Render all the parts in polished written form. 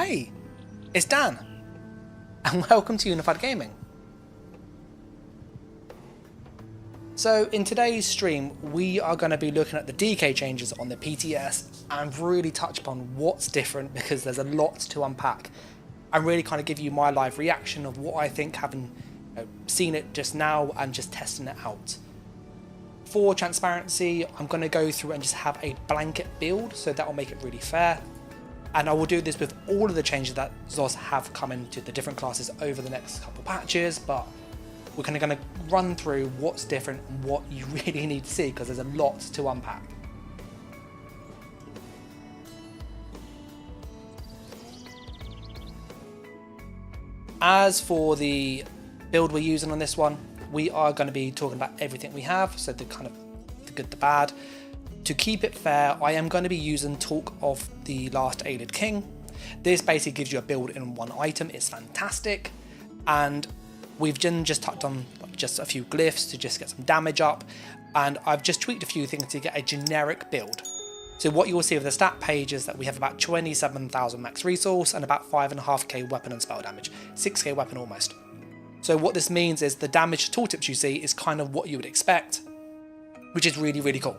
Hey, it's Dan, and welcome to Unified Gaming. So in today's stream, we are going to be looking at the DK changes on the PTS and really touch upon what's different because there's a lot to unpack, and really kind of give you my live reaction of what I think, having seen it just now and just testing it out. For transparency, I'm going to go through and just have a blanket build, so that will make it really fair. And I will do this with all of the changes that ZOS have come into the different classes over the next couple patches, but we're kind of going to run through what's different and what you really need to see, because there's a lot to unpack. As for the build we're using on this one, we are going to be talking about everything we have, so the kind of the good, the bad. To keep it fair, I am going to be using Talk of the Last Aided King. This basically gives you a build in one item. It's fantastic, and we've just touched on just a few glyphs to just get some damage up, and I've just tweaked a few things to get a generic build. So what you'll see with the stat page is that we have about 27,000 max resource and about 5.5k weapon and spell damage, 6k weapon almost. So what this means is the damage tooltips you see is kind of what you would expect, which is really, really cool.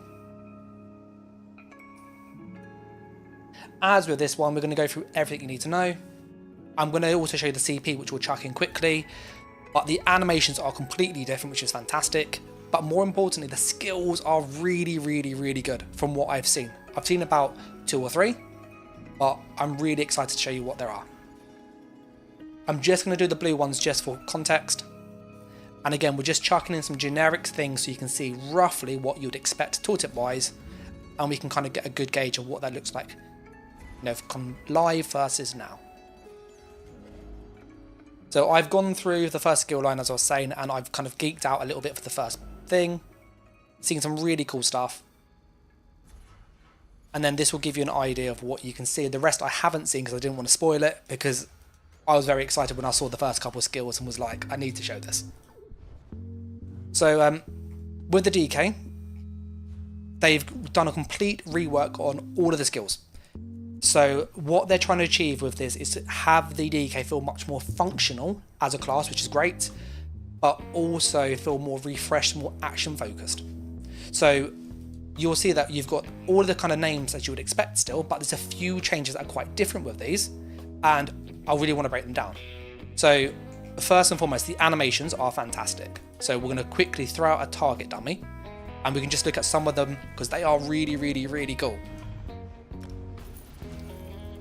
As with this one, we're going to go through everything you need to know. I'm going to also show you the CP, which we'll chuck in quickly, but the animations are completely different, which is fantastic. But more importantly, the skills are really, really, really good from what I've seen. I've seen about 2 or 3, but I'm really excited to show you what there are. I'm just going to do the blue ones just for context. And again, we're just chucking in some generic things so you can see roughly what you'd expect tooltip wise, and we can kind of get a good gauge of what that looks like, you know, from live versus now. So I've gone through the first skill line, as I was saying, and I've kind of geeked out a little bit for the first thing, seeing some really cool stuff. And then this will give you an idea of what you can see. The rest I haven't seen because I didn't want to spoil it, because I was very excited when I saw the first couple of skills and was like, I need to show this. So with the DK, they've done a complete rework on all of the skills. So what they're trying to achieve with this is to have the DK feel much more functional as a class, which is great, but also feel more refreshed, more action focused. So you'll see that you've got all of the kind of names that you would expect still, but there's a few changes that are quite different with these, and I really want to break them down. So first and foremost, the animations are fantastic. So we're going to quickly throw out a target dummy, and we can just look at some of them because they are really, really, really cool.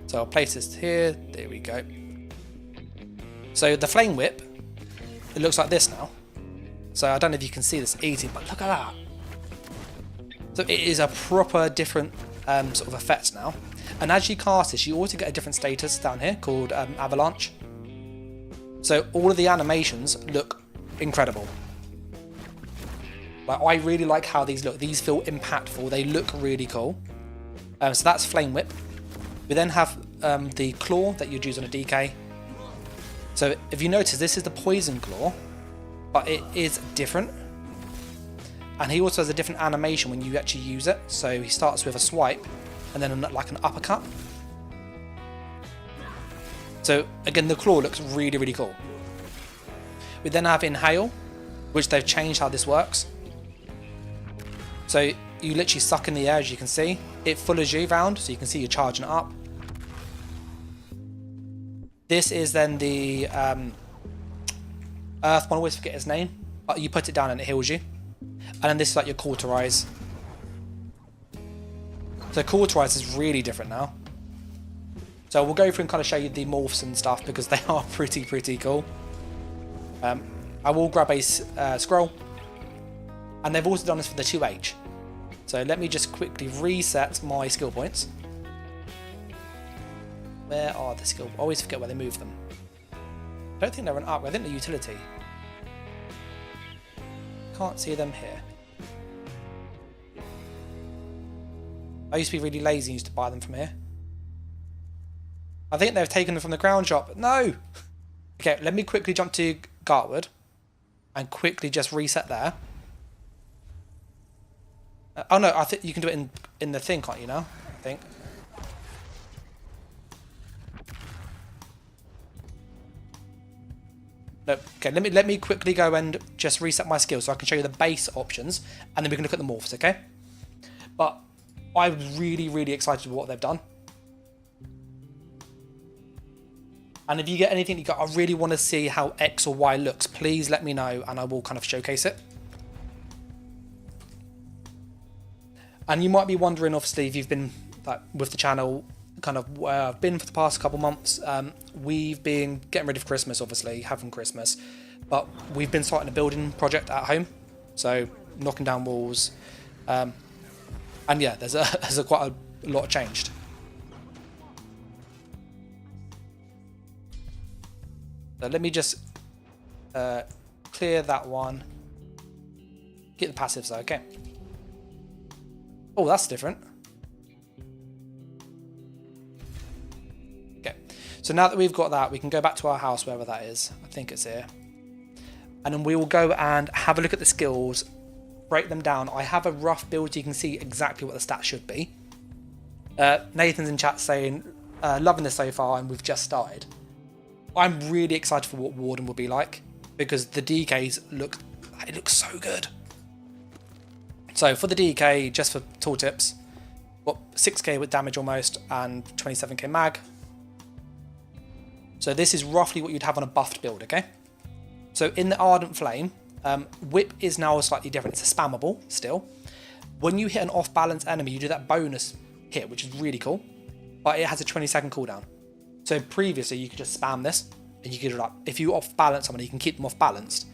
So I'll place this here, there we go. So the flame whip, it looks like this now. So I don't know if you can see this easy, but look at that. So it is a proper different sort of effect now. And as you cast this, you also get a different status down here called Avalanche. So all of the animations look incredible. Like, I really like how these look. These feel impactful, they look really cool. So that's flame whip. We then have the claw that you'd use on a DK. So if you notice, this is the poison claw, but it is different. And he also has a different animation when you actually use it. So he starts with a swipe and then like an uppercut. So again, the claw looks really, really cool. We then have inhale, which they've changed how this works. So you literally suck in the air, as you can see. It follows you round, so you can see you're charging it up. This is then the Earth one, I always forget his name, but you put it down and it heals you. And then this is like your cauterize. So cauterize is really different now. So we'll go through and kind of show you the morphs and stuff because they are pretty cool. I will grab a scroll, and they've also done this for the 2H. So let me just quickly reset my skill points. Where are the skill? I always forget where they move them. I don't think they're an up. I think they're utility. Can't see them here. I used to be really lazy and used to buy them from here. I think they've taken them from the ground shop. No! Okay, let me quickly jump to Gartwood and quickly just reset there. Oh no, I think you can do it in the thing, can't you now? I think. No, okay, let me quickly go and just reset my skills so I can show you the base options, and then we can look at the morphs, okay? But I'm really, really excited with what they've done. And if you get anything you go, I really want to see how X or Y looks, please let me know and I will kind of showcase it. And you might be wondering, obviously, if you've been like with the channel, kind of where I've been for the past couple months. We've been getting ready for Christmas, obviously, having Christmas, but we've been starting a building project at home, so knocking down walls, and yeah, there's quite a lot changed. So let me just clear that one. Get the passives though, okay. Oh, that's different. Okay, so now that we've got that, we can go back to our house, wherever that is. I think it's here. And then we will go and have a look at the skills, break them down. I have a rough build so you can see exactly what the stats should be. Nathan's in chat saying, loving this so far and we've just started. I'm really excited for what Warden will be like because the DKs look so good. So for the DK, just for tooltips, got 6k with damage almost and 27k mag. So this is roughly what you'd have on a buffed build, okay? So in the Ardent Flame, Whip is now slightly different. It's a spammable still. When you hit an off-balance enemy, you do that bonus hit, which is really cool, but it has a 20-second cooldown. So previously, you could just spam this, and you get it up. If you off-balance someone, you can keep them off-balanced,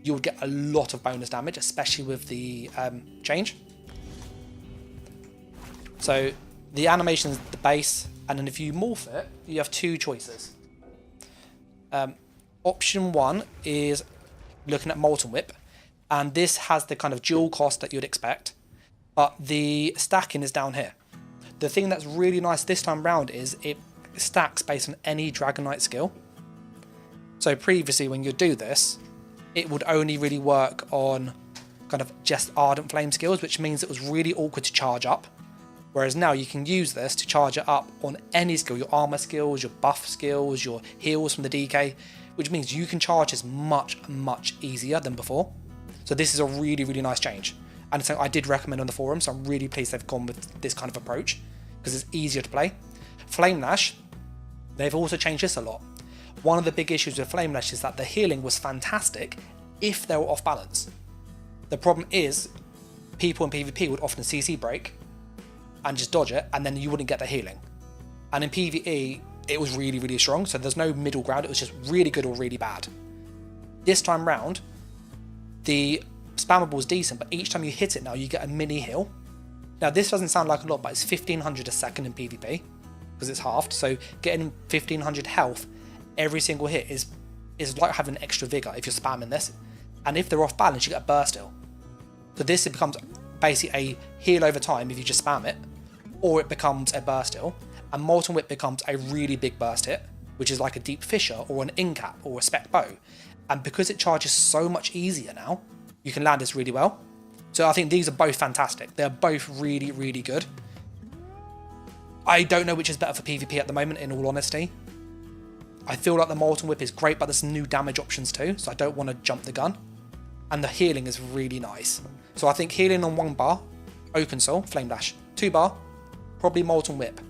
you would get a lot of bonus damage, especially with the change. So the animation is the base, and then if you morph it, you have two choices. Option one is looking at Molten Whip, and this has the kind of dual cost that you'd expect, but the stacking is down here. The thing that's really nice this time round is it stacks based on any Dragonknight skill. So previously when you do this, it would only really work on kind of just Ardent Flame skills, which means it was really awkward to charge up. Whereas now you can use this to charge it up on any skill, your armor skills, your buff skills, your heals from the DK, which means you can charge this much, much easier than before. So this is a really, really nice change. And so I did recommend on the forum, so I'm really pleased they've gone with this kind of approach because it's easier to play. Flame Lash, they've also changed this a lot. One of the big issues with Flame Lash is that the healing was fantastic if they were off balance. The problem is people in PvP would often CC break and just dodge it, and then you wouldn't get the healing. And in PvE, it was really, really strong, so there's no middle ground, it was just really good or really bad. This time round, the spammable is decent, but each time you hit it now, you get a mini heal. Now this doesn't sound like a lot, but it's 1500 a second in PvP, because it's halved, so getting 1500 health every single hit is like having extra vigor if you're spamming this. And if they're off balance, you get a burst heal. So this it becomes basically a heal over time if you just spam it, or it becomes a burst heal. And Molten Whip becomes a really big burst hit, which is like a deep fissure or an incap or a spec bow. And because it charges so much easier now, you can land this really well. So I think these are both fantastic. They're both really, really good. I don't know which is better for PvP at the moment, in all honesty. I feel like the Molten Whip is great, but there's new damage options too, so I don't want to jump the gun. And the healing is really nice. So I think healing on 1 bar, Oaken Soul, Flame Dash. 2 bar, probably Molten Whip.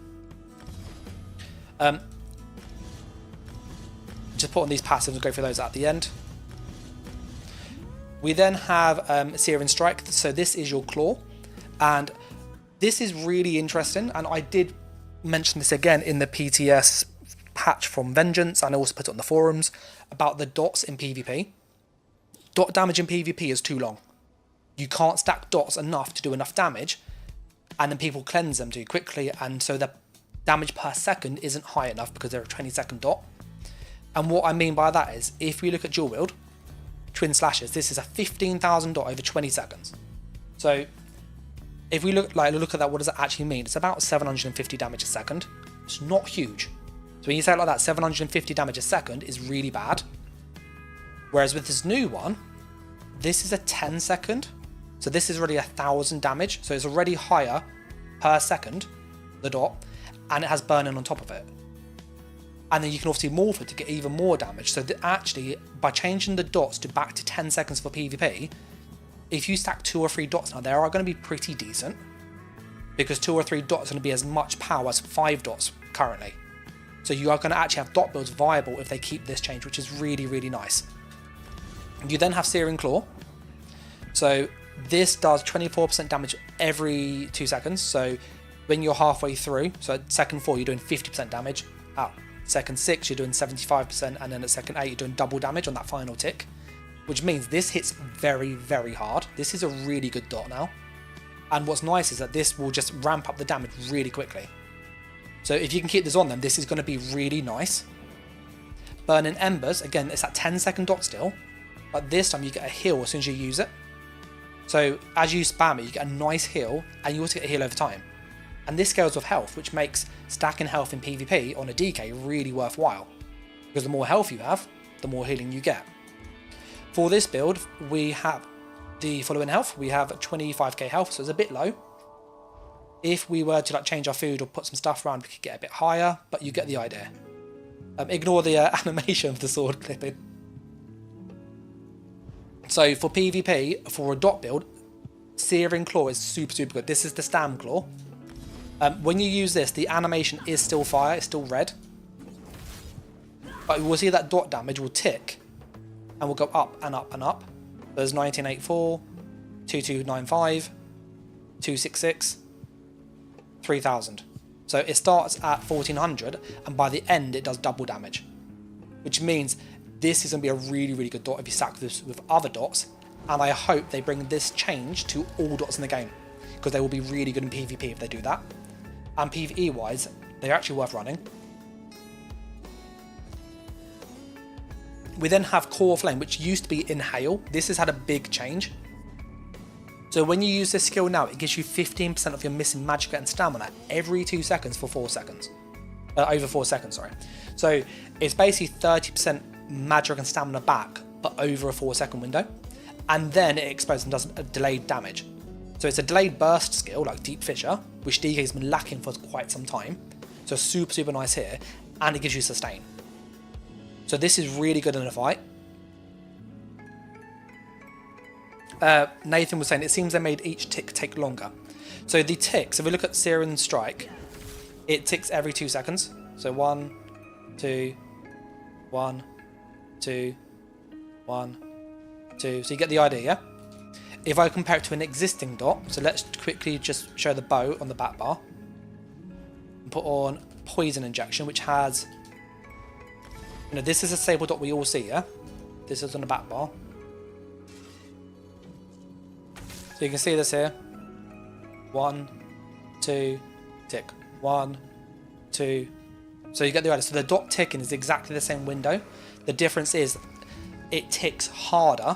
Just put on these passives and go through those at the end. We then have Searing Strike, so this is your claw. And this is really interesting, and I did mention this again in the PTS patch from Vengeance, and I also put it on the forums, about the dots in PvP. Dot damage in PvP is too long. You can't stack dots enough to do enough damage, and then people cleanse them too quickly, and so the damage per second isn't high enough because they're a 20-second dot. And what I mean by that is, if we look at dual wield, Twin Slashes, this is a 15,000 dot over 20 seconds. So if we look at that, what does that actually mean? It's about 750 damage a second. It's not huge. So when you say it like that, 750 damage a second is really bad. Whereas with this new one, this is a 10 second. So this is already 1,000 damage. So it's already higher per second, the dot, and it has burning on top of it. And then you can obviously morph it to get even more damage. So that actually, by changing the dots to back to 10 seconds for PvP, if you stack 2 or 3 dots now, they are going to be pretty decent. Because 2 or 3 dots are going to be as much power as 5 dots currently. So you are going to actually have dot builds viable if they keep this change, which is really, really nice. You then have Searing Claw. So this does 24% damage every 2 seconds. So when you're halfway through, so at second 4 you're doing 50% damage. At second 6 you're doing 75%, and then at second 8 you're doing double damage on that final tick. Which means this hits very, very hard. This is a really good dot now. And what's nice is that this will just ramp up the damage really quickly. So if you can keep this on them, this is going to be really nice. Burning Embers, again, it's that 10-second dot still. But this time you get a heal as soon as you use it. So as you spam it, you get a nice heal, and you also get a heal over time. And this scales with health, which makes stacking health in PvP on a DK really worthwhile. Because the more health you have, the more healing you get. For this build, we have the following health. We have 25k health, so it's a bit low. If we were to like change our food or put some stuff around, we could get a bit higher, but you get the idea. Ignore the animation of the sword clipping. So for PvP, for a dot build, Searing Claw is super, super good. This is the Stam Claw. When you use this, the animation is still fire, it's still red. But we'll see that dot damage will tick and will go up and up and up. There's 1984, 2295, 266, 3000. So it starts at 1400, and by the end it does double damage. Which means this is going to be a really, really good dot if you stack this with other dots. And I hope they bring this change to all dots in the game, because they will be really good in PvP if they do that. And PvE wise, they're actually worth running. We then have Core Flame, which used to be Inhale. This has had a big change. So when you use this skill now, it gives you 15% of your missing magicka and stamina every 2 seconds for 4 seconds. Over 4 seconds, sorry. So it's basically 30% magicka and stamina back, but over a 4-second window. And then it explodes and does a delayed damage. So it's a delayed burst skill, like Deep Fissure, which DK has been lacking for quite some time. So super, super nice here. And it gives you sustain. So this is really good in a fight. Nathan was saying it seems they made each tick take longer. So the ticks, if we look at Searing Strike, it ticks every 2 seconds. So 1, 2, 1, 2, 1, 2. So you get the idea, yeah? If I compare it to an existing dot, so let's quickly just show the bow on the back bar. And put on Poison Injection, which has... You know, this is a stable dot we all see, yeah? This is on the back bar. So you can see this here. 1, 2, tick. 1, 2. So you get the idea. So the dot ticking is exactly the same window. The difference is it ticks harder,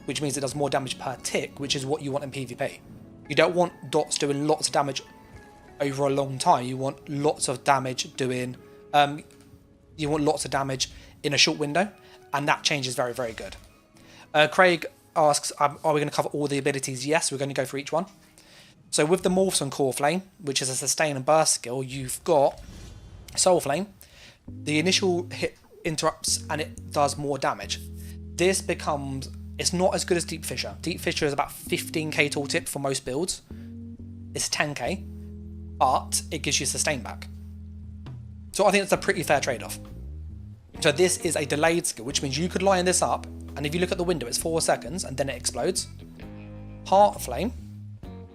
which means it does more damage per tick, which is what you want in PvP. You don't want dots doing lots of damage over a long time. You want lots of damage doing... you want lots of damage in a short window, and that change is very, very good. Craig asks, are we going to cover all the abilities? Yes, we're going to go for each one. So with the Morphs on Core Flame, which is a sustain and burst skill, you've got Soul Flame. The initial hit interrupts and it does more damage. This becomes... It's not as good as Deep Fissure. Deep Fissure is about 15k tooltip for most builds. It's 10k, but it gives you sustain back. So I think it's a pretty fair trade-off. So this is a delayed skill, which means you could line this up, and if you look at the window, it's 4 seconds, and then it explodes. Heart Flame.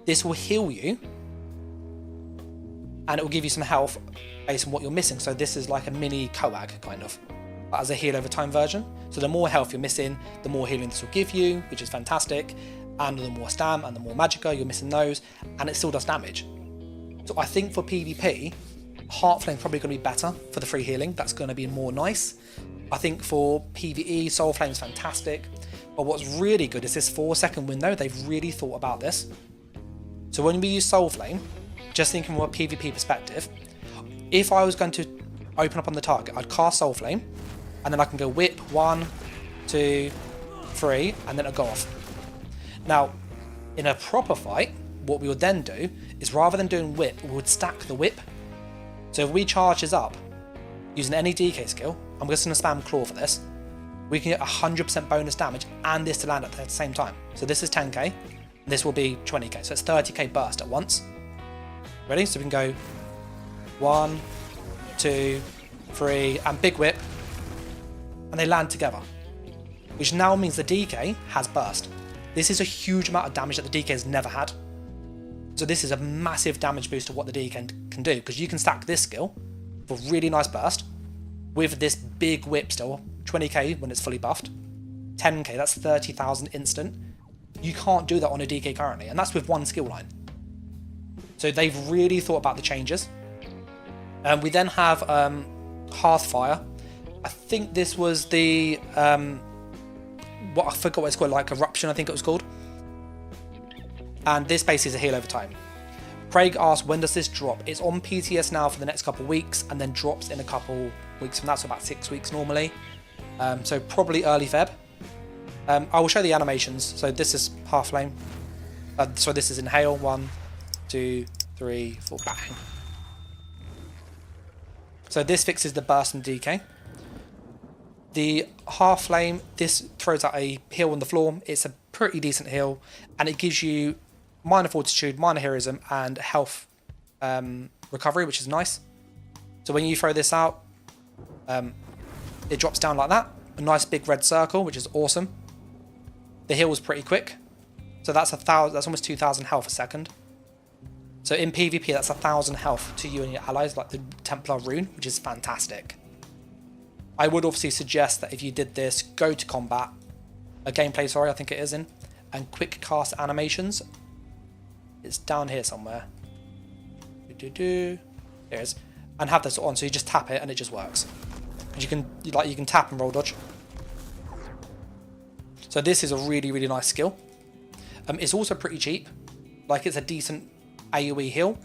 This will heal you, and it will give you some health based on what you're missing. So this is like a mini Coag, kind of, but as a heal over time version. So the more health you're missing, the more healing this will give you, which is fantastic. And the more stam and the more magicka, you're missing those, and it still does damage. So I think for PvP, Heart Flame probably going to be better for the free healing. That's going to be more nice. I think for PvE, Soul Flame is fantastic. But what's really good is this 4-second window. They've really thought about this. So when we use Soul Flame, just thinking from a PvP perspective, if I was going to open up on the target, I'd cast Soul Flame, and then I can go whip 1, 2, 3, and then it'll go off. Now, in a proper fight, what we would then do is rather than doing whip, we would stack the whip. So if we charge this up, using any DK skill, I'm just going to spam Claw for this, we can get 100% bonus damage and this to land at the same time. So this is 10k, and this will be 20k, so it's 30k burst at once. Ready? So we can go 1, 2, 3, and big whip, and they land together, which now means the DK has burst. This is a huge amount of damage that the DK has never had. So this is a massive damage boost to what the DK can do, because you can stack this skill for really nice burst with this big whip still, 20k when it's fully buffed, 10k, that's 30,000 instant. You can't do that on a DK currently, and that's with one skill line. So they've really thought about the changes. We then have Hearthfire. I think this was the, I forgot what it's called, like Eruption I think it was called. And this basically is a heal over time. Craig asked, when does this drop? It's on PTS now for the next couple of weeks, and then drops in a couple weeks from that, so about 6 weeks normally. So probably early Feb. I will show the animations. So this is Half Flame. So this is Inhale. 1, 2, 3, 4, bang. So this fixes the burst and DK. The Half Flame, this throws out a heal on the floor. It's a pretty decent heal, and it gives you minor fortitude, minor heroism, and health recovery, which is nice. So when you throw this out, it drops down like that. A nice big red circle, which is awesome. The heal was pretty quick. So that's almost 2,000 health a second. So in PvP, that's 1,000 health to you and your allies, like the Templar rune, which is fantastic. I would obviously suggest that if you did this, go to combat, gameplay, sorry, I think it is in, and quick cast animations. It's down here somewhere. Here it is. And have this on, so you just tap it and it just works. You can tap and roll dodge. So this is a really, really nice skill. It's also pretty cheap. Like, it's a decent AoE heal,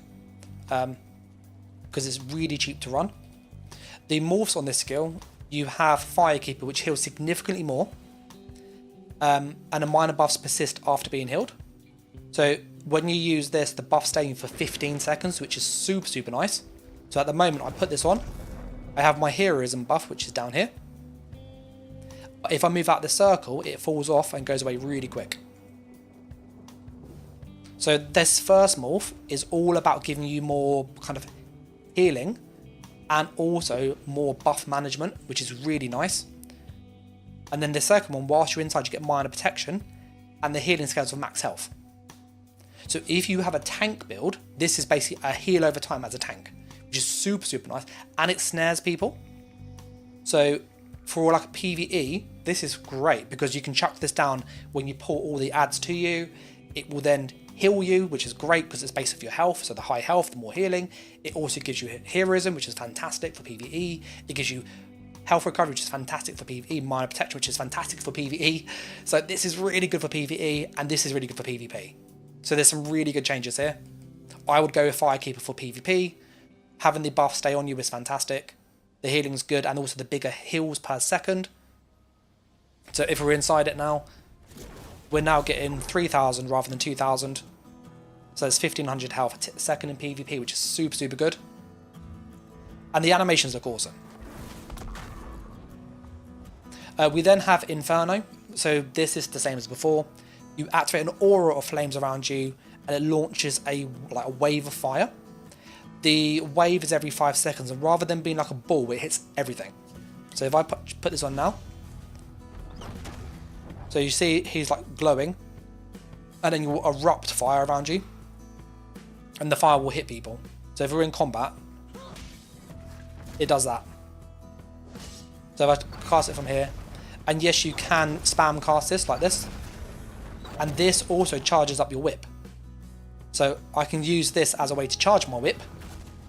because it's really cheap to run. The morphs on this skill, you have Firekeeper, which heals significantly more, and a minor buffs persist after being healed. So when you use this, the buffs stay in for 15 seconds, which is super, super nice. So at the moment, I put this on. I have my heroism buff, which is down here. If I move out the circle, it falls off and goes away really quick. So this first morph is all about giving you more kind of healing and also more buff management, which is really nice. And then the second one, whilst you're inside, you get minor protection and the healing scales of max health. So if you have a tank build, this is basically a heal over time as a tank, which is super, super nice. And it snares people. So for like a PvE, this is great because you can chuck this down when you pull all the adds to you. It will then heal you, which is great because it's based off your health. So the high health, the more healing. It also gives you heroism, which is fantastic for PvE. It gives you health recovery, which is fantastic for PvE. Minor protection, which is fantastic for PvE. So this is really good for PvE, and this is really good for PvP. So there's some really good changes here. I would go with Firekeeper for PvP. Having the buff stay on you is fantastic. The healing's good, and also the bigger heals per second. So if we're inside it now, we're now getting 3,000 rather than 2,000. So it's 1,500 health a second in PvP, which is super, super good. And the animations look awesome. We then have Inferno. So this is the same as before. You activate an aura of flames around you, and it launches a wave of fire. The wave is every 5 seconds, and rather than being like a ball, it hits everything. So if I put this on now, so you see he's like glowing, and then you will erupt fire around you, and the fire will hit people. So if we're in combat, it does that. So if I cast it from here, and yes, you can spam cast this like this, and this also charges up your whip. So I can use this as a way to charge my whip,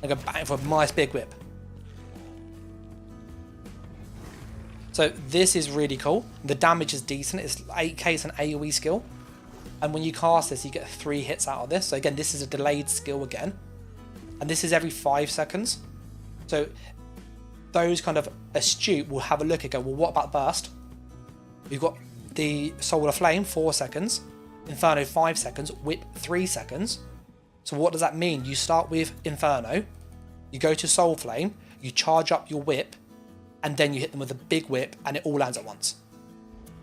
and go bang for a nice big whip. So this is really cool. The damage is decent. It's 8k, it's an AoE skill. And when you cast this, you get 3 hits out of this. So again, this is a delayed skill again. And this is every 5 seconds. So those kind of astute will have a look and go, well, what about burst? We've got the Solar Flame, 4 seconds. Inferno, 5 seconds. Whip, 3 seconds. So what does that mean? You start with Inferno, you go to Soul Flame, you charge up your whip, and then you hit them with a big whip, and it all lands at once.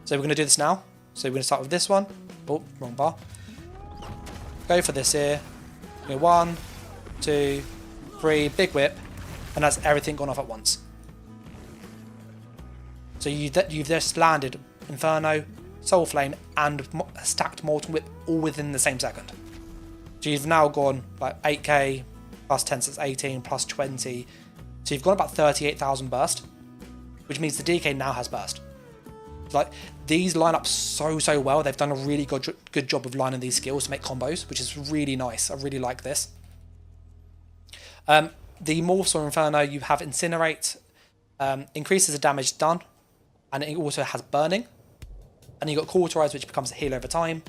So we're going to do this now. So we're going to start with this one. Oh, wrong bar. Go for this here. Go 1, 2, 3, big whip, and that's everything gone off at once. So you've just landed Inferno, Soul Flame, and stacked Molten Whip all within the same second. So you've now gone like 8k plus 10, so it's 18 plus 20. So you've got about 38,000 burst, which means the DK now has burst. Like, these line up so well. They've done a really good job of lining these skills to make combos, which is really nice. I really like this. The morphs or Inferno, you have Incinerate, increases the damage done, and it also has Burning. And you've got Cauterize, which becomes a heal over time.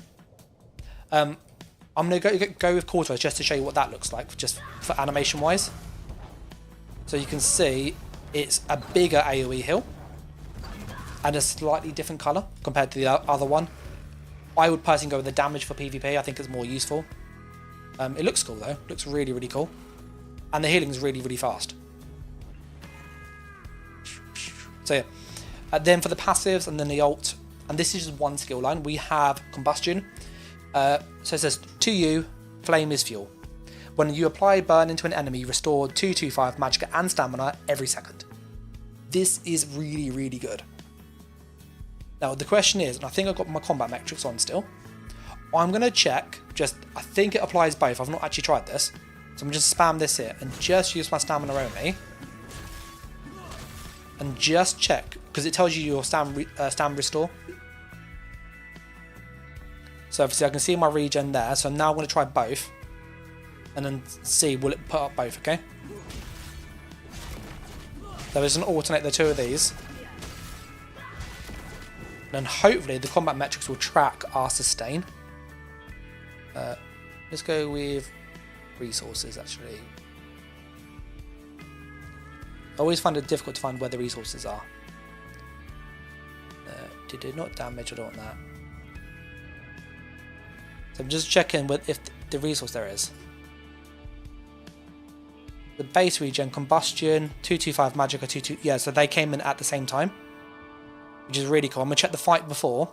I'm going to go with Cauterize just to show you what that looks like, just for animation wise. So you can see it's a bigger AoE heal and a slightly different colour compared to the other one. I would personally go with the damage for PvP. I think it's more useful. It looks cool though. It looks really cool. And the healing is really fast. So yeah. Then for the passives and then the ult, and this is just one skill line, we have Combustion. So it says, to you, flame is fuel. When you apply burn into an enemy, restore 225 magicka and stamina every second. This is really good. Now the question is, and I think I've got my combat metrics on still, I'm going to check, I think it applies both, I've not actually tried this, so I'm just spam this here and just use my stamina only, and just check, because it tells you your stam restore. So obviously I can see my regen there, so now I'm going to try both, and then see will it put up both, okay? So we're just going to alternate the two of these. And then hopefully the combat metrics will track our sustain. Let's go with resources actually. I always find it difficult to find where the resources are. Did it not damage? I don't want that. So I'm just checking if the resource there is. The base regen, Combustion, 225 magicka, 22. Yeah, so they came in at the same time, which is really cool. I'm gonna check the fight before.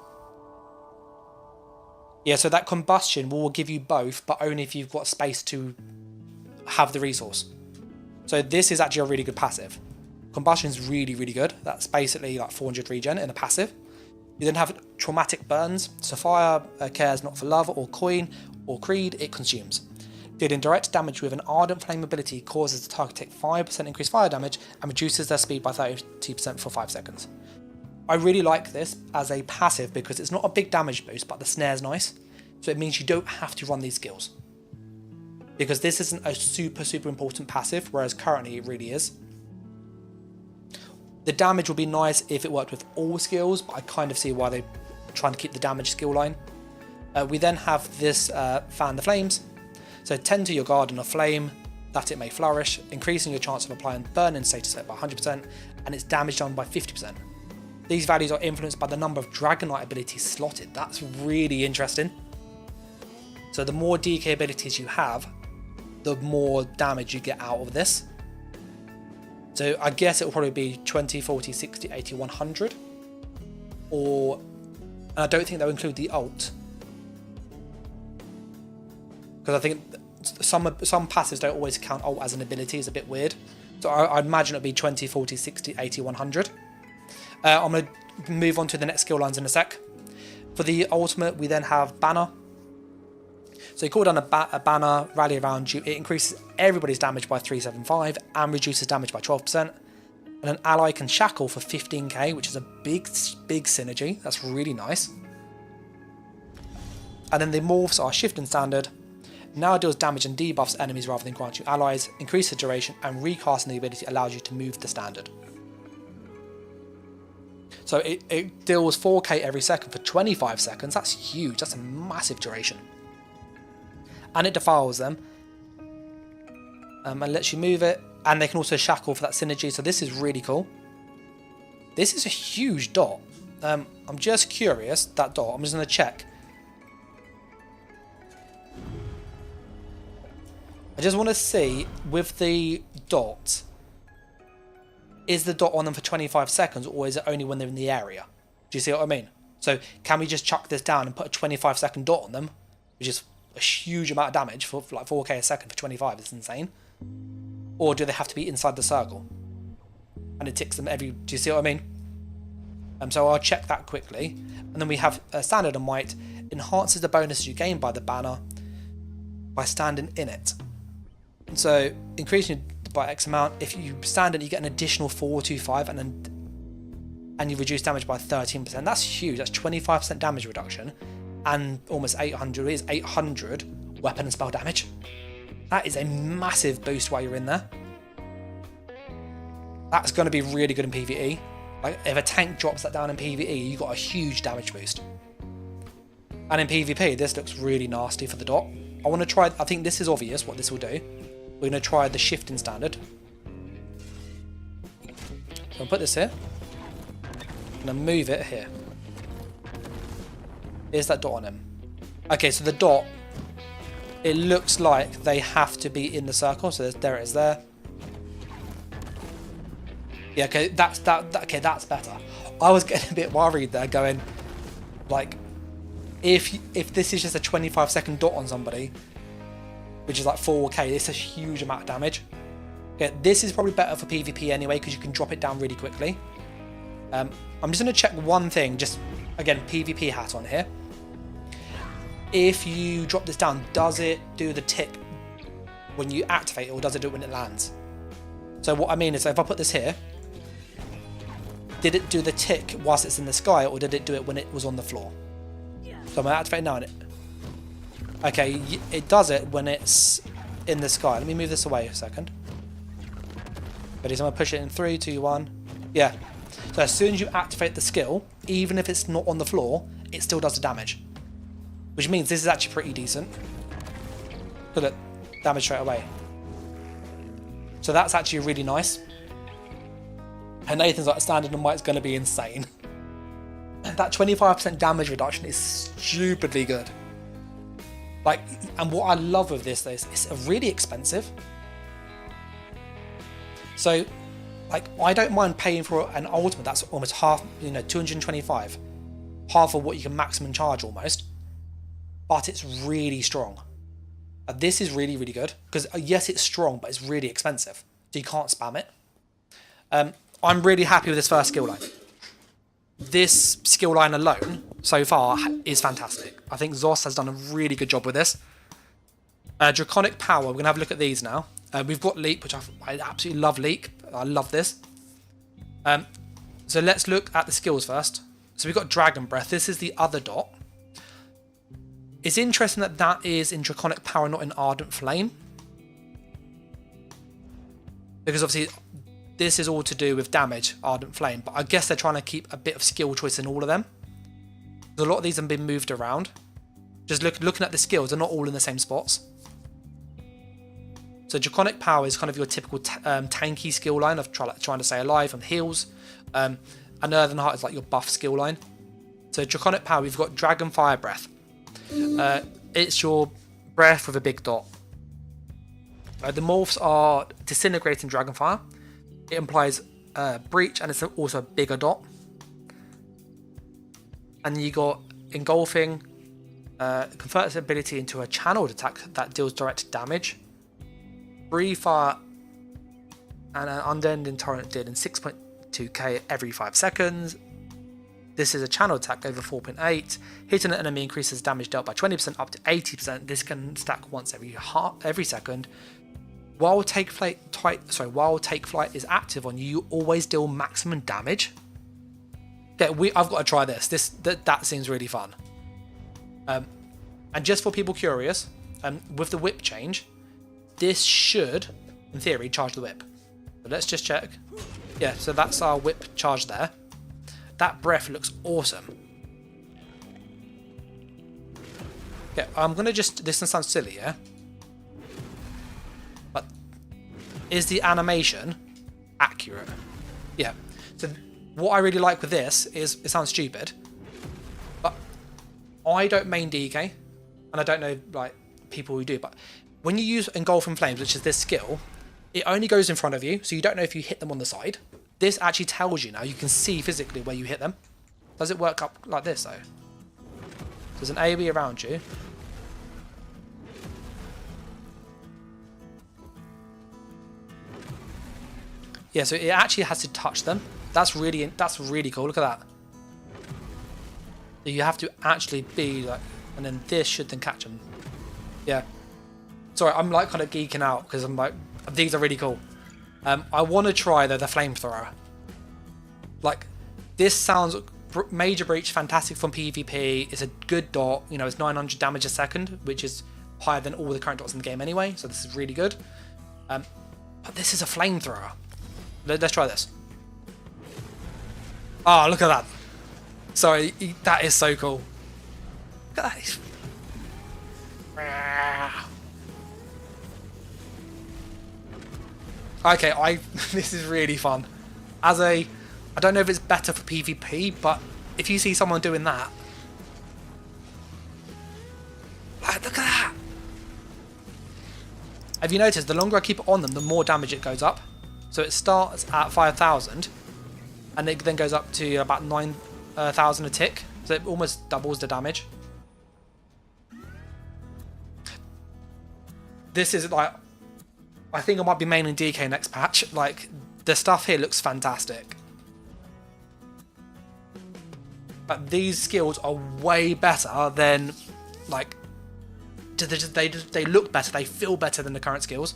Yeah, so that Combustion will give you both, but only if you've got space to have the resource. So this is actually a really good passive. Combustion is really good. That's basically like 400 regen in a passive. You then have Traumatic Burns. So fire cares not for love or coin or creed, it consumes. Dealing direct damage with an Ardent Flame ability causes the target to take 5% increased fire damage and reduces their speed by 30% for 5 seconds. I really like this as a passive because it's not a big damage boost, but the snare's nice. So it means you don't have to run these skills. Because this isn't a super important passive, whereas currently it really is. The damage would be nice if it worked with all skills, but I kind of see why they're trying to keep the damage skill line. We then have this Fan the Flames. So tend to your garden of flame, that it may flourish, increasing your chance of applying burn and status effect by 100%, and its damage done by 50%. These values are influenced by the number of Dragonknight abilities slotted. That's really interesting. So the more DK abilities you have, the more damage you get out of this. So I guess it will probably be 20, 40, 60, 80, 100. Or, and I don't think they'll include the ult. Because I think some passives don't always count ult as an ability. It's a bit weird. So I'd imagine it'd be 20, 40, 60, 80, 100. I'm going to move on to the next skill lines in a sec. For the ultimate, we then have Banner. So you call down a banner, rally around you. It increases everybody's damage by 375 and reduces damage by 12%. And an ally can shackle for 15k, which is a big synergy. That's really nice. And then the morphs are Shift and Standard. Now deals damage and debuffs enemies rather than grant you allies. Increase the duration and recasting the ability allows you to move the standard. So it deals 4k every second for 25 seconds. That's huge. That's a massive duration. And it defiles them. And lets you move it. And they can also shackle for that synergy. So this is really cool. This is a huge dot. I'm just curious, that dot. I'm just going to check. I just want to see with the dot. is the dot on them for 25 seconds or is it only when they're in the area? Do you see what I mean? So can we just chuck this down and put a 25-second dot on them, which is a huge amount of damage for like 4k a second for 25? It's insane. Or do they have to be inside the circle? And it ticks them every... Do you see what I mean? So I'll check that quickly. And then we have standard and white. Enhances the bonuses you gain by the banner by standing in it. So increasing by X amount. If you stand in, you get an additional 425 and you reduce damage by 13%. That's huge. That's 25% damage reduction and almost 800. It is 800 weapon and spell damage. That is a massive boost while you're in there. That's going to be really good in PvE. Like if a tank drops that down in PvE, you got a huge damage boost. And in PvP, this looks really nasty for the dot. I want to try, I think this is obvious what this will do. We're going to try the shifting standard. So I'll put this here. I'm going to move it here. Here's that dot on him. Okay, so the dot, it looks like they have to be in the circle. So there it is there. Yeah, okay, that's better. I was getting a bit worried there, going like, if this is just a 25-second dot on somebody, which is like 4k, it's a huge amount of damage. Okay, this is probably better for PvP anyway because you can drop it down really quickly. I'm just going to check one thing, just again PvP hat on here. If you drop this down, does it do the tick when you activate it, or does it do it when it lands? So what I mean is, if I put this here, did it do the tick whilst it's in the sky, or did it do it when it was on the floor? So I'm going to activate now. And okay, it does it when it's in the sky. Let me move this away a second. But I'm going to push it in 3, 2, 1. Yeah. So as soon as you activate the skill, even if it's not on the floor, it still does the damage. Which means this is actually pretty decent. Look at damage straight away. So that's actually really nice. And Nathan's like, standard and white's going to be insane. That 25% damage reduction is stupidly good. Like, and what I love with this is it's really expensive. So, like, I don't mind paying for an ultimate that's almost half, 225. Half of what you can maximum charge almost. But it's really strong. This is really, really good. Because, yes, it's strong, but it's really expensive. So you can't spam it. I'm really happy with this first skill line. This skill line alone, so far, is fantastic. I think Zos has done a really good job with this. Draconic Power, we're going to have a look at these now. We've got Leap, which I absolutely love Leap. I love this. So let's look at the skills first. So we've got Dragon Breath. This is the other dot. It's interesting that that is in Draconic Power, not in Ardent Flame. Because obviously this is all to do with damage, Ardent Flame. But I guess they're trying to keep a bit of skill choice in all of them. A lot of these have been moved around. Just looking at the skills, they're not all in the same spots. So Draconic Power is kind of your typical tanky skill line of trying to stay alive and heals. And Earthen Heart is like your buff skill line. So Draconic Power, we've got Dragon Fire Breath. It's your breath with a big dot. The morphs are Disintegrating Dragonfire. It implies breach, and it's also a bigger dot. And you got Engulfing, converts ability into a channeled attack that deals direct damage. Breathe Fire and an Unending Torrent dealing 6.2k every 5 seconds. This is a channel attack over 4.8. Hitting an enemy increases damage dealt by 20% up to 80%. This can stack once every second. While Take Flight is active on you, you always deal maximum damage. Yeah, I've got to try this. That seems really fun. And just for people curious, with the whip change, this should, in theory, charge the whip. So let's just check. Yeah, so that's our whip charge there. That breath looks awesome. Yeah, I'm gonna just. This sounds silly, yeah. But is the animation accurate? Yeah. So what I really like with this is, it sounds stupid, but I don't main DK, and I don't know like people who do. But when you use Engulfing Flames, which is this skill, it only goes in front of you, so you don't know if you hit them on the side. This actually tells you now, you can see physically where you hit them. Does it work up like this though? There's an AoE around you. Yeah, so it actually has to touch them. That's really cool. Look at that. So you have to actually be like, and then this should then catch them. Yeah. Sorry, I'm like kind of geeking out because I'm like, these are really cool. I want to try though the flamethrower. Like, this sounds major breach, fantastic from PvP. It's a good dot. You know, it's 900 damage a second, which is higher than all the current dots in the game anyway. So this is really good. But this is a flamethrower. Let's try this. Oh, look at that. Sorry, that is so cool. Look at that. Okay, this is really fun. I don't know if it's better for PvP, but if you see someone doing that, like, look at that. Have you noticed the longer I keep it on them, the more damage it goes up? So it starts at 5,000 and it then goes up to about 9,000 a tick. So it almost doubles the damage. This is like, I think I might be maining DK next patch. Like, the stuff here looks fantastic. But these skills are way better than, like, they look better, they feel better than the current skills.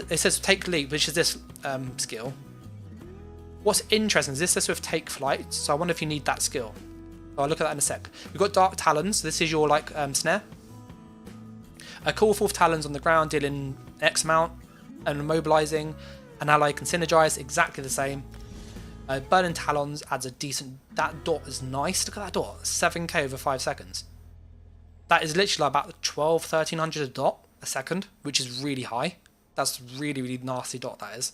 It says take leap, which is this skill. What's interesting is this says with take flight, so I wonder if you need that skill. I'll look at that in a sec. We've got Dark Talons, this is your like snare. A call forth talons on the ground, dealing X amount, and immobilizing. An ally can synergize, exactly the same. Burning Talons adds a decent, that dot is nice, look at that dot, 7k over 5 seconds. That is literally about 1300 a dot a second, which is really high. That's really nasty dot, that is.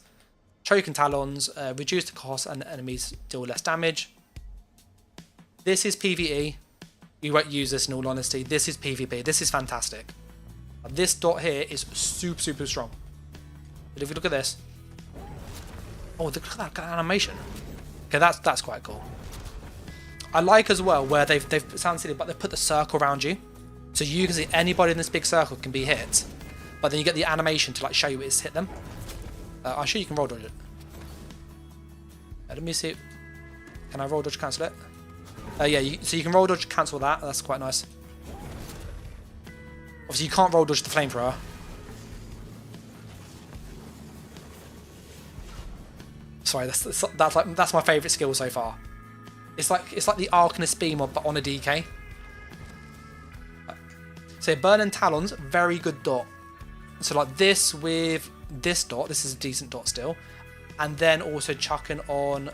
Choking Talons, reduce the cost and enemies deal less damage. This is PvE. You won't use this in all honesty. This is PvP. This is fantastic. This dot here is super strong. But if you look at this. Oh, look at that animation. Okay, that's quite cool. I like as well where they've sound silly, but they've put the circle around you. So you can see anybody in this big circle can be hit. But then you get the animation to like show you it's hit them. I'm sure you can roll dodge it. Let me see. Can I roll dodge cancel it? Yeah, so you can roll dodge cancel that. That's quite nice. Obviously you can't roll dodge the flamethrower. Sorry, that's my favourite skill so far. It's like the Arcanist Beam but on a DK. So Burning Talons, very good dot. So like this with this dot, this is a decent dot still. And then also chucking on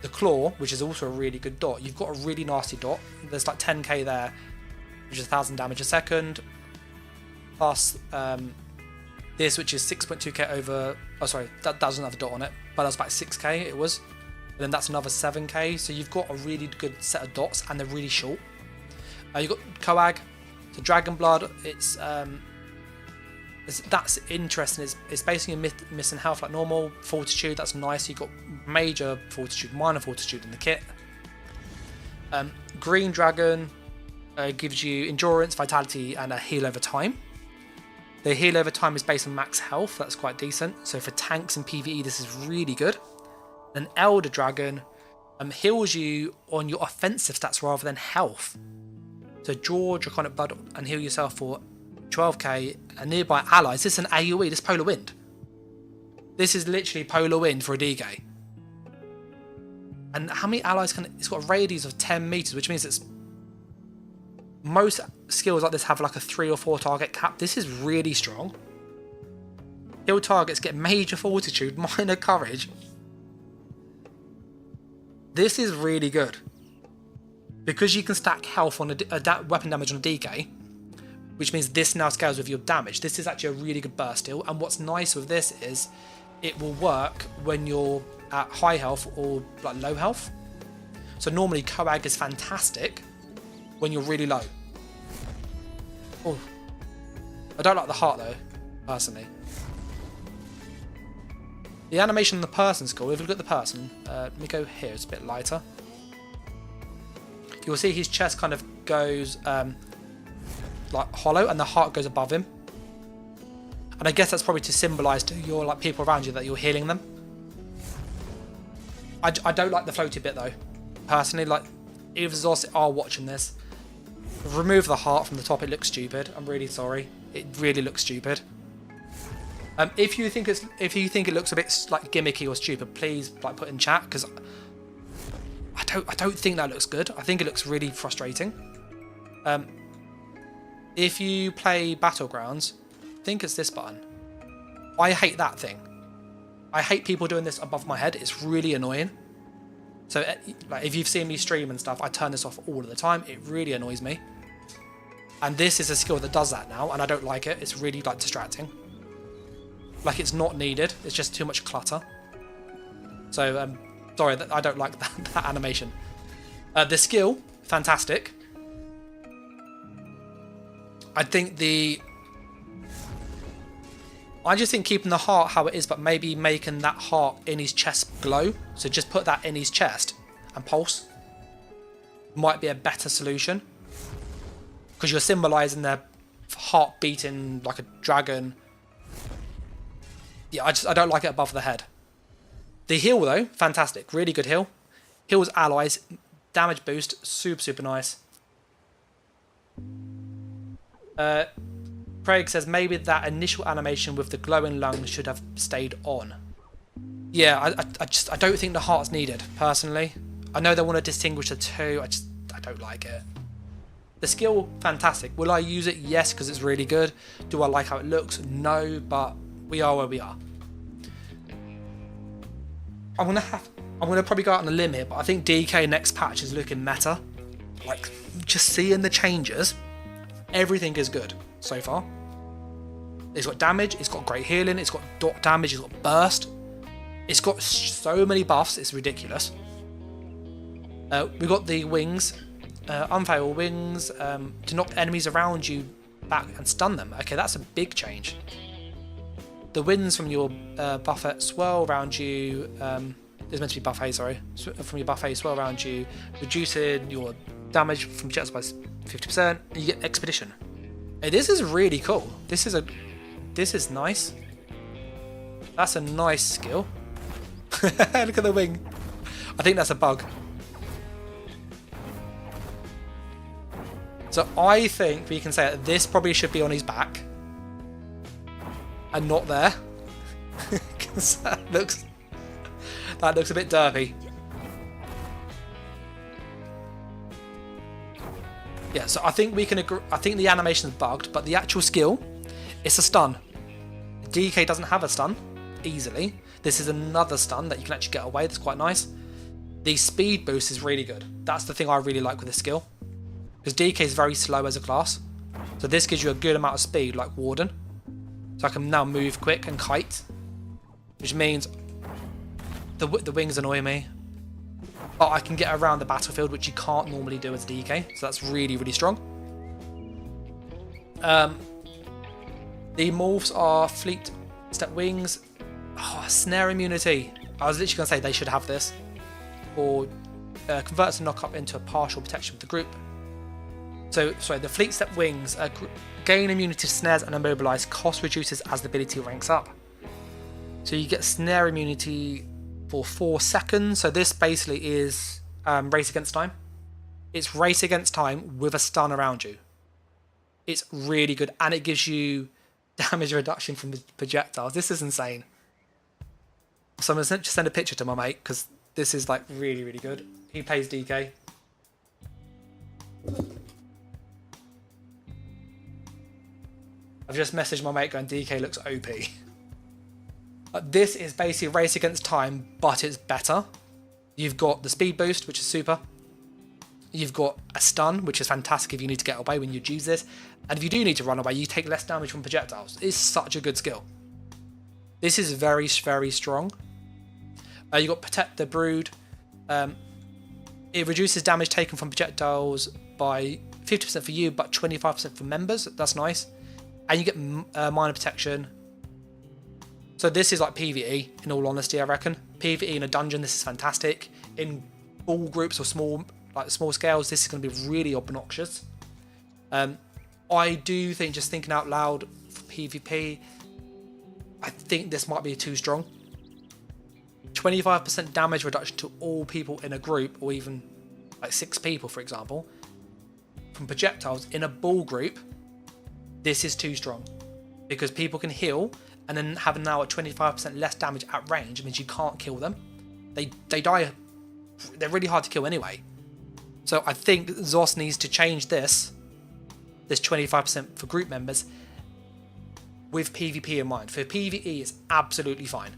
the Claw, which is also a really good dot. You've got a really nasty dot. There's like 10k there, which is 1,000 damage a second. Plus this, which is 6.2k over... Oh, sorry, that doesn't have a dot on it. But that's about 6k it was. And then that's another 7k. So you've got a really good set of dots and they're really short. You've got Coag. So Dragon Blood, that's interesting. It's basically missing health like normal. Fortitude, that's nice. You've got major fortitude, minor fortitude in the kit. Green Dragon gives you endurance, vitality, and a heal over time. The heal over time is based on max health. That's quite decent. So for tanks and PvE, this is really good. An Elder Dragon heals you on your offensive stats rather than health. So draw Draconic Blood and heal yourself for 12k and nearby allies. This is an AoE, this is Polar Wind. This is literally Polar Wind for a DK. And how many allies can it's got a radius of 10 meters, which means it's most skills like this have like a 3 or 4 target cap. This is really strong. Heal targets get major fortitude, minor courage. This is really good. Because you can stack health on a weapon damage on a DK, which means this now scales with your damage. This is actually a really good burst deal. And what's nice with this is it will work when you're at high health or like low health. So normally Coag is fantastic when you're really low. Oh, I don't like the heart though, personally. The animation on the person skill, if you look at the person, let me go here, it's a bit lighter. You'll see his chest kind of goes like hollow and the heart goes above him. And I guess that's probably to symbolise to your like people around you that you're healing them. I don't like the floaty bit though. Personally, like if Zos are watching this, remove the heart from the top, it looks stupid. I'm really sorry. It really looks stupid. If you think it looks a bit like gimmicky or stupid, please like put in chat, because I don't think that looks good. I think it looks really frustrating. If you play Battlegrounds, I think it's this button. I hate that thing. I hate people doing this above my head. It's really annoying. So like, if you've seen me stream and stuff, I turn this off all of the time. It really annoys me. And this is a skill that does that now, and I don't like it. It's really like distracting. Like it's not needed. It's just too much clutter. So sorry, I don't like that animation. The skill, fantastic. I just think keeping the heart how it is, but maybe making that heart in his chest glow. So just put that in his chest and pulse. Might be a better solution. Because you're symbolising their heart beating like a dragon. Yeah, I don't like it above the head. The heal though, fantastic. Really good heal. Heals allies. Damage boost, super nice. Craig says maybe that initial animation with the glowing lungs should have stayed on. Yeah, I don't think the heart's needed, personally. I know they want to distinguish the two, I don't like it. The skill, fantastic. Will I use it? Yes, because it's really good. Do I like how it looks? No, but we are where we are. I'm gonna probably go out on a limb here, but I think DK next patch is looking meta. Like, just seeing the changes, everything is good so far. It's got damage, it's got great healing, it's got dot damage, it's got burst. It's got so many buffs, it's ridiculous. We got the wings, unfail wings, to knock enemies around you back and stun them. Okay, that's a big change. The winds from your buffet swirl around you. There's meant to be buffet, sorry. From your buffet swirl around you, reducing your damage from jets by 50%. And you get expedition. Hey, this is really cool. This is nice. That's a nice skill. Look at the wing. I think that's a bug. So I think we can say that this probably should be on his back and not there. Because that looks a bit derpy. Yeah, so I think we can agree. I think the animation is bugged, but the actual skill, it's a stun. DK doesn't have a stun easily. This is another stun that you can actually get away. That's quite nice. The speed boost is really good. That's the thing I really like with this skill. Because DK is very slow as a class. So this gives you a good amount of speed, like Warden. So I can now move quick and kite. Which means the wings annoy me. But I can get around the battlefield, which you can't normally do as DK. So that's really, really strong. The morphs are fleet step wings. Oh, snare immunity. I was literally going to say they should have this. Or converts a knock up into a partial protection of the group. So, sorry, the fleet step wings gain immunity to snares and immobilize. Cost reduces as the ability ranks up. So you get snare immunity for 4 seconds. So this basically is race against time. It's race against time with a stun around you. It's really good, and it gives you damage reduction from the projectiles. This is insane. So I'm going to just send a picture to my mate, because this is like really, really good. He plays DK. I've just messaged my mate going, DK looks OP. This is basically race against time, but it's better. You've got the speed boost, which is super. You've got a stun, which is fantastic if you need to get away when you use this. And if you do need to run away, you take less damage from projectiles. It's such a good skill. This is very, very strong. You've got Protect the Brood. It reduces damage taken from projectiles by 50% for you, but 25% for members. That's nice. And you get minor protection. So this is like PvE, in all honesty, I reckon. PvE in a dungeon, this is fantastic. In ball groups or small scales, this is going to be really obnoxious. I do think, just thinking out loud for PvP, I think this might be too strong. 25% damage reduction to all people in a group, or even like 6 people, for example, from projectiles in a ball group, this is too strong. Because people can heal, and then having now a 25% less damage at range means you can't kill them. They die. They're really hard to kill anyway. So I think ZOS needs to change this 25% for group members with PvP in mind. For PvE, it's absolutely fine.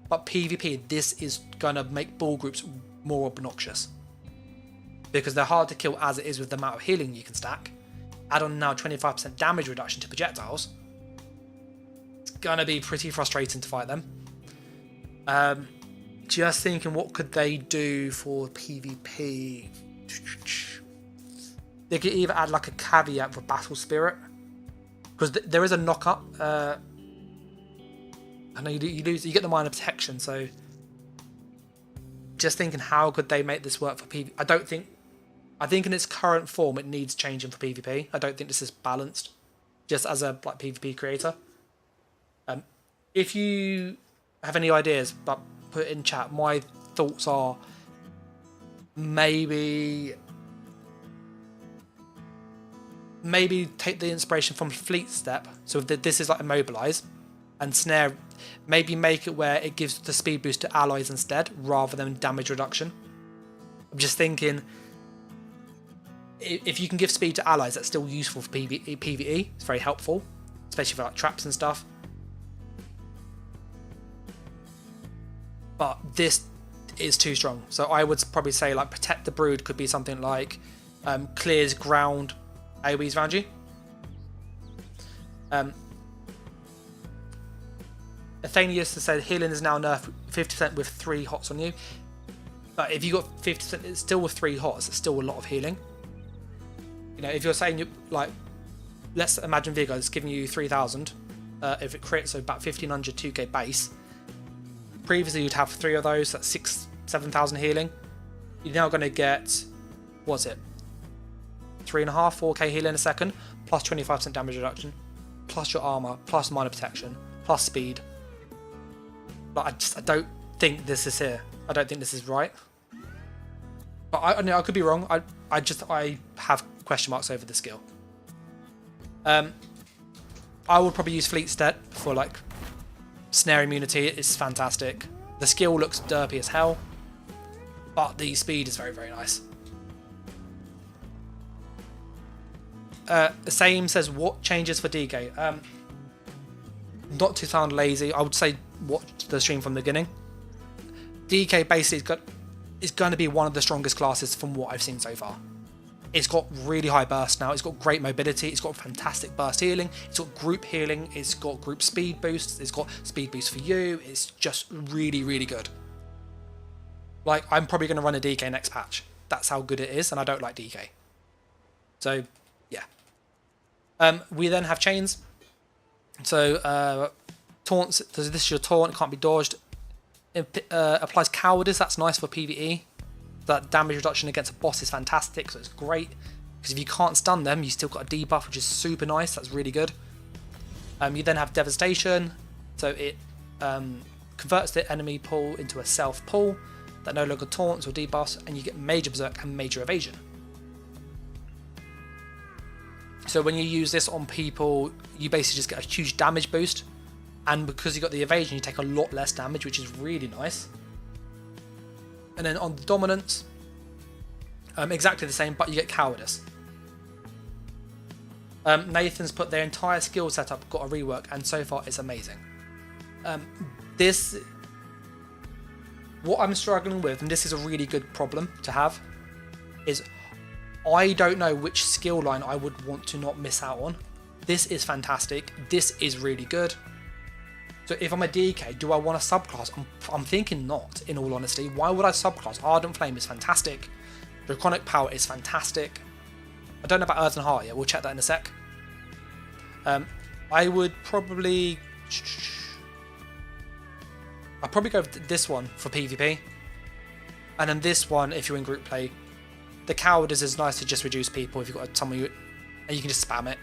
But PvP, this is going to make ball groups more obnoxious. Because they're hard to kill as it is with the amount of healing you can stack. Add on now 25% damage reduction to projectiles. It's going to be pretty frustrating to fight them. Just thinking, what could they do for PvP? They could either add like a caveat for battle spirit, because there is a knock up. I know you get the minor protection. So just thinking, how could they make this work for PvP? I think in its current form it needs changing for PvP. I don't think this is balanced, just as a like PvP creator. If you have any ideas, but put it in chat. My thoughts are maybe take the inspiration from Fleet Step. So this is like immobilize, and snare. Maybe make it where it gives the speed boost to allies instead, rather than damage reduction. I'm just thinking, if you can give speed to allies, that's still useful for PvE. It's very helpful, especially for like traps and stuff. But this is too strong. So I would probably say like Protect the Brood could be something like clears ground AoEs around you. Athenius has said healing is now nerfed 50% with 3 hots on you. But if you got 50%, it's still with 3 hots. It's still a lot of healing. You know, if you're saying like, let's imagine Vigor is giving you 3,000. If it crits, so about 1,500 2k base. Previously, you'd have 3 of those. That's 7,000 healing. You're now going to get, what's it? 3.5, 4k healing a second, plus 25% damage reduction, plus your armor, plus minor protection, plus speed. But I don't think this is here. I don't think this is right. But I could be wrong. I have question marks over the skill. I would probably use Fleet Step for like snare immunity. It's fantastic. The skill looks derpy as hell, but the speed is very, very nice. The same says, what changes for DK? Not to sound lazy, I would say watch the stream from the beginning. DK basically is going to be one of the strongest classes from what I've seen so far. It's got really high burst now, it's got great mobility, it's got fantastic burst healing, it's got group healing, it's got group speed boosts, it's got speed boost for you, it's just really, really good. Like, I'm probably going to run a DK next patch. That's how good it is, and I don't like DK. So, yeah. We then have chains. So, taunts, so this is your taunt, it can't be dodged. It applies cowardice, that's nice for PvE. That damage reduction against a boss is fantastic, so it's great. Because if you can't stun them, you still got a debuff, which is super nice, that's really good. You then have devastation, so it converts the enemy pool into a self pool that no longer taunts or debuffs, and you get major berserk and major evasion. So when you use this on people, you basically just get a huge damage boost, and because you got the evasion, you take a lot less damage, which is really nice. And then on the dominance, exactly the same, but you get cowardice. Nathan's put their entire skill setup got a rework, and so far it's amazing. What I'm struggling with, and this is a really good problem to have, is I don't know which skill line I would want to not miss out on. This is fantastic. This is really good. So if I'm a DK, do I want a subclass? I'm thinking not, in all honesty. Why would I subclass? Ardent Flame is fantastic. Draconic Power is fantastic. I don't know about Earthen Heart yet. We'll check that in a sec. I would probably... I'll probably go with this one for PvP. And then this one, if you're in group play, the cowardice is nice to just reduce people if you've got someone and you can just spam it.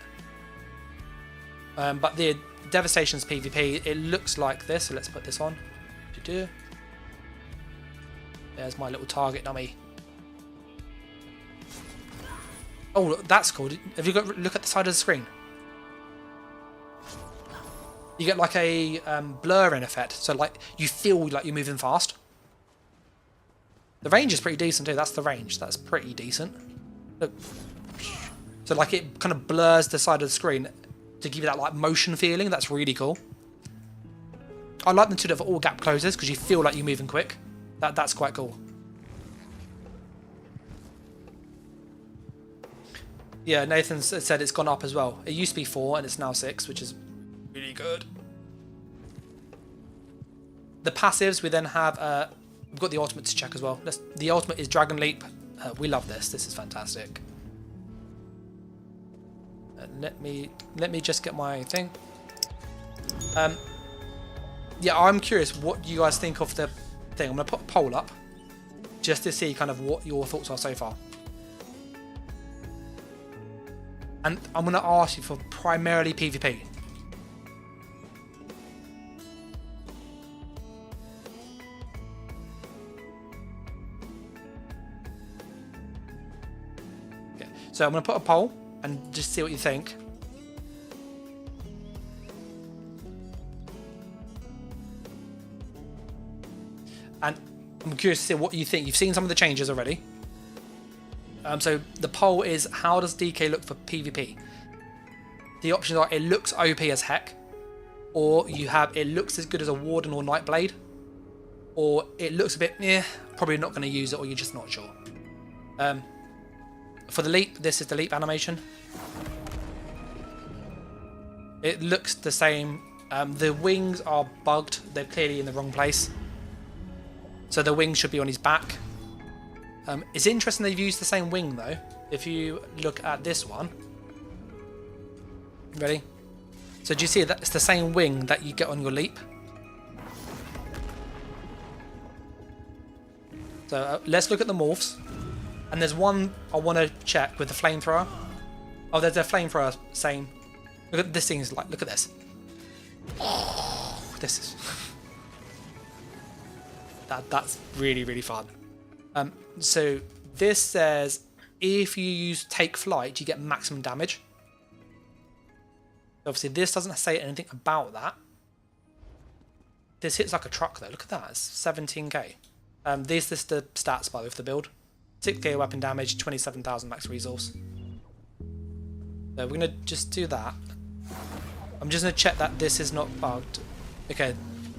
But the Devastation's PvP, it looks like this. So let's put this on. There's my little target dummy. Oh, that's cool. Have you got look at the side of the screen? You get like a blurring effect, so like you feel like you're moving fast. The range is pretty decent too. That's the range. That's pretty decent. Look. So like it kind of blurs the side of the screen to give you that like motion feeling. That's really cool. I like them to do all gap closes because you feel like you're moving quick. That's quite cool. Yeah, Nathan said it's gone up as well. It used to be 4 and it's now 6, which is really good. The passives, we then have, we've got the ultimate to check as well. The ultimate is Dragon Leap. We love this. This is fantastic. Let me just get my thing. Yeah, I'm curious what you guys think of the thing. I'm going to put a poll up just to see kind of what your thoughts are so far. And I'm going to ask you for primarily PvP. Okay, so I'm going to put a poll and just see what you think. And I'm curious to see what you think. You've seen some of the changes already. So the poll is, how does DK look for PvP? The options are, it looks OP as heck, or you have, it looks as good as a Warden or Nightblade, or it looks a bit, probably not going to use it, or you're just not sure. For the leap, this is the leap animation. It looks the same. The wings are bugged. They're clearly in the wrong place. So the wings should be on his back. It's interesting they've used the same wing though. If you look at this one. Ready? So do you see that it's the same wing that you get on your leap? So let's look at the morphs. And there's one I want to check with the flamethrower. Oh, there's a flamethrower, same. Look at this thing, is like, look at this. Oh, this is... That's really, really fun. So this says if you use take flight, you get maximum damage. Obviously, this doesn't say anything about that. This hits like a truck though. Look at that. It's 17k. This is the stats by the way for the build. 6k weapon damage, 27,000 max resource. So we're gonna just do that. I'm just gonna check that this is not bugged. Okay,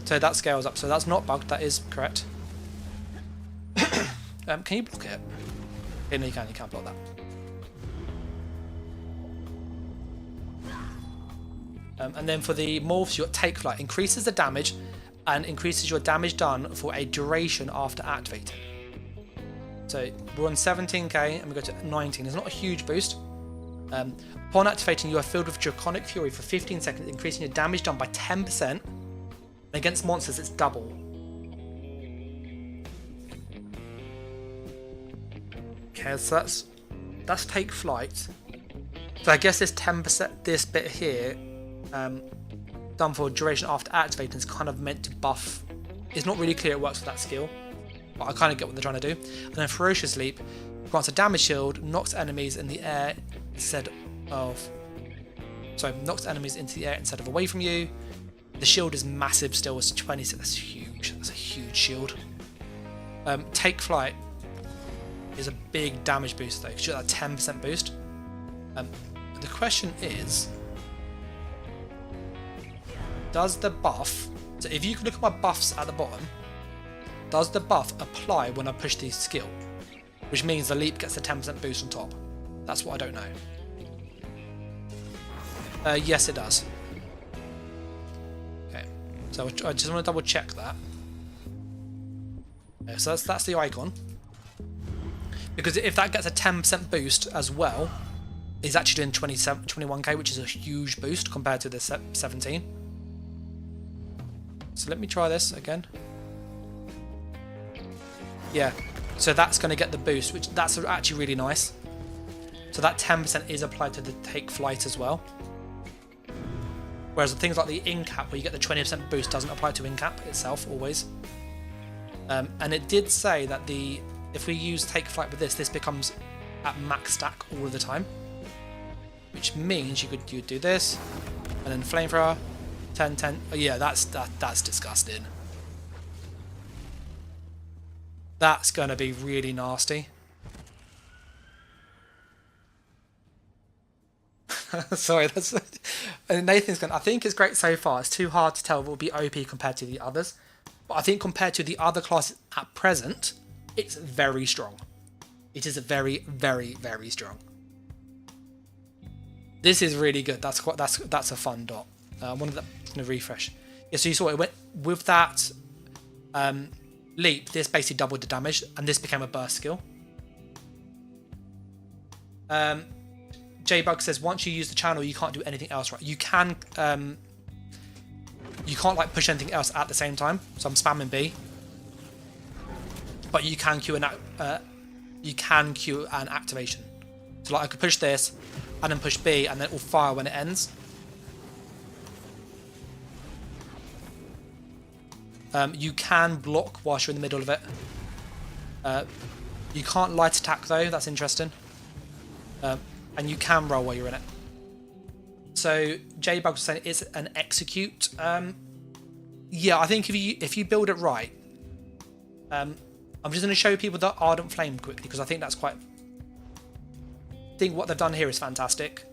so that scales up. So that's not bugged. That is correct. Can you block it? Okay, no, you can. You can't block that. And then for the morphs, your take flight increases the damage and increases your damage done for a duration after activating. So we're on 17k and we go to 19. It's not a huge boost. Upon activating, you are filled with Draconic Fury for 15 seconds, increasing your damage done by 10%. Against monsters, it's double. Okay, so that's take flight. So I guess this 10%, this bit here, done for duration after activating, is kind of meant to buff. It's not really clear it works with that skill, but I kind of get what they're trying to do. And then Ferocious Leap grants a damage shield, knocks enemies in the air instead of... Sorry, knocks enemies into the air instead of away from you. The shield is massive still, it's 20, that's huge. That's a huge shield. Take flight is a big damage boost though, because you get that 10% boost. The question is, does the buff, so if you can look at my buffs at the bottom, does the buff apply when I push the skill? Which means the leap gets a 10% boost on top. That's what I don't know. Yes, it does. Okay, so I just want to double check that. Okay, so that's the icon. Because if that gets a 10% boost as well, it's actually doing 21k, which is a huge boost compared to the 17. So let me try this again. Yeah, so that's going to get the boost, which that's actually really nice. So that 10% is applied to the take flight as well. Whereas things like the in-cap, where you get the 20% boost, doesn't apply to in-cap itself always. And it did say that if we use take flight with this becomes at max stack all of the time. Which means you do this, and then flamethrower, 10, 10. Oh, yeah, that's disgusting. That's going to be really nasty. Sorry, that's and Nathan's going. I think it's great so far. It's too hard to tell if it will be OP compared to the others, but I think compared to the other classes at present, it's very strong. It is very, very, very strong. This is really good. That's a fun dot. I'm going to refresh. Yeah, so you saw it went with that leap. This basically doubled the damage, and this became a burst skill. J-Bug says once you use the channel, you can't do anything else, right? You can. You can't like push anything else at the same time. So I'm spamming B, but you can queue an activation. So like I could push this, and then push B, and then it will fire when it ends. You can block whilst you're in the middle of it. You can't light attack though. That's interesting. And you can roll while you're in it. So J-Bug was saying it's an execute. Yeah, I think if you build it right, I'm just going to show people the Ardent Flame quickly because I think that's quite. I think what they've done here is fantastic.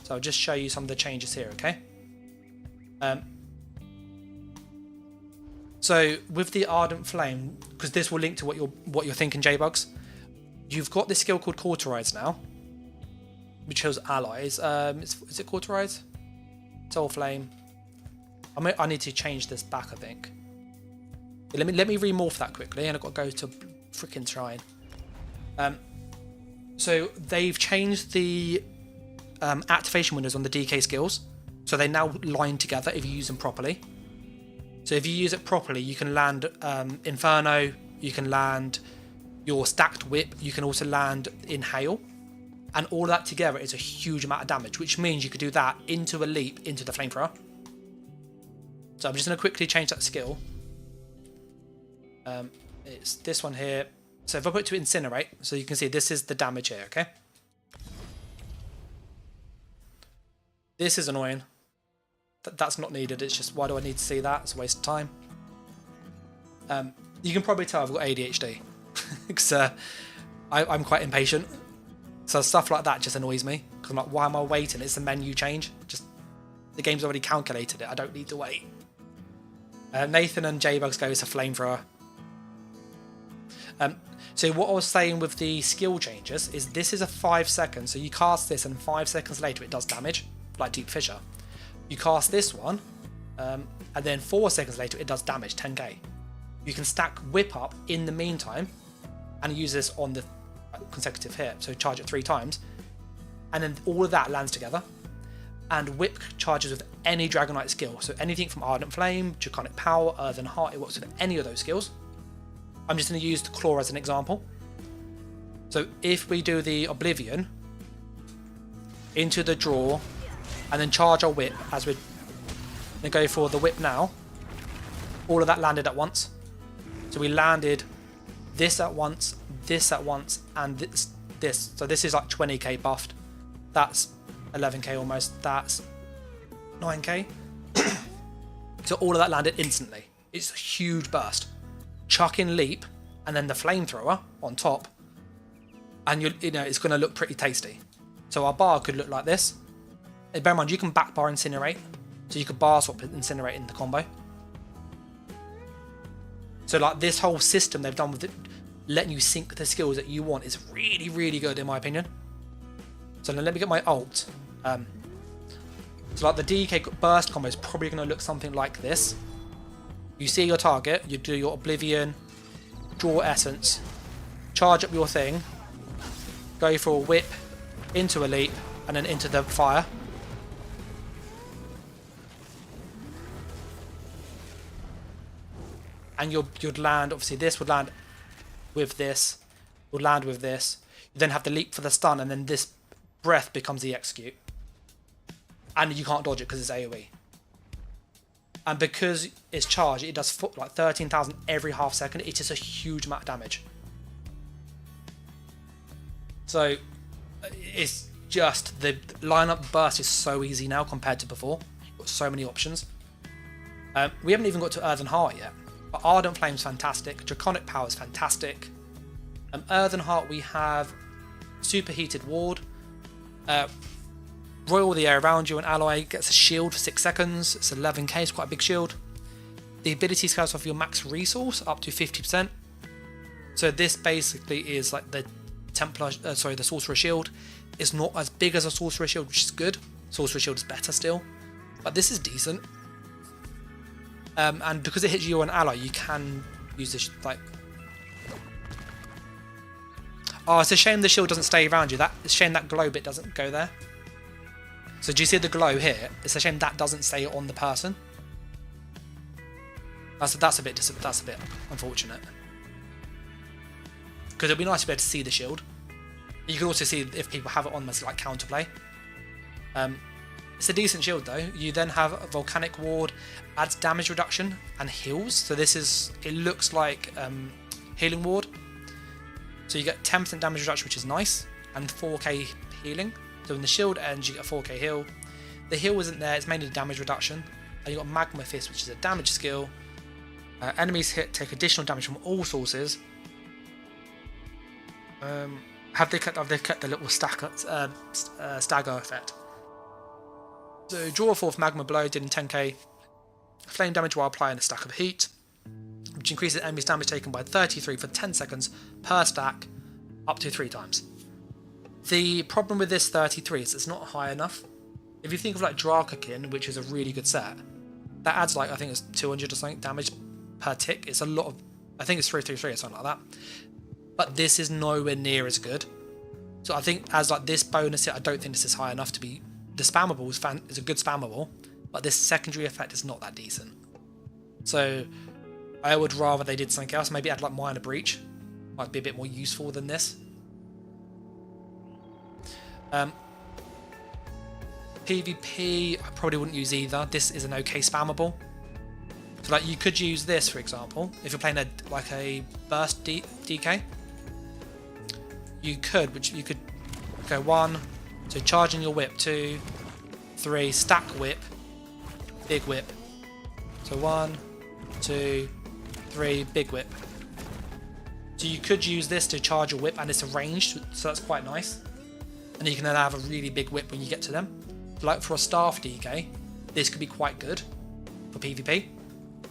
So I'll just show you some of the changes here, okay? So with the Ardent Flame, because this will link to what you're thinking, J-Bugs, you've got this skill called Cauterize now, which shows allies. Is it Cauterize? Soul Flame. I need to change this back, I think. Let me remorph that quickly, and I've got to go to freaking Shrine. So they've changed the activation windows on the DK skills, so they now line together if you use them properly. So if you use it properly, you can land Inferno, you can land your stacked whip, you can also land Inhale, and all of that together is a huge amount of damage, which means you could do that into a leap into the flamethrower. So I'm just going to quickly change that skill. It's this one here. So if I put to Incinerate, so you can see this is the damage here, okay? This is annoying. That's not needed, it's just, why do I need to see that? It's a waste of time. You can probably tell I've got ADHD, because I'm quite impatient. So stuff like that just annoys me, because I'm like, why am I waiting? It's a menu change. Just, the game's already calculated it, I don't need to wait. Nathan and J-Bugs go, it's a flamethrower. So what I was saying with the skill changes is this is a 5 seconds, so you cast this and 5 seconds later it does damage, like Deep Fissure. You cast this one, and then 4 seconds later it does damage, 10k. You can stack Whip up in the meantime, and use this on the consecutive hit, so charge it 3 times, and then all of that lands together. And Whip charges with any Dragonknight skill, so anything from Ardent Flame, Draconic Power, Earthen Heart, it works with any of those skills. I'm just going to use the Claw as an example. So if we do the Oblivion into the draw, and then charge our Whip as we're going to go for the Whip now, all of that landed at once. So we landed this at once, and this. So this is like 20k buffed. That's 11k almost. That's 9k. So all of that landed instantly. It's a huge burst. Chuck in Leap, and then the Flamethrower on top, and you know it's going to look pretty tasty. So our bar could look like this. Bear in mind, you can back bar Incinerate, so you could bar swap Incinerate in the combo. So like this whole system they've done with it, letting you sync the skills that you want, is really, really good in my opinion. So then let me get my ult. So like the DK burst combo is probably going to look something like this. You see your target, you do your Oblivion, draw Essence, charge up your thing, go for a Whip, into a Leap, and then into the fire. And you'd land, obviously this would land with this, will land with this. You then have the leap for the stun, and then this breath becomes the execute. And you can't dodge it because it's AoE. And because it's charged, it does like 13,000 every half second. It is a huge amount of damage. So it's just the lineup burst is so easy now compared to before. You've got so many options. We haven't even got to Earthen Heart yet. But Ardent Flame's fantastic. Draconic Power is fantastic. Earthen Heart, we have Superheated Ward. Roil the air around you. An ally gets a shield for 6 seconds. It's 11k, it's quite a big shield. The ability scales off your max resource up to 50%. So this basically is like the the Sorcerer Shield. It's not as big as a Sorcerer Shield, which is good. Sorcerer Shield is better still. But this is decent. And because it hits you or an ally, you can use this like... Oh, it's a shame the shield doesn't stay around you. It's a shame that glow bit doesn't go there. So do you see the glow here? It's a shame that doesn't stay on the person. That's a bit unfortunate. Because it'd be nice to be able to see the shield. You can also see if people have it on as like counterplay. It's a decent shield though. You then have a Volcanic Ward, adds damage reduction and heals. So it looks like Healing Ward. So you get 10% damage reduction, which is nice, and 4k healing. So when the shield ends, you get a 4k heal. The heal isn't there, it's mainly damage reduction. And you've got Magma Fist, which is a damage skill. Enemies hit take additional damage from all sources. Have they kept the little stagger effect? So draw a fourth Magma Blow, dealing 10k flame damage while applying a stack of heat, which increases enemies' damage taken by 33 for 10 seconds per stack, up to 3 times. The problem with this 33 is it's not high enough. If you think of like Draconic, which is a really good set, that adds like, I think it's 200 or something damage per tick. It's a lot of, I think it's 333 or something like that. But this is nowhere near as good. So I think as like this bonus hit, I don't think this is high enough to be... The spammable is a good spammable, but this secondary effect is not that decent. So I would rather they did something else. Maybe add like Minor Breach. Might be a bit more useful than this. PvP, I probably wouldn't use either. This is an okay spammable. So like you could use this, for example, if you're playing a burst DK. You could go 1, so charging your whip, 2, 3, stack whip, big whip. So 1, 2, 3, big whip. So you could use this to charge your whip, and it's ranged, so that's quite nice. And you can then have a really big whip when you get to them. Like for a staff DK, this could be quite good for PvP,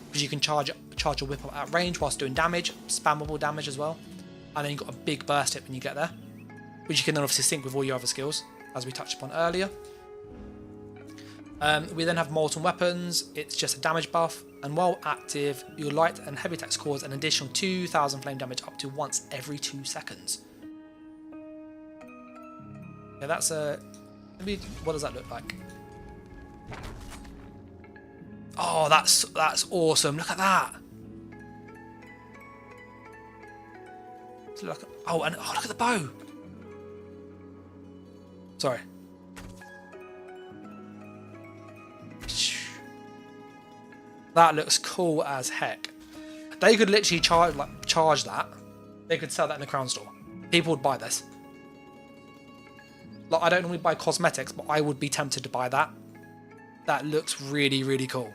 because you can charge your whip up at range whilst doing damage, spammable damage as well. And then you've got a big burst hit when you get there, which you can then obviously sync with all your other skills, as we touched upon earlier. We then have Molten Weapons. It's just a damage buff, and while active, your light and heavy attacks cause an additional 2,000 flame damage up to once every 2 seconds. Yeah, that's a... what does that look like? Oh, that's awesome. Look at that. Look, and look at the bow. Sorry. That looks cool as heck. They could literally charge that. They could sell that in the Crown Store. People would buy this. Like, I don't normally buy cosmetics, but I would be tempted to buy that. That looks really, really cool.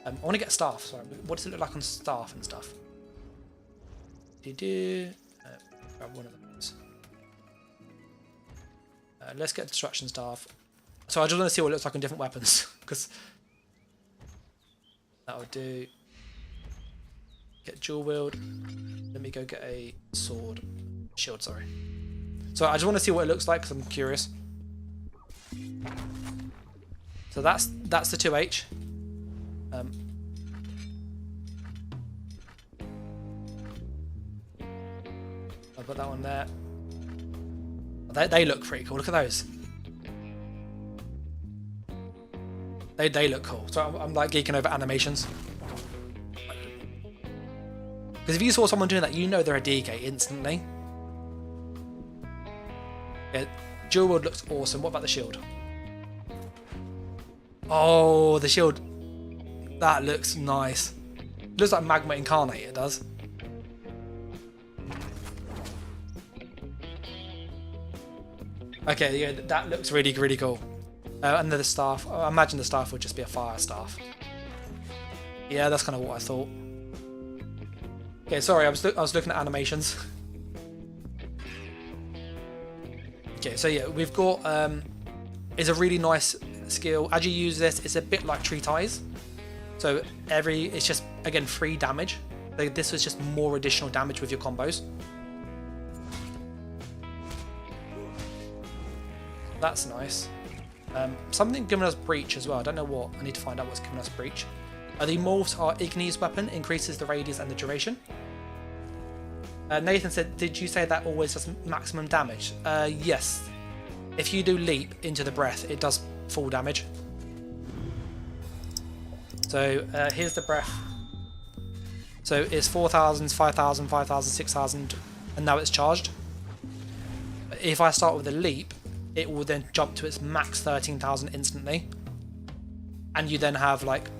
I want to get staff. Sorry, what does it look like on staff and stuff? Grab one of those. Let's get destruction staff. So I just want to see what it looks like on different weapons, because that would do. Get dual wield. Let me go get a sword. Shield, sorry. So I just want to see what it looks like because I'm curious. So that's the 2H. I'll put that one there. They look pretty cool. Look at those. They look cool. So I'm like geeking over animations. Because if you saw someone doing that, you know they're a DK instantly. Yeah, dual wield looks awesome. What about the shield? Oh, the shield. That looks nice. It looks like Magma Incarnate, it does. Okay, yeah, that looks really, really cool. And then the staff. I imagine the staff would just be a fire staff. Yeah, that's kind of what I thought. Okay, sorry, I was looking at animations. Okay, so yeah, we've got it's a really nice skill. As you use this, it's a bit like Tree Ties. So it's just again 3 damage. Like this was just more additional damage with your combos. That's nice. Something giving us breach as well. I don't know what. I need to find out what's giving us breach. The morphs are igneous weapon, increases the radius and the duration. Nathan said, did you say that always does maximum damage? Yes. If you do leap into the breath, it does full damage. So here's the breath. So it's 4,000, 5,000, 5,000, 6,000, and now it's charged. If I start with a leap, it will then jump to its max 13,000 instantly. And you then have like,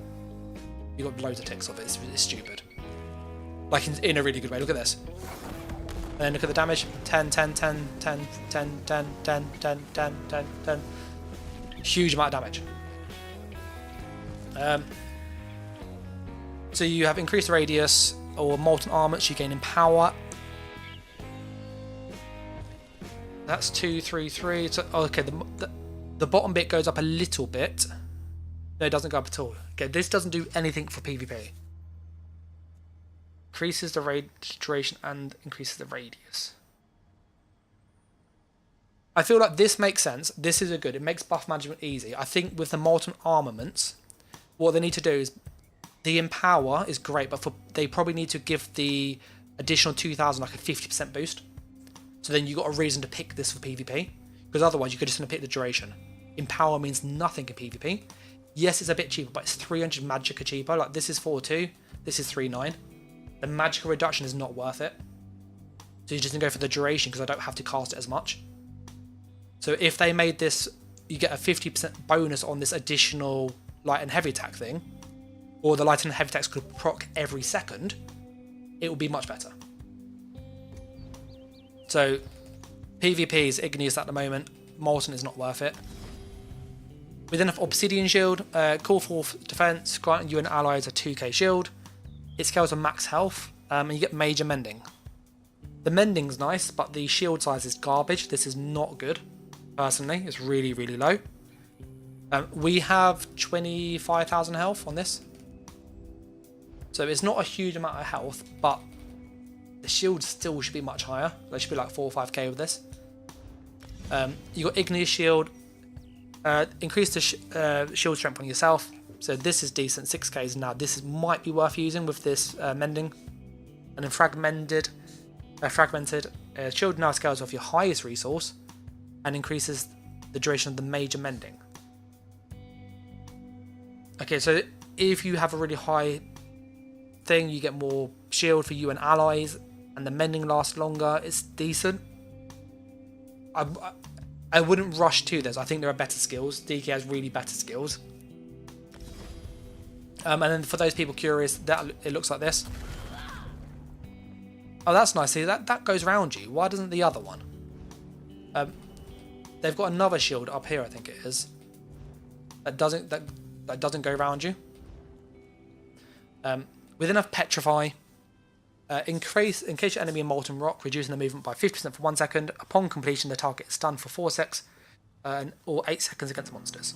you got loads of ticks of it, it's stupid. Like in a really good way, look at this. And then look at the damage, 10, 10, 10, 10, 10, 10, 10, 10, 10, 10, 10. Huge amount of damage. So you have increased radius, or molten armor, you gain in power. That's 2, 3, 3. So, okay, the bottom bit goes up a little bit. No, it doesn't go up at all. Okay, this doesn't do anything for PvP. Increases the duration and increases the radius. I feel like this makes sense. This is a good. It makes buff management easy. I think with the molten armaments, what they need to do is the empower is great, but they probably need to give the additional 2,000 like a 50% boost. So then you got a reason to pick this for PvP, because otherwise you could just pick the duration. Empower means nothing in PvP. Yes, it's a bit cheaper, but it's 300 magicka cheaper. Like this is 4.2, this is 3.9. The magical reduction is not worth it. So you just need to go for the duration because I don't have to cast it as much. So if they made this, you get a 50% bonus on this additional light and heavy attack thing, or the light and heavy attacks could proc every second, it would be much better. So PvP is igneous at the moment. Molten is not worth it. We then have Obsidian Shield, call for defense, granting you and allies a 2k shield. It scales on max health, and you get major mending. The mending's nice, but the shield size is garbage. This is not good, personally. It's really, really low. We have 25,000 health on this. So it's not a huge amount of health, but the shield still should be much higher. They should be like 4 or 5k with this. You got Igneous Shield. Increase the shield strength on yourself. So this is decent, 6k now. This might be worth using with this mending. And then fragmented shield now scales off your highest resource and increases the duration of the major mending. Okay, so if you have a really high thing, you get more shield for you and allies, and the mending lasts longer. It's decent. I wouldn't rush to this. I think there are better skills. DK has really better skills. And then for those people curious, it looks like this. Oh, that's nice. See, that goes around you. Why doesn't the other one? They've got another shield up here, I think it is. That doesn't go around you. We then have Petrify. Increase your enemy in molten rock, reducing the movement by 50% for 1 second. Upon completion, the target is stunned for 4 seconds, or 8 seconds against monsters.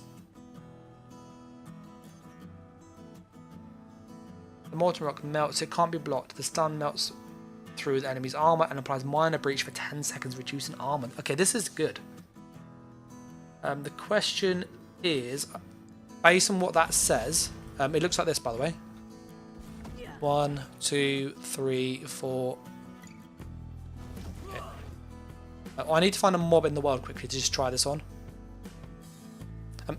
The molten rock melts, it can't be blocked. The stun melts through the enemy's armor and applies minor breach for 10 seconds, reducing armor. Okay, this is good. The question is, based on what that says, it looks like this, by the way. 1, 2, 3, 4. Okay. I need to find a mob in the world quickly to just try this on.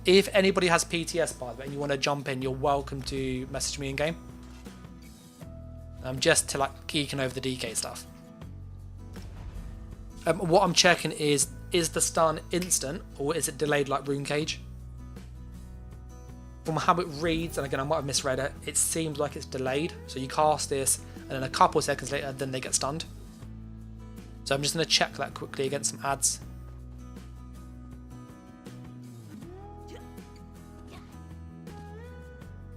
If anybody has PTS, by the way, and you want to jump in, you're welcome to message me in game. just to like geeking over the DK stuff. What I'm checking is the stun instant or is it delayed like Rune Cage? From how it reads, and again I might have misread it, it seems like it's delayed. So you cast this and then a couple of seconds later then they get stunned. So I'm just going to check that quickly against some ads.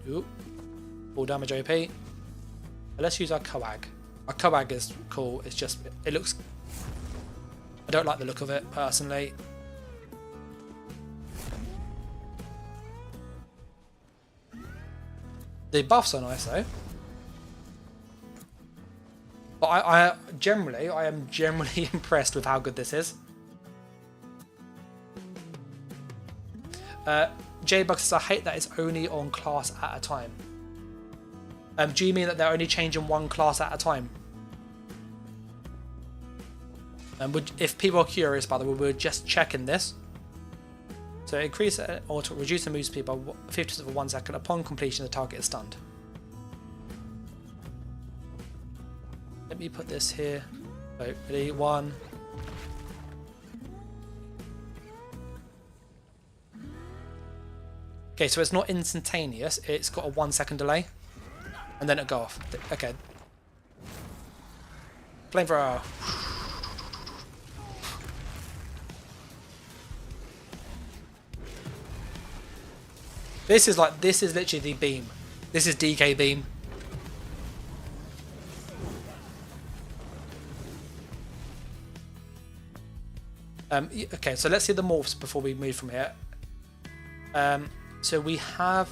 Ooh. Full damage OP. But let's use our Coag. Our Coag is cool, it's just, it looks... I don't like the look of it, personally. The buffs are nice, though. But I am generally impressed with how good this is. J-Bug says, I hate that it's only on class at a time. Do you mean that they're only changing one class at a time? If people are curious, by the way, we're just checking this. So increase or to reduce the move speed by 50% for 1 second. Upon completion, the target is stunned. Let me put this here. So, ready, 1. Okay, so it's not instantaneous. It's got a 1 second delay. And then it'll go off. Okay. Flamethrower. This is literally the beam. This is DK beam. Okay, so let's see the morphs before we move from here. So we have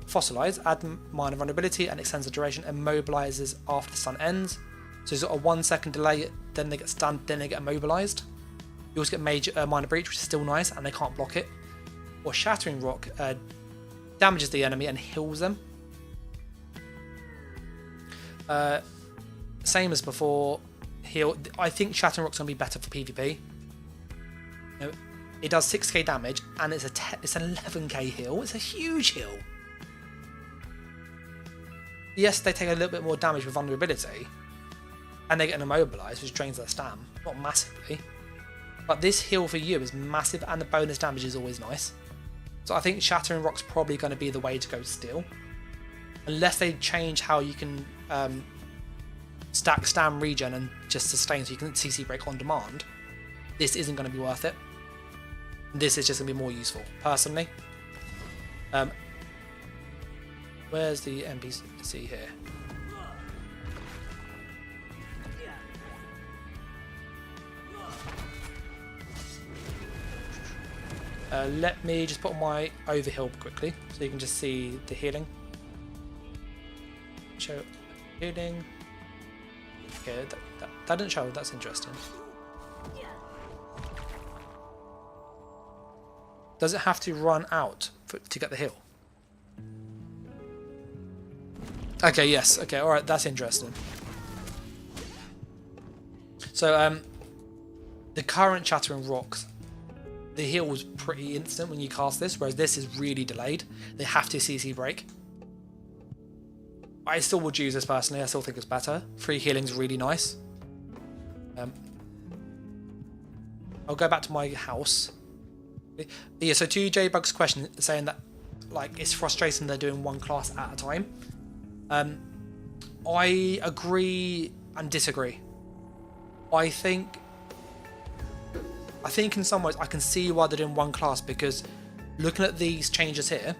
Fossilize, add minor vulnerability and extends the duration, immobilizes after the stun ends. So it's got a 1 second delay, then they get stunned, then they get immobilized. You also get minor breach, which is still nice, and they can't block it. Or Shattering Rock damages the enemy and heals them. Same as before. Heal. I think Shattering Rock's gonna be better for PvP. It does 6k damage and it's an 11k heal. It's a huge heal. Yes, they take a little bit more damage with vulnerability, and they get immobilized, which drains their stam, not massively. But this heal for you is massive, and the bonus damage is always nice. So I think Shattering Rock's probably going to be the way to go still, unless they change how you can stack stam regen and just sustain, so you can CC break on demand. This isn't going to be worth it. This is just going to be more useful, personally. Where's the NPC here? Let me just put on my overheal quickly, so you can just see the healing. Show healing. Okay, that didn't show. That's interesting. Does it have to run out to get the heal? Okay, yes. Okay, alright, that's interesting. So, the current Shattering Rocks, the heal was pretty instant when you cast this, whereas this is really delayed. They have to CC break. I still would use this personally. I still think it's better. Free healing's really nice. I'll go back to my house. Yeah, so to J-Bug's question, saying that like it's frustrating they're doing one class at a time. I agree and disagree. I think in some ways I can see why they're doing one class, because looking at these changes here,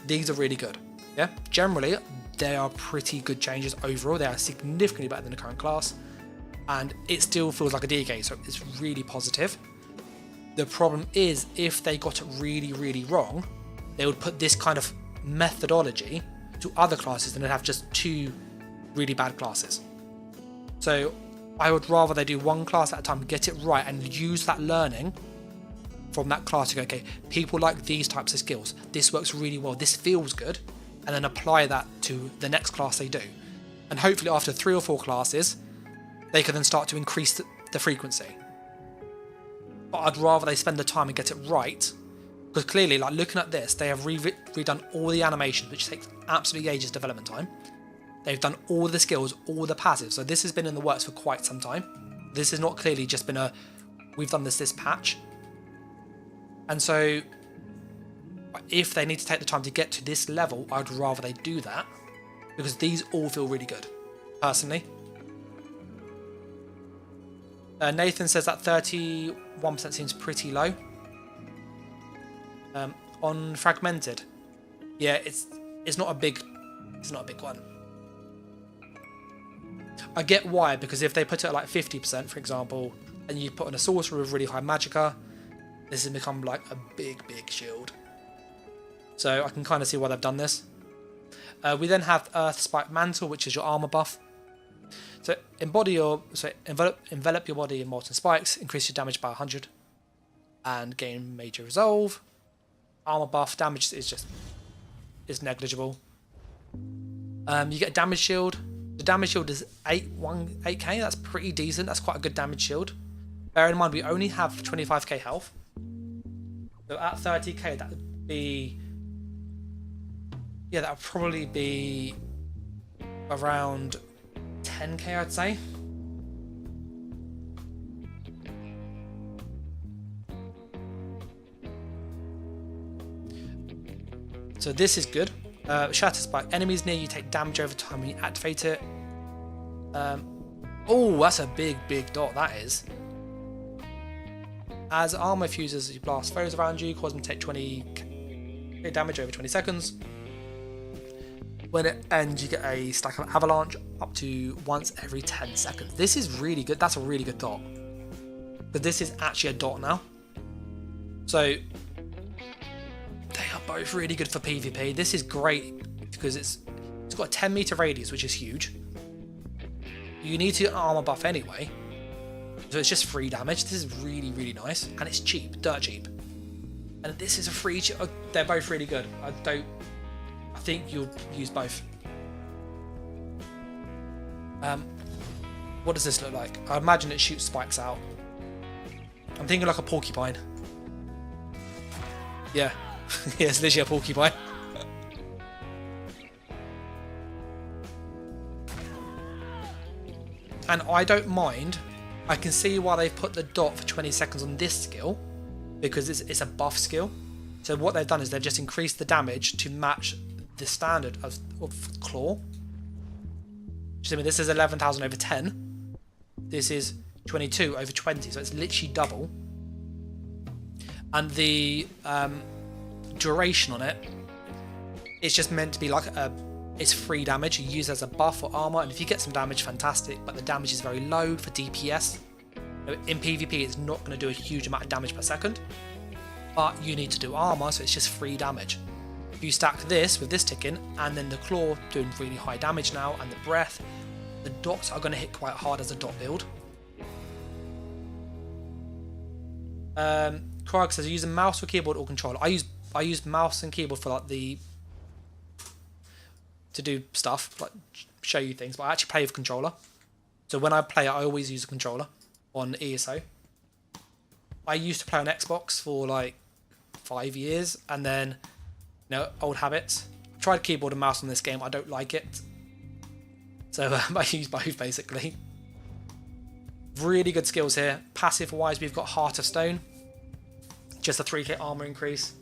these are really good. Yeah, generally they are pretty good changes overall. They are significantly better than the current class, and it still feels like a DK, so it's really positive. The problem is, if they got it really, really wrong, they would put this kind of methodology to other classes and they'd have just 2 really bad classes. So I would rather they do one class at a time, get it right, and use that learning from that class to go, okay, people like these types of skills, this works really well, this feels good, and then apply that to the next class they do. And hopefully after 3 or 4 classes, they can then start to increase the frequency. But I'd rather they spend the time and get it right, because clearly, like looking at this, they have redone all the animations, which takes absolutely ages development time. They've done all the skills, all the passives. So this has been in the works for quite some time. This has not clearly just been we've done this patch. And so if they need to take the time to get to this level, I'd rather they do that, because these all feel really good, personally. Nathan says that 31% seems pretty low. On fragmented, yeah, it's not a big one. I get why, because if they put it at like 50%, for example, and you put in a sorcerer with really high magicka, this has become like a big shield. So I can kind of see why they've done this. We then have Earth Spike Mantle, which is your armor buff. So envelop your body in molten spikes, increase your damage by 100, and gain major resolve. Armor buff, damage is negligible. You get a damage shield. The damage shield is 8k. That's pretty decent. That's quite a good damage shield. Bear in mind we only have 25k health. So at 30k that would be, yeah, that would probably be around 10k, I'd say. So this is good. Shatter Spike. Enemies near you take damage over time when you activate it. Oh, that's a big dot, that is. As armor fuses, you blast foes around you, cause them to take 20 damage over 20 seconds. When it ends, you get a stack of avalanche up to once every 10 seconds. This is really good. That's a really good dot. But this is actually a dot now. So they are both really good for PvP. This is great because it's got a 10 meter radius, which is huge. You need to armor buff anyway, so it's just free damage. This is really nice, and it's cheap, dirt cheap. And this is a free. They're both really good. I think you'll use both. What does this look like? I imagine it shoots spikes out. I'm thinking like a porcupine. Yeah, yeah, it's literally a porcupine. And I don't mind. I can see why they've put the dot for 20 seconds on this skill, because it's a buff skill. So what they've done is they've just increased the damage to match the standard of claw. Just, I mean, this is 11,000 over 10. This is 22 over 20, so it's literally double. And the duration on it is just meant to be like it's free damage. You use it as a buff or armor, and if you get some damage, fantastic, but the damage is very low for DPS. In PvP, it's not going to do a huge amount of damage per second, but you need to do armor, so it's just free damage. If you stack this with this ticking, and then the claw doing really high damage now, and the breath, the dots are going to hit quite hard as a dot build. Krog says, use a mouse or keyboard or controller. I use mouse and keyboard for like to do stuff, like show you things, but I actually play with controller. So when I play, I always use a controller on ESO. I used to play on Xbox for like 5 years, and then, you know, old habits. I tried keyboard and mouse on this game. I don't like it, so I use both basically. Really good skills here. Passive wise, we've got Heart of Stone, just a 3k armor increase.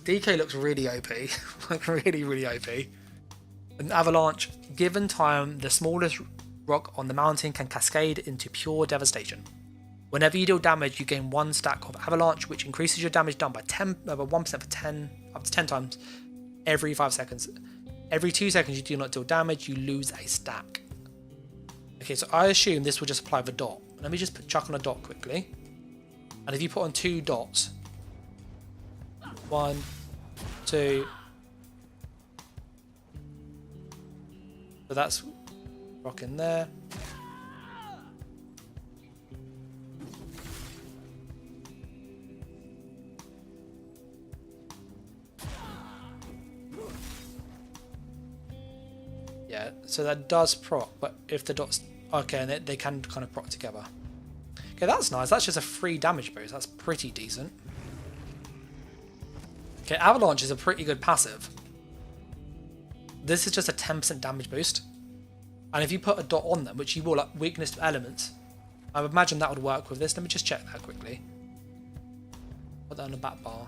DK looks really OP, like really OP. An avalanche. Given time, the smallest rock on the mountain can cascade into pure devastation. Whenever you deal damage, you gain 1 stack of avalanche, which increases your damage done by 1% for 10, up to 10 times every 5 seconds. Every 2 seconds you do not deal damage, you lose a stack. Okay, so I assume this will just apply the dot. Let me just chuck on a dot quickly. And if you put on 2 dots, 1, 2. So that's rock in there. Yeah, so that does proc, but if the dots, okay, and they can kind of proc together. Okay, that's nice. That's just a free damage boost. That's pretty decent. Okay, avalanche is a pretty good passive. This is just a 10% damage boost. And if you put a dot on them, which you will, like weakness to elements, I would imagine that would work with this. Let me just check that quickly. Put that on the back bar.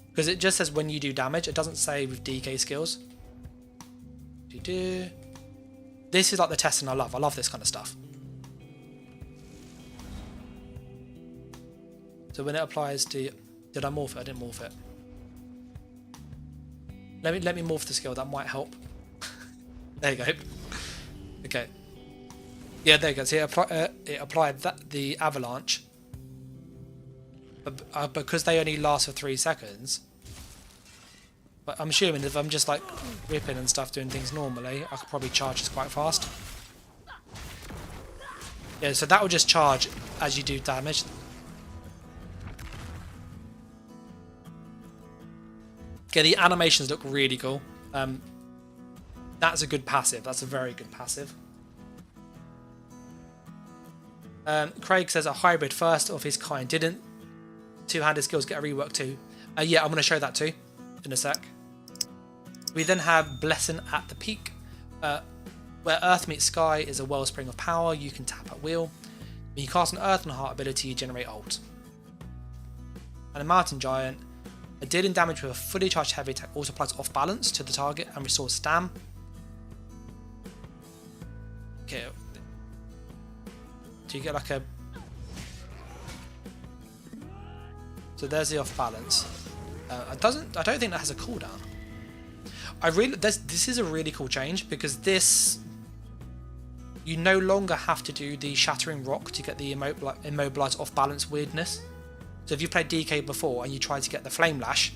Because it just says when you do damage. It doesn't say with DK skills. This is like the testing I love. I love this kind of stuff. So when it applies to... Did I morph it? I didn't morph it. Let me morph the skill. That might help. There you go. Okay. Yeah, there you go. So it applied the avalanche. But because they only last for 3 seconds... But I'm assuming if I'm just like whipping and stuff, doing things normally, I could probably charge this quite fast. Yeah, so that will just charge as you do damage. Okay, the animations look really cool. That's a good passive. That's a very good passive. Craig says a hybrid first of his kind. Didn't two-handed skills get a rework too? Yeah, I'm going to show that too in a sec. We then have Blessing at the Peak, where Earth meets Sky is a wellspring of power. You can tap at will. When you cast an Earthen Heart ability, you generate ult. And a Mountain Giant, a dealing damage with a fully charged heavy attack also applies off balance to the target and restores stam. Okay. Do you get like a... So there's the off balance. I don't think that has a cooldown. This is a really cool change because this, you no longer have to do the shattering rock to get the immobilize off balance weirdness. So if you played DK before and you tried to get the flame lash,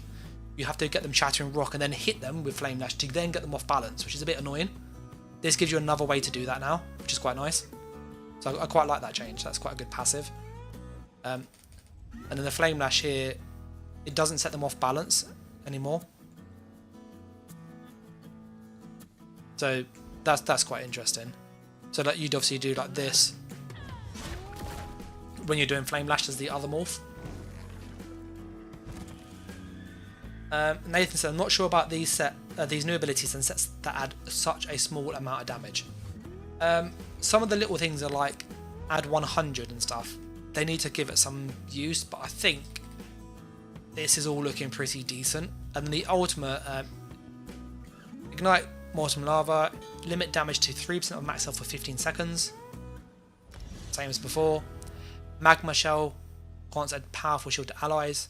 you have to get them shattering rock and then hit them with flame lash to then get them off balance, which is a bit annoying. This gives you another way to do that now, which is quite nice. So I quite like that change. That's quite a good passive. And then the flame lash here, it doesn't set them off balance anymore. So that's quite interesting. So that you'd obviously do like this when you're doing flame lash as the other morph. Nathan said, I'm not sure about these new abilities and sets that add such a small amount of damage. Some of the little things are like add 100 and stuff. They need to give it some use, but I think this is all looking pretty decent. And then the ultimate, ignite Mortem Lava, limit damage to 3% of max health for 15 seconds. Same as before. Magma Shell grants a powerful shield to allies.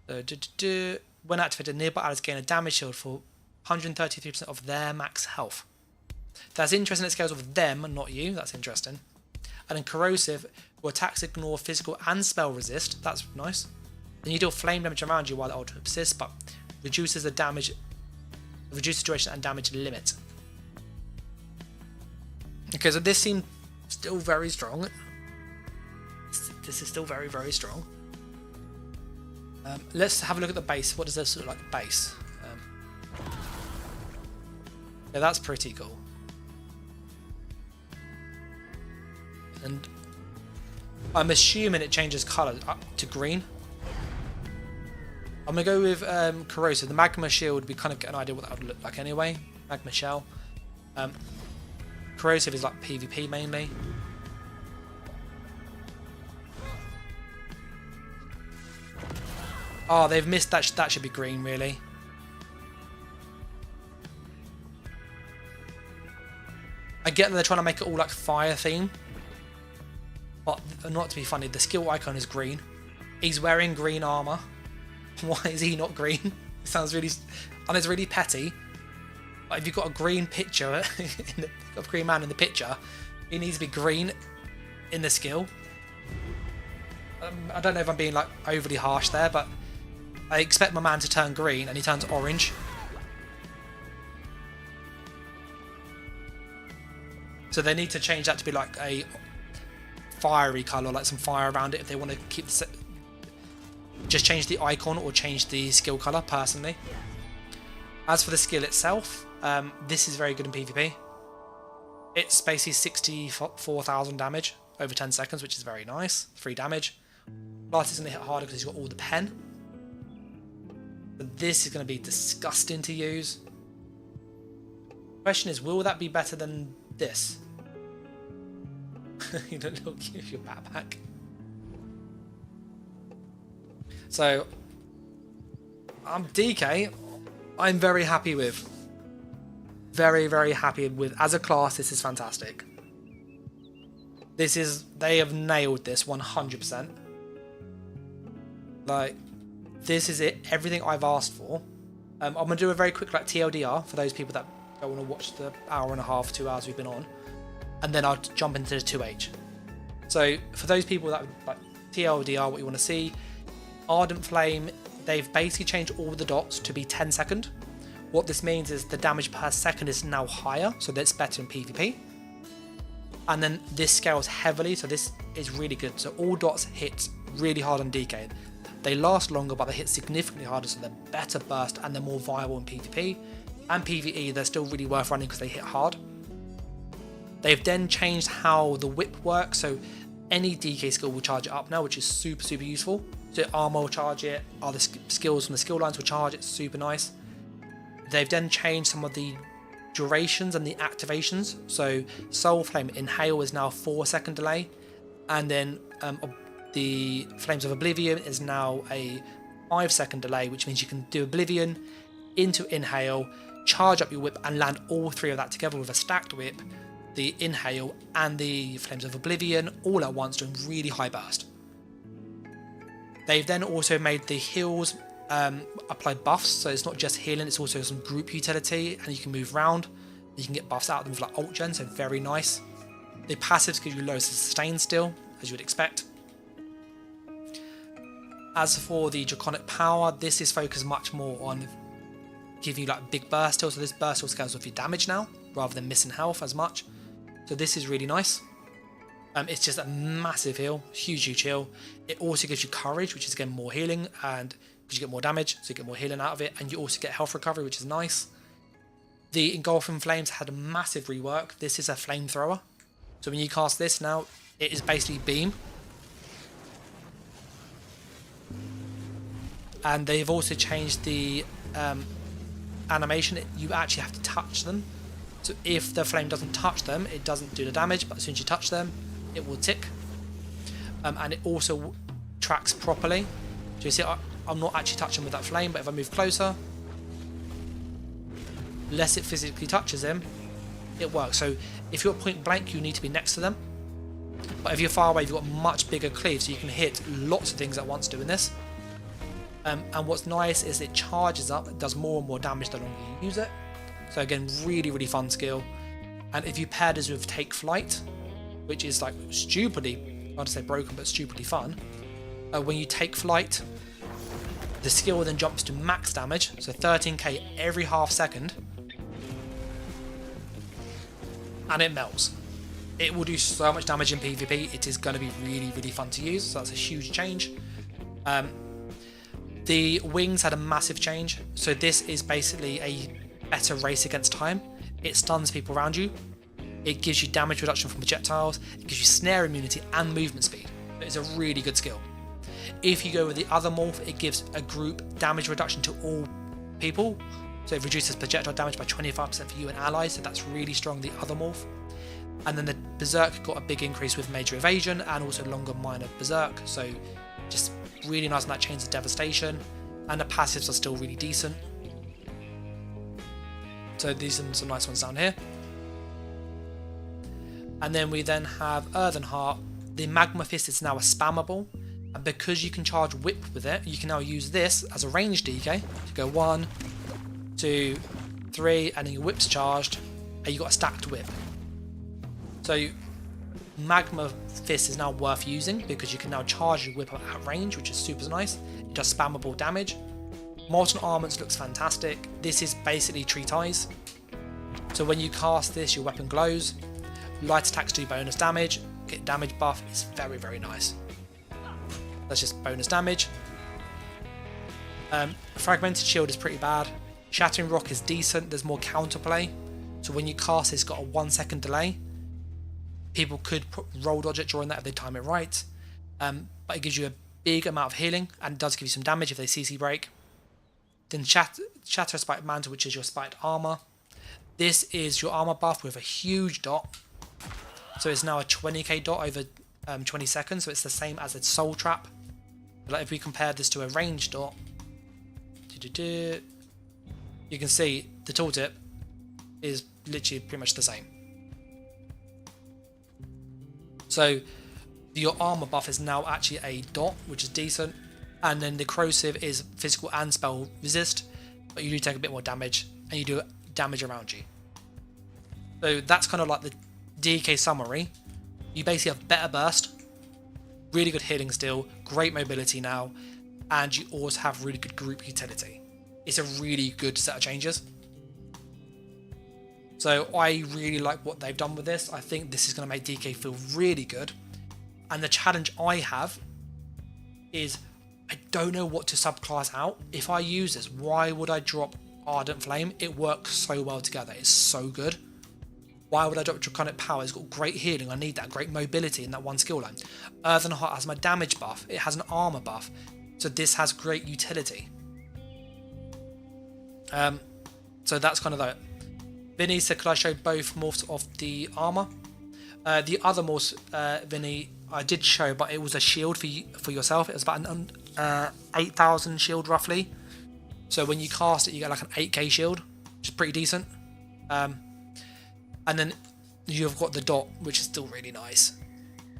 When activated, nearby allies gain a damage shield for 133% of their max health. That's interesting. It scales with them and not you. That's interesting. And then Corrosive, where attacks ignore physical and spell resist. That's nice. Then you deal flame damage around you while the ultimate persists, but reduces the damage, reduces duration and damage limit. Okay, so this seems still very strong. This is still very, very strong. Let's have a look at the base. What does this look like? Base. Yeah, that's pretty cool. And I'm assuming it changes colour up to green. I'm going to go with Corrosive. The Magma Shield, we kind of get an idea what that would look like anyway. Magma Shell. Corrosive is like PvP mainly. Oh, they've missed that. That should be green, really. I get that they're trying to make it all like fire theme. But not to be funny, the skill icon is green. He's wearing green armor. Why is he not green? It sounds really... And it's really petty. Like if you've got a green picture, a green man in the picture, he needs to be green in the skill. I don't know if I'm being like overly harsh there, but I expect my man to turn green and he turns orange. So they need to change that to be like a fiery colour, like some fire around it if they want to keep the... Just change the icon or change the skill colour, personally. As for the skill itself, this is very good in PvP. It's basically 64,000 damage over 10 seconds, which is very nice. 3 damage. Blast is going to hit harder because he's got all the pen. But this is going to be disgusting to use. Question is, will that be better than this? You don't look cute with your backpack. So, DK, I'm very happy with. Very, very happy with. As a class, this is fantastic. They have nailed this 100%. Like, this is it. Everything I've asked for. I'm going to do a very quick TLDR for those people that don't want to watch the hour and a half, 2 hours we've been on. And then I'll jump into the 2H. So, for those people that like TLDR, what you want to see, Ardent Flame, they've basically changed all the dots to be 10 second. What this means is the damage per second is now higher, so that's better in PvP. And then this scales heavily, so this is really good. So all dots hit really hard on DK. They last longer, but they hit significantly harder, so they're better burst and they're more viable in PvP. And PvE, they're still really worth running because they hit hard. They've then changed how the whip works, so any DK skill will charge it up now, which is super, super useful. So armor will charge it, other skills from the skill lines will charge it, super nice. They've then changed some of the durations and the activations. So Soul Flame Inhale is now 4-second delay, and then the Flames of Oblivion is now a 5-second delay, which means you can do Oblivion into Inhale, charge up your whip and land all three of that together with a stacked whip, the Inhale and the Flames of Oblivion all at once doing really high burst. They've then also made the heals applied buffs, so it's not just healing, it's also some group utility, and you can move around. You can get buffs out of them with like ult gen, so very nice. The passives give you low sustain still, as you would expect. As for the Draconic power, this is focused much more on giving you like big burst still, so this burst still scales with your damage now, rather than missing health as much. So this is really nice. It's just a massive heal, huge heal. It also gives you courage, which is again more healing, and because you get more damage, so you get more healing out of it, and you also get health recovery, which is nice. The Engulfing Flames had a massive rework. This is a flamethrower, so when you cast this now, it is basically beam. And they've also changed the animation. You actually have to touch them, so if the flame doesn't touch them, it doesn't do the damage, but as soon as you touch them, it will tick. And it also tracks properly. So you see, I'm not actually touching with that flame, but if I move closer, unless it physically touches him, it works. So if you're at point blank, you need to be next to them. But if you're far away, you've got a much bigger cleave, so you can hit lots of things at once doing this. And what's nice is it charges up, it does more and more damage the longer you use it. So again, really, really fun skill. And if you pair this with Take Flight, which is like stupidly, I want to say broken, but stupidly fun. When you take flight, the skill then jumps to max damage, so 13k every half second. And it melts. It will do so much damage in PvP, it is going to be really, really fun to use, so that's a huge change. The wings had a massive change, so this is basically a better race against time. It stuns people around you. It gives you damage reduction from projectiles, it gives you snare immunity and movement speed. It's a really good skill. If you go with the other morph, it gives a group damage reduction to all people. So it reduces projectile damage by 25% for you and allies, so that's really strong, the other morph. And then the Berserk got a big increase with major evasion and also longer minor Berserk, so just really nice on that Chains of Devastation. And the passives are still really decent. So these are some nice ones down here. And then we then have Earthen Heart. The Magma Fist is now a spammable, and because you can charge whip with it, you can now use this as a ranged DK. You go 1, 2, 3, and then your whip's charged, and you got a stacked whip. So Magma Fist is now worth using because you can now charge your whip at range, which is super nice. It does spammable damage. Molten Armaments looks fantastic. This is basically Treat Eyes. So when you cast this, your weapon glows. Light attacks do bonus damage. Get damage buff. It's very, very nice. That's just bonus damage. Fragmented Shield is pretty bad. Shattering Rock is decent. There's more counterplay. So when you cast, it's got a 1-second delay. People could roll dodge it during that if they time it right. But it gives you a big amount of healing and it does give you some damage if they CC break. Then Shatter Spiked Mantle, which is your spiked armor. This is your armor buff with a huge dot. So it's now a 20k dot over 20 seconds. So it's the same as a soul trap. Like if we compare this to a range dot, you can see the tooltip is literally pretty much the same. So your armor buff is now actually a dot, which is decent. And then the corrosive is physical and spell resist, but you do take a bit more damage and you do damage around you. So that's kind of like the DK summary. You basically have better burst, really good healing still, great mobility now, and you also have really good group utility. It's a really good set of changes. So I really like what they've done with this. I think this is going to make DK feel really good. And the challenge I have is I don't know what to subclass out. If I use this, why would I drop Ardent Flame? It works so well together. It's so good. Why would I drop Draconic Power? It's got great healing. I need that great mobility in that one skill line. Earthen Heart has my damage buff. It has an armor buff. So this has great utility. So that's kind of that. Vinny said, could I show both morphs of the armor? The other morphs, Vinny, I did show, but it was a shield for yourself. It was about an 8,000 shield roughly. So when you cast it, you get like an 8k shield, which is pretty decent. And then you've got the dot, which is still really nice.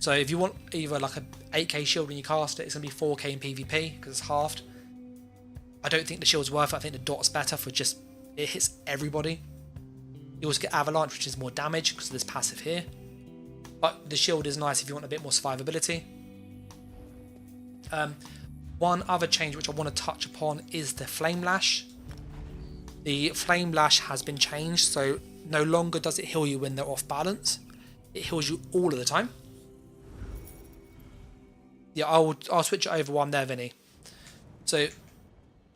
So if you want either like a 8k shield when you cast it, it's going to be 4k in PvP because it's halved. I don't think the shield's worth it. I think the dot's better for just, it hits everybody. You also get Avalanche, which is more damage because of this passive here. But the shield is nice if you want a bit more survivability. One other change which I want to touch upon is the Flame Lash. The Flame Lash has been changed, so no longer does it heal you when they're off balance. It heals you all of the time. Yeah, I'll switch it over while I'm there, Vinny. So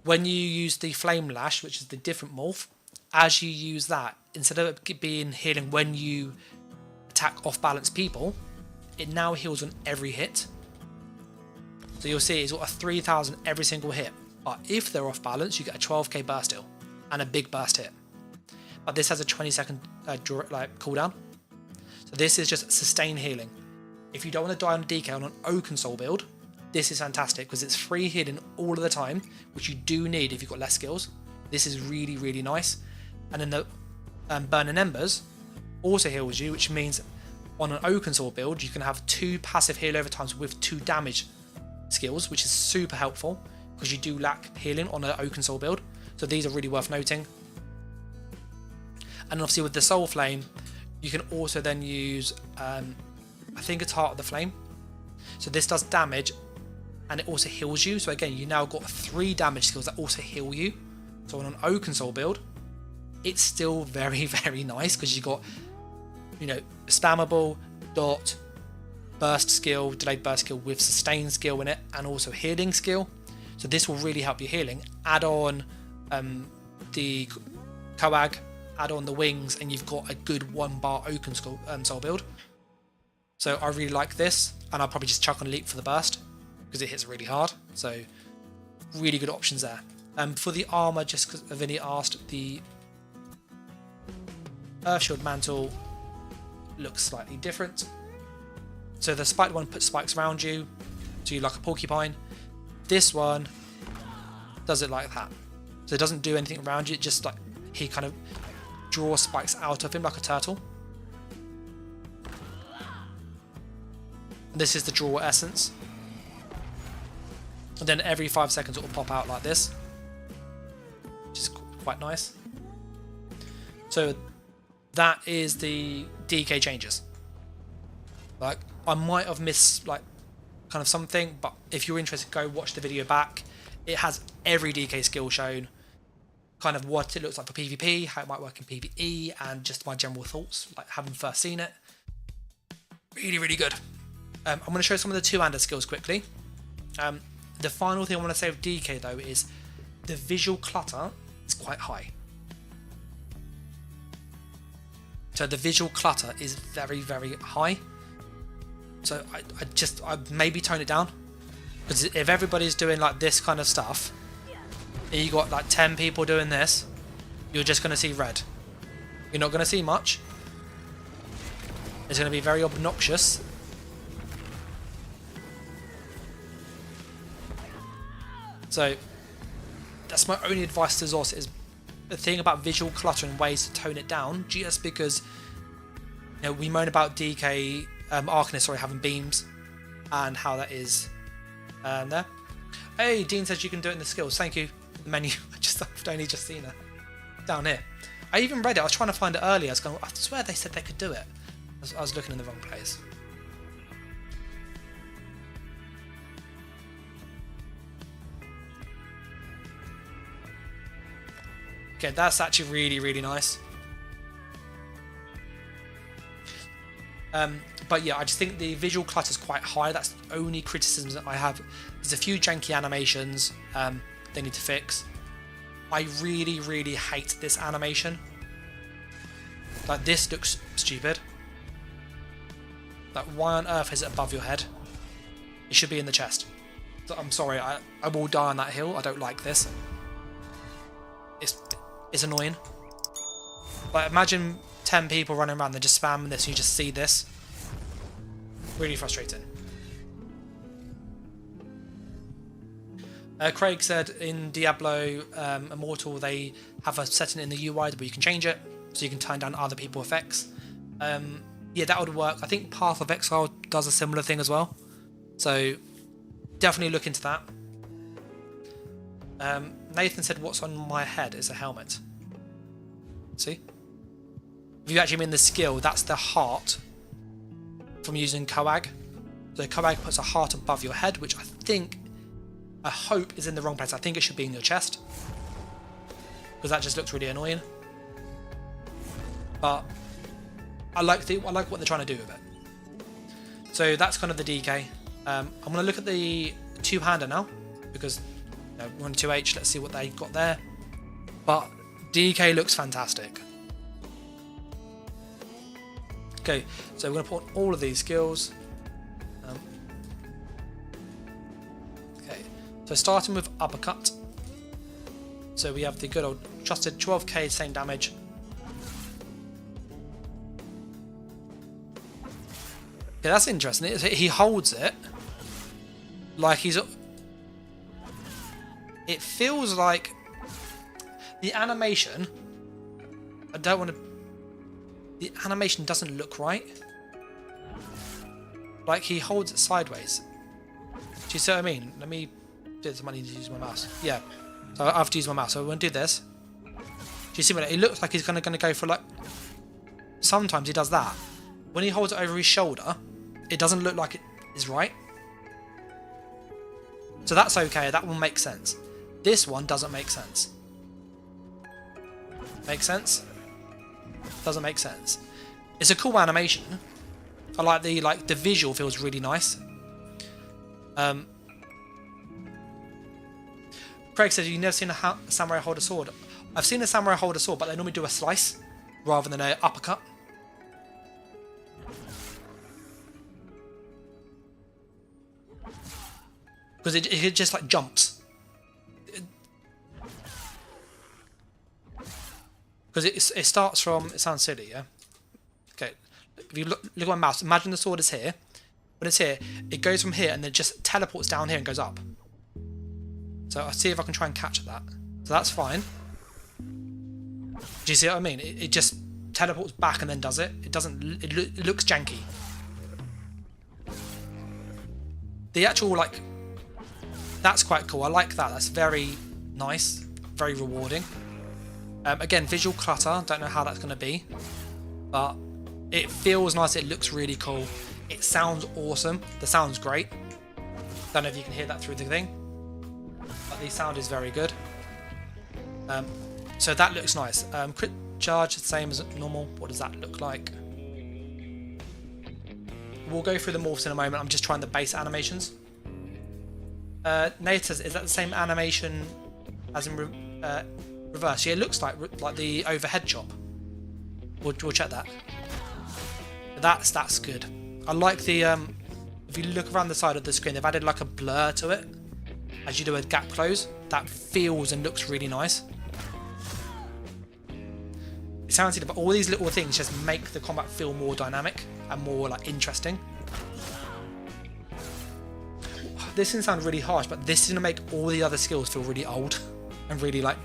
when you use the Flame Lash, which is the different morph, as you use that, instead of it being healing when you attack off balance people, it now heals on every hit. So you'll see it's got a 3,000 every single hit. But if they're off balance, you get a 12k burst heal and a big burst hit. But this has a 20-second cooldown. So this is just sustained healing. If you don't want to die on a DK on an Oaken Soul build, this is fantastic because it's free healing all of the time, which you do need if you've got less skills. This is really, really nice. And then the Burning Embers also heals you, which means on an Oaken Soul build, you can have 2 passive heal over times with 2 damage skills, which is super helpful because you do lack healing on an Oaken Soul build. So these are really worth noting. And obviously with the Soul Flame, you can also then use, I think it's Heart of the Flame. So this does damage and it also heals you. So again, you now got 3 damage skills that also heal you. So on an Oaken Soul build, it's still very, very nice because you got, you know, spammable, dot, burst skill, delayed burst skill with sustained skill in it, and also healing skill. So this will really help your healing. Add on the Coag, add on the wings, and you've got a good 1 bar Oaken Soul build. So I really like this, and I'll probably just chuck on Leap for the burst because it hits really hard. So really good options there. For the armor, just because Vinny asked, the Earth Shield Mantle looks slightly different. So the spiked one puts spikes around you, so you're like a porcupine. This one does it like that. So it doesn't do anything around you, it just like he kind of draws spikes out of him like a turtle. And this is the draw essence. And then every 5 seconds it will pop out like this, which is quite nice. So that is the DK changes. Like, I might have missed like kind of something, but if you're interested, go watch the video back. It has every DK skill shown, kind of what it looks like for PvP, how it might work in PvE, and just my general thoughts, like having first seen it. Really, really good. I'm going to show some of the two-hander skills quickly. The final thing I want to say with DK though is the visual clutter is quite high. So the visual clutter is very, very high. So I maybe tone it down, because if everybody's doing like this kind of stuff, and you got like 10 people doing this, you're just going to see red. You're not going to see much. It's going to be very obnoxious. So that's my only advice to Zos, is the thing about visual clutter and ways to tone it down, just because we moan about DK Arcanist having beams and how that is there. Hey, Dean says you can do it in the skills. Thank you. The menu. I've only just seen it down here. I even read it. I was trying to find it earlier. I swear they said they could do it. I was looking in the wrong place. Okay, that's actually really, really nice. But yeah, I just think the visual clutter is quite high. That's the only criticism that I have. There's a few janky animations they need to fix. I really, really hate this animation. Like, this looks stupid. Like, why on earth is it above your head? It should be in the chest. I'm sorry, I will die on that hill. I don't like this. It's annoying. Like, imagine 10 people running around, they're just spamming this and you just see this. Really frustrating. Craig said in Diablo Immortal they have a setting in the UI where you can change it, so you can turn down other people's effects. Yeah, that would work. I think Path of Exile does a similar thing as well. So definitely look into that. Nathan said what's on my head is a helmet. See? If you actually mean the skill, that's the heart from using Coag. So Coag puts a heart above your head, which I hope is in the wrong place. I think it should be in your chest, because that just looks really annoying. But I like what they're trying to do with it. So that's kind of the DK. I'm going to look at the two-hander now, because we're on 2H. Let's see what they got there. But DK looks fantastic. Okay, so we're going to put on all of these skills. Okay, so starting with uppercut. So we have the good old trusted 12k, same damage. Okay, that's interesting. He holds it like he's... It feels like the animation... I don't want to... The animation doesn't look right. Like, he holds it sideways. Do you see what I mean? Let me do this. I might need to use my mouse. Yeah. So I have to use my mouse. So we're going to do this. Do you see what it looks like? He's going to go for, like... Sometimes he does that. When he holds it over his shoulder, it doesn't look like it is right. So that's okay. That will make sense. This one doesn't make sense. Make sense? Doesn't make sense. It's a cool animation. I like the visual feels really nice. Craig says you've never seen a samurai hold a sword. I've seen a samurai hold a sword, but they normally do a slice rather than an uppercut. Because it just like jumps. Because it starts from... It sounds silly, yeah? Okay. If you look at my mouse, imagine the sword is here. When it's here, it goes from here and then just teleports down here and goes up. So I'll see if I can try and catch that. So that's fine. Do you see what I mean? It just teleports back and then does it. It doesn't... It looks janky. The actual, like... That's quite cool. I like that. That's very nice. Very rewarding. Again, visual clutter, don't know how that's going to be, but it feels nice, it looks really cool, it sounds awesome, the sound's great. Don't know if you can hear that through the thing, but the sound is very good. So that looks nice. Crit charge, the same as normal. What does that look like? We'll go through the morphs in a moment. I'm just trying the base animations. Nate says, is that the same animation as in reverse? Yeah, it looks like the overhead chop. We'll check that. That's good. I like the if you look around the side of the screen, they've added like a blur to it as you do a gap close. That feels and looks really nice. talented, but all these little things just make the combat feel more dynamic and more like interesting. This can sound really harsh, but this is gonna make all the other skills feel really old and really like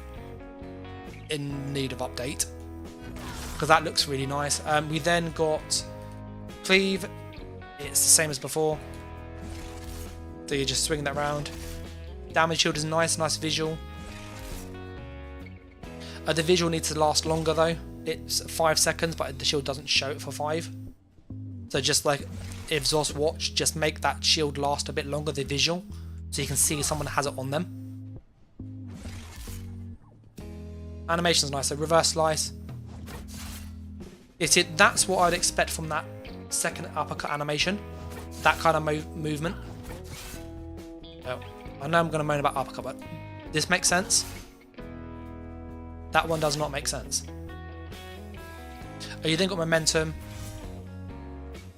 in need of update, because that looks really nice. We then got Cleave. It's the same as before, so you're just swinging that around. Damage shield is nice visual. The visual needs to last longer though. It's 5 seconds, but the shield doesn't show it for 5. So just like if Zos watch, just make that shield last a bit longer, the visual, so you can see someone has it on them. Animation's nice, so reverse slice. That's what I'd expect from that second uppercut animation. That kind of movement. Oh, I know I'm going to moan about uppercut, but this makes sense. That one does not make sense. Oh, you then got momentum.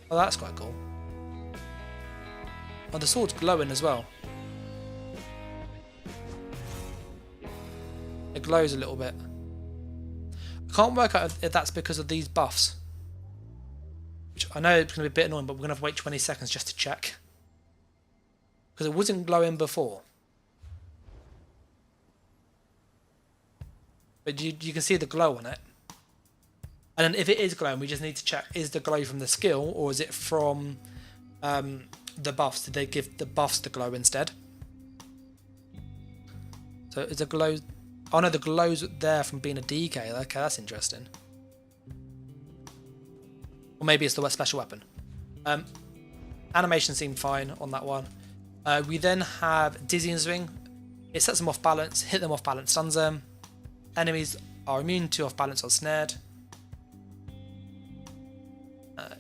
Oh, that's quite cool. Oh, the sword's glowing as well. It glows a little bit. I can't work out if that's because of these buffs. Which I know it's going to be a bit annoying, but we're going to have to wait 20 seconds just to check. Because it wasn't glowing before. But you can see the glow on it. And then if it is glowing, we just need to check, is the glow from the skill, or is it from the buffs? Did they give the buffs the glow instead? So is the glow... Oh no, the glow's there from being a DK. Okay, that's interesting. Or maybe it's the special weapon. Animation seemed fine on that one. We then have Dizzying Swing. It sets them off balance, hit them off balance, stuns them. Enemies are immune to off balance or snared.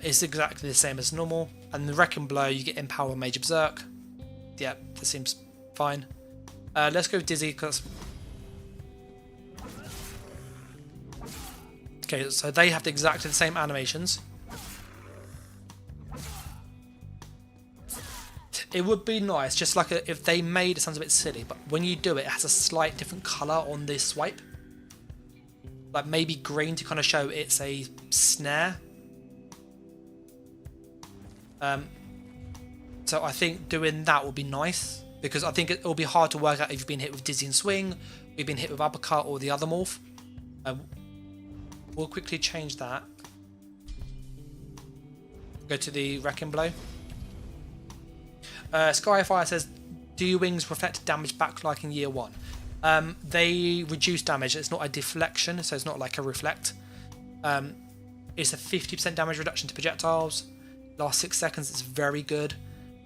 It's exactly the same as normal. And the Wrecking Blow, you get Empower Major Berserk. Yeah, that seems fine. Let's go with Dizzy, because... Okay, so they have exactly the same animations. It would be nice, just like if they made... It sounds a bit silly, but when you do it, it has a slight different colour on this swipe. Like maybe green to kind of show it's a snare. So I think doing that will be nice, because I think it will be hard to work out if you've been hit with Dizzying Swing, you've been hit with Uppercut, or the other morph. We'll quickly change that. Go to the Wrecking Blow. Skyfire says, do your wings reflect damage back like in year 1? They reduce damage. It's not a deflection, so it's not like a reflect. It's a 50% damage reduction to projectiles. Last 6 seconds, it's very good.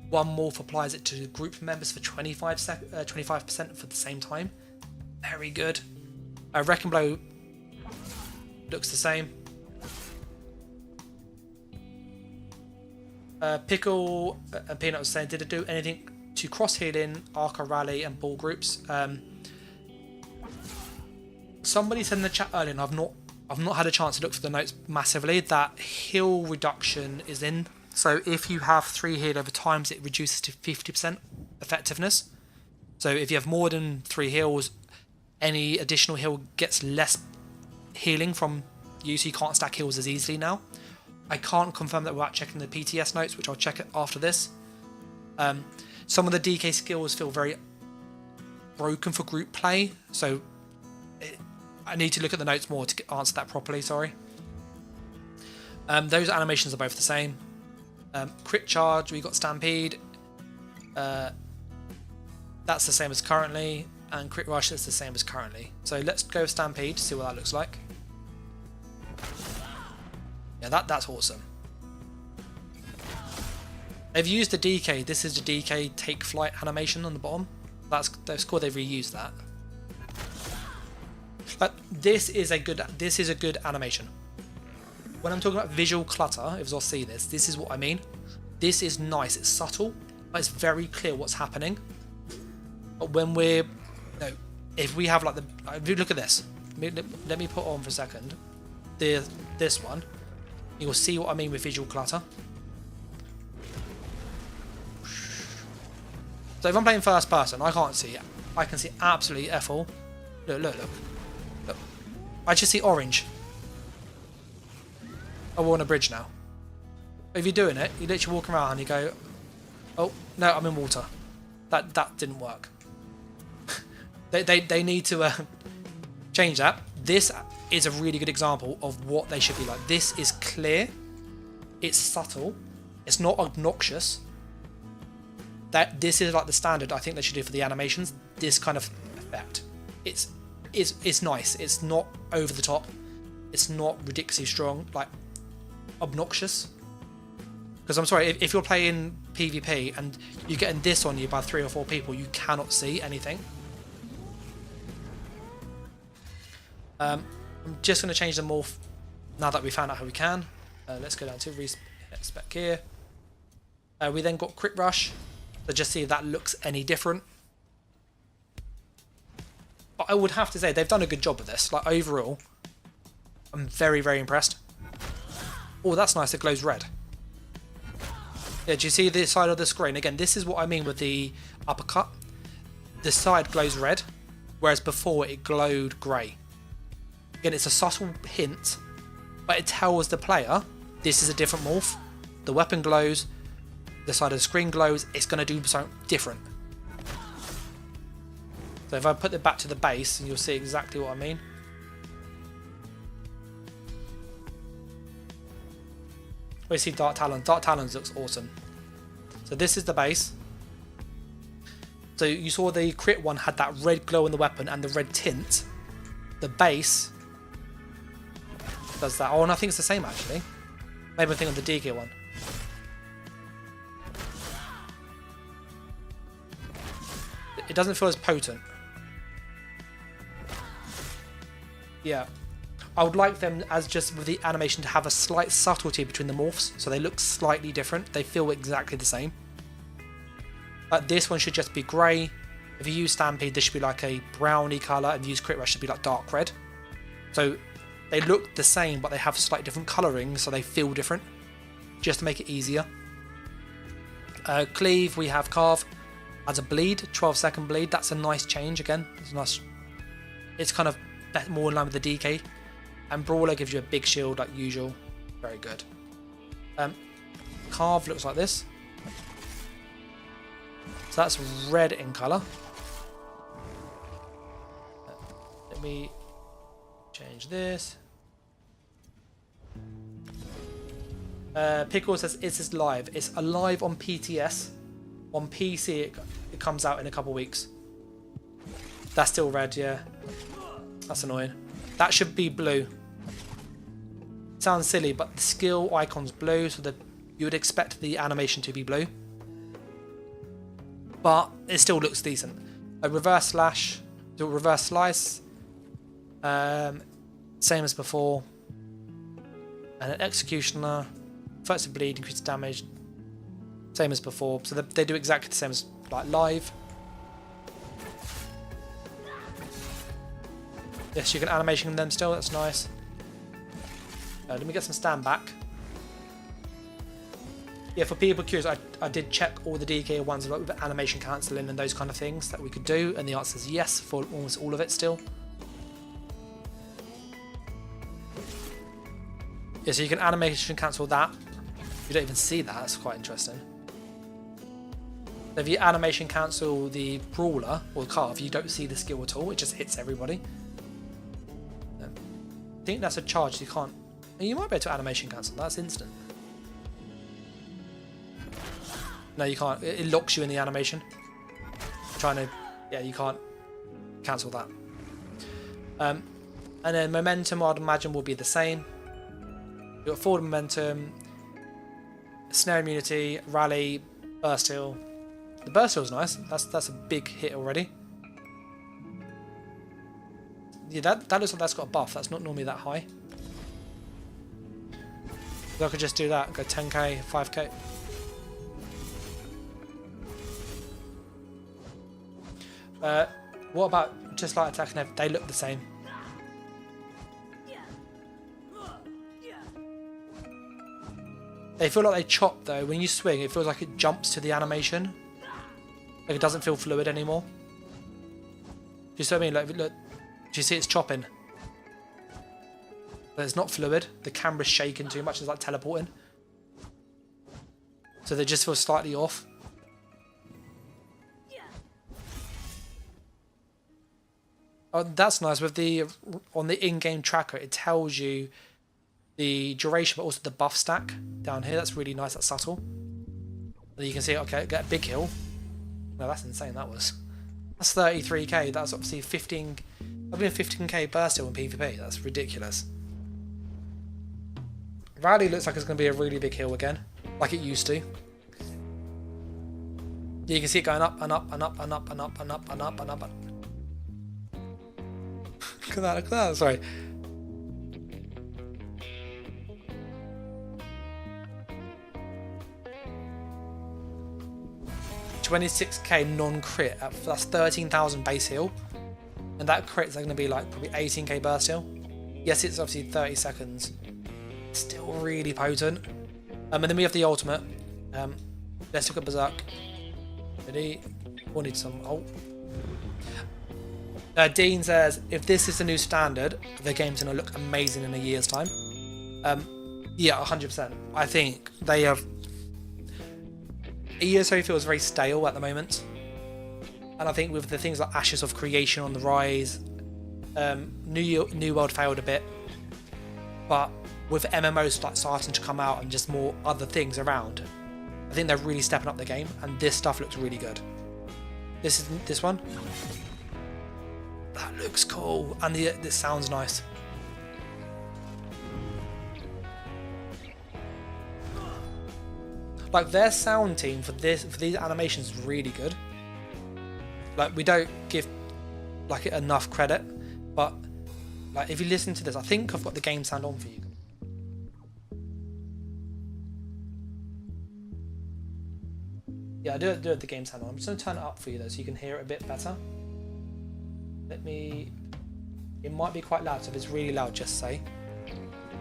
One morph applies it to group members for 25% for the same time. Very good. Wrecking Blow looks the same. Pickle and Peanut was saying, did it do anything to cross healing, Arca Rally and ball groups? Somebody said in the chat earlier, and I've not had a chance to look for the notes massively, that heal reduction is in. So if you have 3 heal over times, it reduces to 50% effectiveness. So if you have more than 3 heals, any additional heal gets less healing from you, so you can't stack heals as easily now. I can't confirm that without checking the PTS notes, which I'll check it after this. Some of the DK skills feel very broken for group play, so I need to look at the notes more to answer that properly, sorry. Those animations are both the same. Crit Charge, we got Stampede. That's the same as currently, and Crit Rush is the same as currently. So let's go with Stampede to see what that looks like. Yeah, that's awesome. They've used the DK. This is the DK take flight animation on the bottom. That's cool. They've reused that. But this is a good animation. When I'm talking about visual clutter, if you'll see this is what I mean. This is nice. It's subtle, but it's very clear what's happening. But when if we have like if you look at this, let me put on for a second. This one. You'll see what I mean with visual clutter. So if I'm playing first person, I can't see it. I can see absolutely F all. Look. I just see orange. Oh, we're on a bridge now. If you're doing it, you literally walk around and you go, oh, no, I'm in water. That didn't work. they need to change that. This is a really good example of what they should be like. This is clear. It's subtle. It's not obnoxious. This is like the standard I think they should do for the animations. This kind of effect. It's nice. It's not over the top. It's not ridiculously strong, like obnoxious. Because I'm sorry, if you're playing PvP and you're getting this on you by 3 or 4 people, you cannot see anything. I'm just going to change the morph now that we found out how we can. Let's go down to spec here. We then got Crit Rush. So just see if that looks any different. But I would have to say they've done a good job with this. Like overall, I'm very, very impressed. Oh, that's nice. It glows red. Yeah, do you see the side of the screen? Again, this is what I mean with the uppercut. The side glows red, whereas before it glowed grey. Again, it's a subtle hint, but it tells the player this is a different morph. The weapon glows, the side of the screen glows, it's going to do something different. So if I put it back to the base, you'll see exactly what I mean. We see Dark Talons. Dark Talons looks awesome. So this is the base. So you saw the crit one had that red glow in the weapon and the red tint. The base does that. Oh, and I think it's the same actually. Maybe I'm thinking of the DK one. It doesn't feel as potent. Yeah. I would like them, as just with the animation, to have a slight subtlety between the morphs, so they look slightly different. They feel exactly the same. Like this one should just be grey. If you use Stampede, this should be like a browny colour, and if you use Crit Rush, it should be like dark red. So they look the same, but they have slightly different colouring, so they feel different, just to make it easier. Cleave, we have Carve as a bleed, 12-second bleed. That's a nice change again. It's nice. It's kind of more in line with the DK. And Brawler gives you a big shield like usual. Very good. Carve looks like this. So that's red in colour. Let me change this. Pickle says it is live. It's alive on PTS. On PC it comes out in a couple of weeks. That's still red, yeah. That's annoying. That should be blue. Sounds silly, but the skill icon's blue, so that you would expect the animation to be blue. But it still looks decent. A reverse slash, do a reverse slice. Same as before. And an executioner. First to bleed, increase damage. Same as before. So they do exactly the same as like live. Yes, you can animation them still, that's nice. Let me get some stand back. Yeah, for people curious, I did check all the DK ones with animation cancelling and those kind of things that we could do, and the answer is yes for almost all of it still. Yeah, so you can animation cancel that. You don't even see that, that's quite interesting. So if you animation cancel the Brawler or Carve, you don't see the skill at all, it just hits everybody. I think that's a charge, you can't. You might be able to animation cancel, that's instant. No, you can't, it locks you in the animation. Yeah, you can't cancel that. And then momentum, I'd imagine, will be the same. You've got forward momentum, snare immunity, rally, burst heal. The burst heal is nice, that's a big hit already. Yeah, that looks like that's got a buff. That's not normally that high. So I could just do that. Go 10k, 5k. What about just like attack and everything? They look the same. They feel like they chop though. When you swing, it feels like it jumps to the animation. Like it doesn't feel fluid anymore. Do you see what I mean? Like, look. Do you see it's chopping? But it's not fluid. The camera's shaking too much. It's like teleporting. So they just feel slightly off. Oh, that's nice. With the on the in-game tracker, it tells you the duration, but also the buff stack down here. That's really nice. That's subtle. And you can see, okay, get a big heal. No, that's insane. That's 33k. That's obviously 15. I've been 15k burst heal in PvP. That's ridiculous. Rally looks like it's going to be a really big heal again, like it used to. Yeah, you can see it going up and up and up and up and up and up and up and up. Look at that, sorry. $26k non-crit, that's 13,000 base heal. And that crit is going to be like probably 18k burst heal. Yes, it's obviously 30 seconds. Still really potent. And then we have the ultimate. Let's look at Berserk. Ready? We'll need some. Oh. Dean says, if this is the new standard, the game's going to look amazing in a year's time. Yeah, 100%. I think they have... ESO feels very stale at the moment. And I think with the things like Ashes of Creation on the rise, New World failed a bit. But with MMOs like starting to come out and just more other things around, I think they're really stepping up the game, and this stuff looks really good. This one. That looks cool, and this sounds nice. Like their sound team for these animations is really good. Like we don't give like it enough credit, but like if you listen to this, I think I've got the game sound on for you. Yeah, I do have the game sound on. I'm just going to turn it up for you though, so you can hear it a bit better. It might be quite loud, so if it's really loud, just say.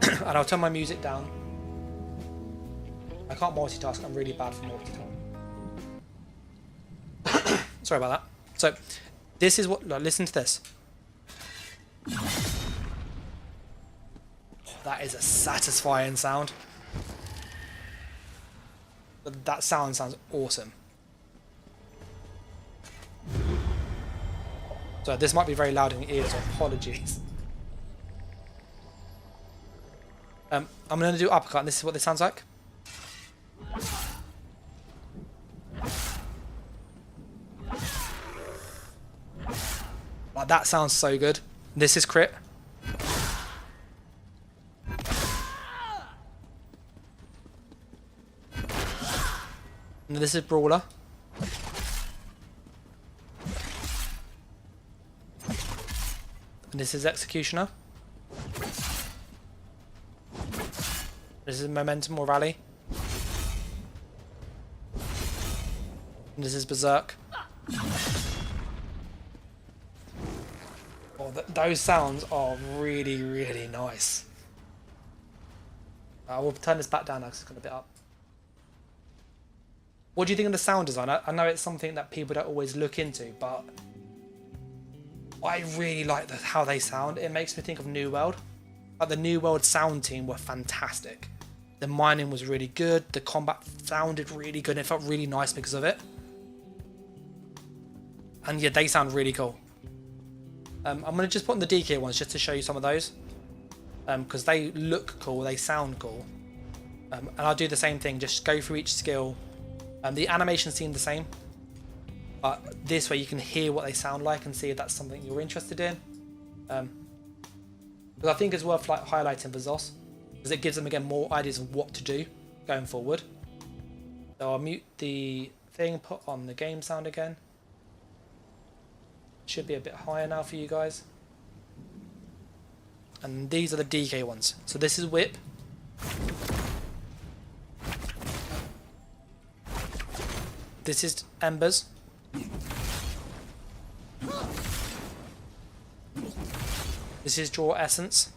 And I'll turn my music down. I can't multitask, I'm really bad for multitasking. Sorry about that. So, this is what, listen to this. Oh, that is a satisfying sound. That sounds awesome. So this might be very loud in your ears, so apologies. I'm going to do uppercut, and this is what this sounds like. Like, that sounds so good. This is crit. And this is brawler. And this is executioner. This is momentum or rally. And this is berserk. Oh, those sounds are really, really nice. I will turn this back down now because it's got a bit up. What do you think of the sound design? I know it's something that people don't always look into, but I really like how they sound. It makes me think of New World. Like the New World sound team were fantastic. The mining was really good. The combat sounded really good. It felt really nice because of it. And yeah, they sound really cool. I'm going to just put on the DK ones just to show you some of those. Because they look cool, they sound cool. And I'll do the same thing, just go through each skill. The animations seem the same. But this way you can hear what they sound like and see if that's something you're interested in. Because I think it's worth like highlighting for Zos, because it gives them again more ideas of what to do going forward. So I'll mute the thing, put on the game sound again. Should be a bit higher now for you guys. And these are the DK ones. So this is whip. This is embers. This is draw essence.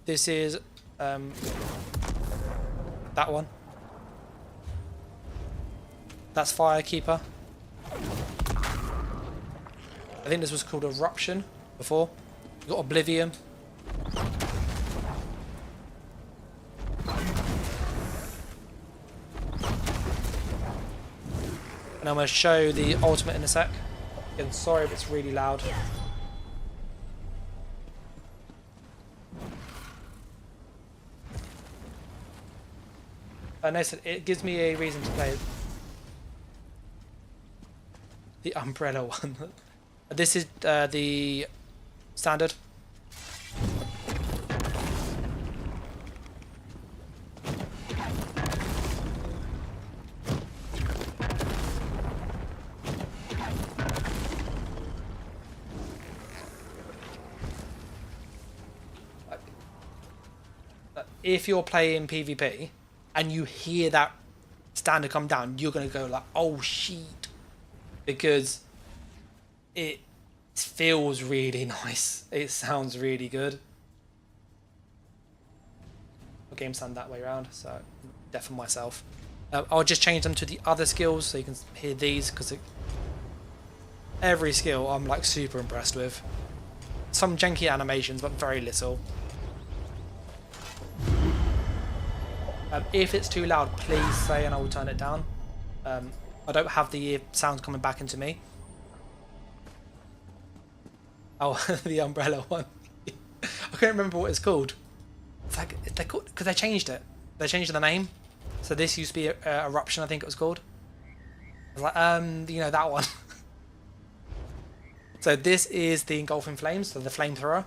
This is that one. That's Firekeeper. I think this was called Eruption before. You got Oblivion. And I'm going to show the ultimate in a sec. Again, sorry if it's really loud. No, it gives me a reason to play the umbrella one. This is the standard. If you're playing PvP and you hear that standard come down, you're going to go like, oh shit, because it feels really nice. It sounds really good. The game sound that way around, so deafen myself. I'll just change them to the other skills so you can hear these, because every skill I'm like super impressed with. Some janky animations, but very little. If it's too loud, please say and I will turn it down. I don't have the sound coming back into me. Oh, the umbrella one. I can't remember what it's called. It's like they called because they changed it. They changed the name. So this used to be Eruption, I think it was called. I was like, you know, that one. So this is the Engulfing Flames, so the flamethrower.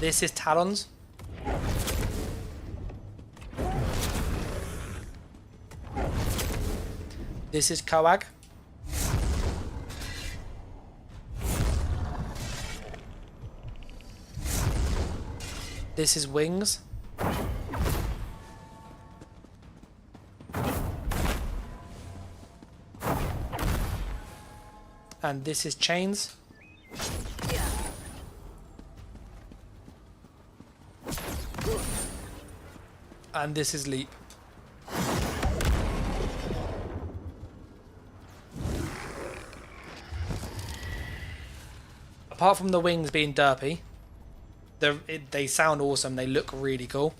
This is Talons. This is Coag. This is Wings. And this is Chains. And this is Leap. Apart from the wings being derpy, they sound awesome. They look really cool.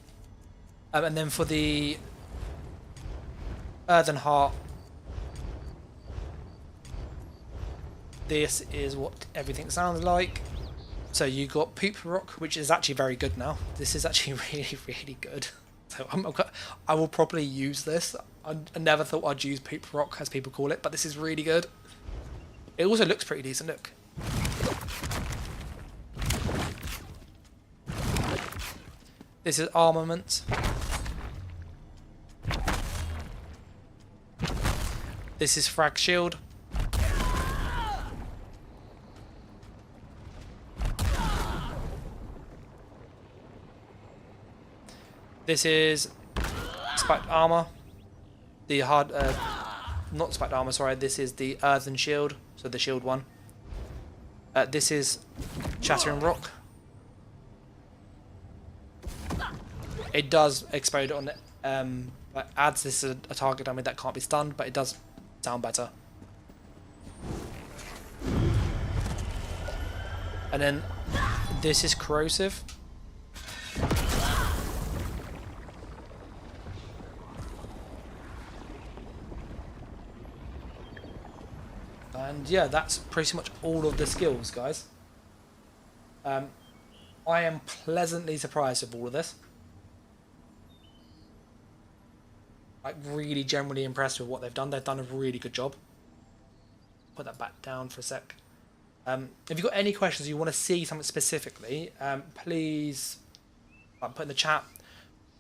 And then for the Earthen Heart, this is what everything sounds like. So you got Poop Rock, which is actually very good now. This is actually really, really good. So I will probably use this. I never thought I'd use Poop Rock, as people call it, but this is really good. It also looks pretty decent, look. This is Armament. This is Frag Shield. This is Spiked Armor. The hard, not Spiked Armor, sorry. This is the Earthen Shield, so the shield one. This is Shattering Rock. It does explode on adds this as a target dummy that can't be stunned, but it does sound better. And then this is Corrosive. And yeah, that's pretty much all of the skills, guys. I am pleasantly surprised with all of this. Like, really generally impressed with what they've done. They've done a really good job. Put that back down for a sec. If you've got any questions, you want to see something specifically, please put in the chat.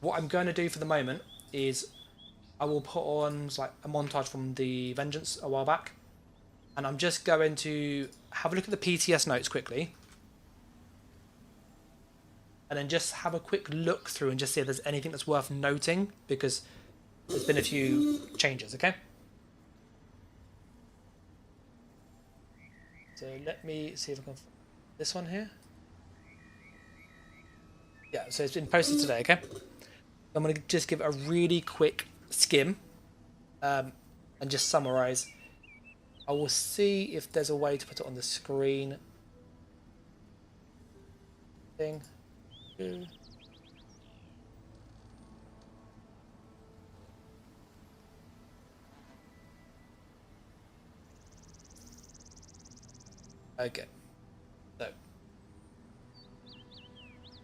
What I'm going to do for the moment is I will put on like a montage from the Vengeance a while back. And I'm just going to have a look at the PTS notes quickly. And then just have a quick look through and just see if there's anything that's worth noting, because there's been a few changes, okay? So So let me see if I can. This one here. Yeah, so it's been posted today. Okay. I'm going to just give a really quick skim, and just summarize. I will see if there's a way to put it on the screen. Thing. Okay. So,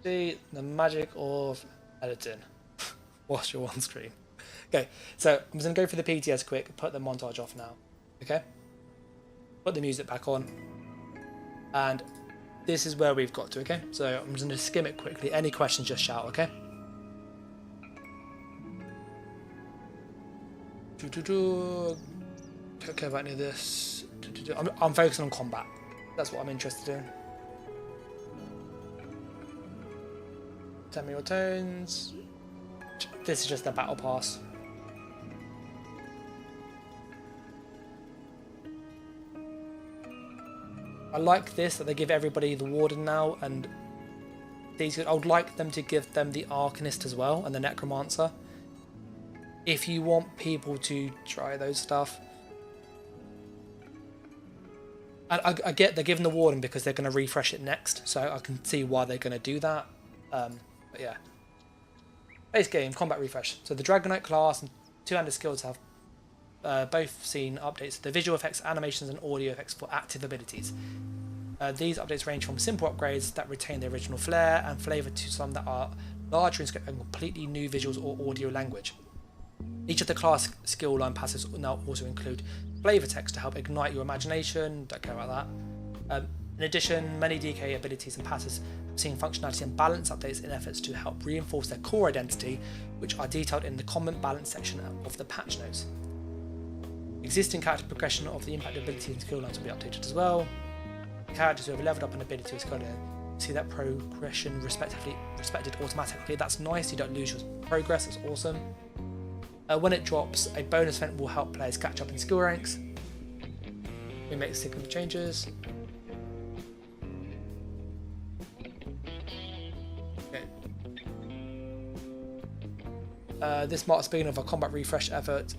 see the magic of editing. Whilst you're on screen. Okay, so I'm just going to go for the PTS quick, put the montage off now. Okay? Put the music back on. And this is where we've got to, okay? So I'm just going to skim it quickly. Any questions, just shout, okay? Don't care about any of this. I'm focusing on combat. That's what I'm interested in. Tell me your tones. This is just the battle pass. I like this, that they give everybody the Warden now, and these. I would like them to give them the Arcanist as well, and the Necromancer. If you want people to try those stuff. And I get they're giving the Warden because they're going to refresh it next, so I can see why they're going to do that. But yeah. Base game, combat refresh. So the Dragonknight class and two-handed skills have both seen updates to the visual effects, animations and audio effects for active abilities. These updates range from simple upgrades that retain the original flair and flavour to some that are larger in scope and completely new visuals or audio language. Each of the class skill line passes now also include flavour text to help ignite your imagination, don't care about that. In addition, many DK abilities and passes have seen functionality and balance updates in efforts to help reinforce their core identity, which are detailed in the comment balance section of the patch notes. Existing character progression of the impact ability and skill lines will be updated as well. Characters who have leveled up an ability or skill line see that progression respected automatically. That's nice, you don't lose your progress, that's awesome. When it drops, a bonus event will help players catch up in skill ranks. We make significant changes. This marks the beginning of a combat refresh effort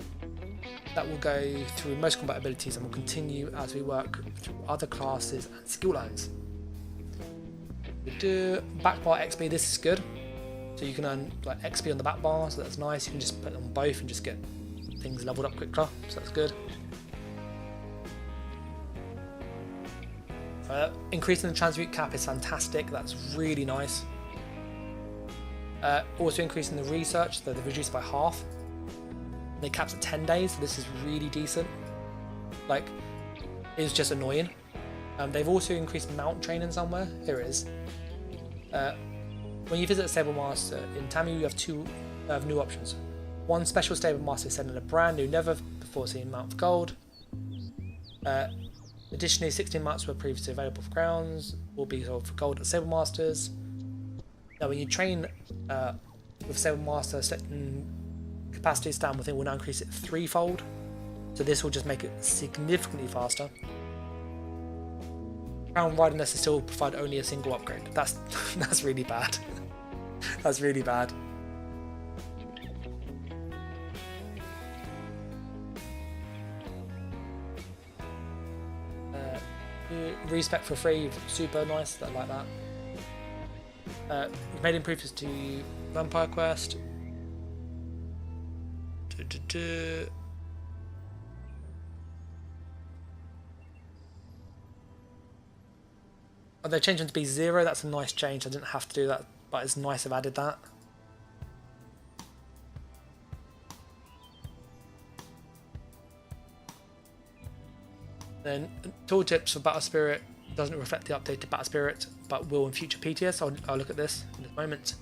that will go through most combat abilities and will continue as we work through other classes and skill lines. Back bar XP, this is good. So you can earn like XP on the back bar, so that's nice. You can just put them on both and just get things leveled up quicker, so that's good. Increasing the transmute cap is fantastic, that's really nice. Also increasing the research, so they've reduced by half. They caps at 10 days, so this is really decent. Like, it's just annoying. They've also increased mount training somewhere. Here it is. When you visit a stable master in Tamu, you have two new options. One special stable master is sending a brand new, never before seen mount for gold. Additionally, 16 mounts were previously available for crowns, will be sold for gold at stable masters. Now, when you train with stable master, setting capacity down within will now increase it threefold. So this will just make it significantly faster. Crown Ridiness is still provide only a single upgrade. That's really bad. That's really bad. Respec for free, super nice. I like that. We've made improvements to Vampire Quest. Oh, they're changing to be 0. That's a nice change. I didn't have to do that, but it's nice I've added that. Then tooltips for Battle Spirit doesn't reflect the updated Battle Spirit, but will in future PTS. I'll look at this in a moment.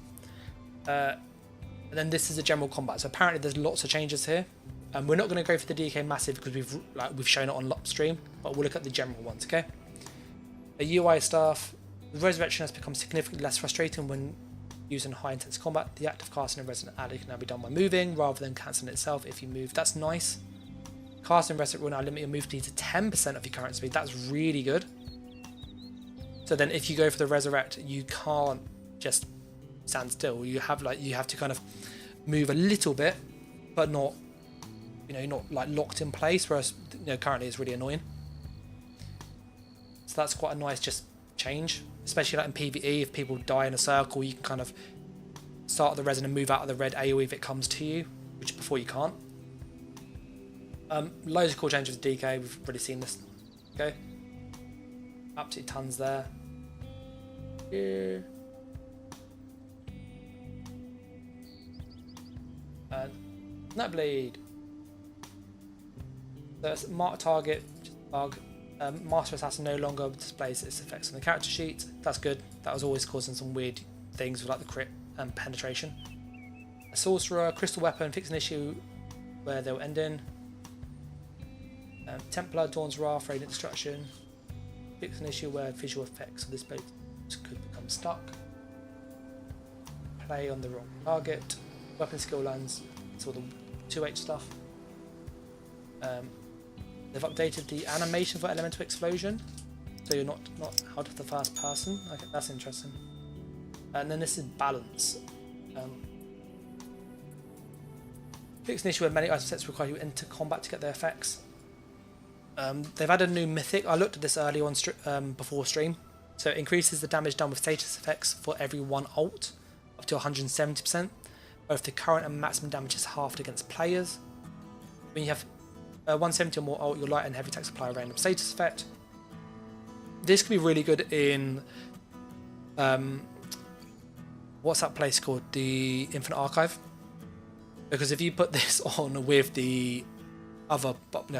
And then this is the general combat. So apparently there's lots of changes here. We're not going to go for the DK Massive because we've shown it on stream, but we'll look at the general ones, okay? The UI stuff. The Resurrection has become significantly less frustrating when using high intense combat. The act of casting a Resident Alley can now be done by moving rather than cancelling itself if you move. That's nice. Casting Resurrect will now limit your move speed to 10% of your current speed. That's really good. So then if you go for the resurrect, you can't just stand still. You have to kind of move a little bit, but not, you know, not like locked in place, whereas, you know, currently it's really annoying. So that's quite a nice just change, especially like in PvE. If people die in a circle, you can kind of start the resin and move out of the red AoE if it comes to you, which before you can't. Loads of cool changes with DK. We've already seen this. Okay, absolutely tons there. Nightblade. That's mark target bug. Master Assassin no longer displays its effects on the character sheet. That's good. That was always causing some weird things with like the crit and penetration. A Sorcerer, Crystal Weapon, fix an issue where they'll end in. Templar, Dawn's Wrath, Radiant Destruction. Fix an issue where visual effects of this boat could become stuck. Play on the wrong target. Weapon skill lands, it's all the 2H stuff. They've updated the animation for elemental explosion, so you're not out of the first person. Okay, that's interesting. And then this is balance. Fix an issue where many item sets require you to enter combat to get their effects. They've added a new mythic. I looked at this earlier on before stream. So it increases the damage done with status effects for every one ult up to 170%. Both the current and maximum damage is halved against players. When you have 170 or more ult, your light and heavy attacks apply a random status effect. This could be really good in what's that place called? The Infinite Archive. Because if you put this on with the other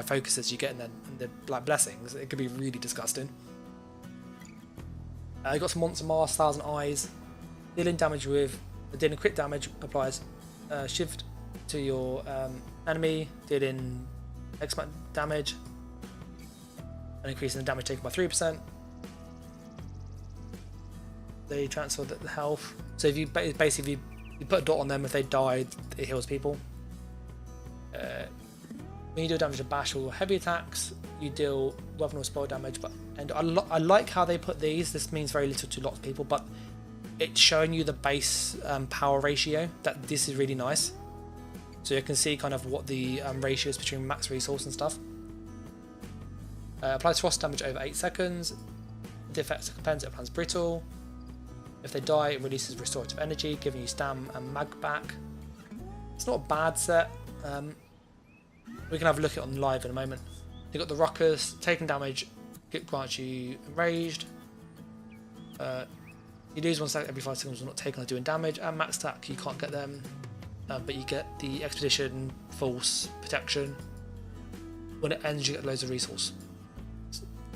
focuses you get and the like blessings, it could be really disgusting. You got some Monster Mask, Thousand Eyes, dealing crit damage applies shift to your enemy, dealing X amount damage and increasing the damage taken by 3%. They transfer the health. So if you basically you put a dot on them, if they die, it heals people. When you deal damage to bash or heavy attacks, you deal weapon or spell damage. And I like how they put these. This means very little to lots of people, but it's showing you the base power ratio. That this is really nice. So you can see kind of what the ratio is between max resource and stuff. Applies frost damage over 8 seconds. The effects of compens, it applies brittle. If they die, it releases restorative energy, giving you stam and mag back. It's not a bad set. We can have a look at it on live in a moment. You've got the Ruckus, taking damage, grants you enraged. You lose 1 stack every 5 seconds when not taking or doing damage, and max stack you can't get them, but you get the expedition, false, protection. When it ends, you get loads of resource.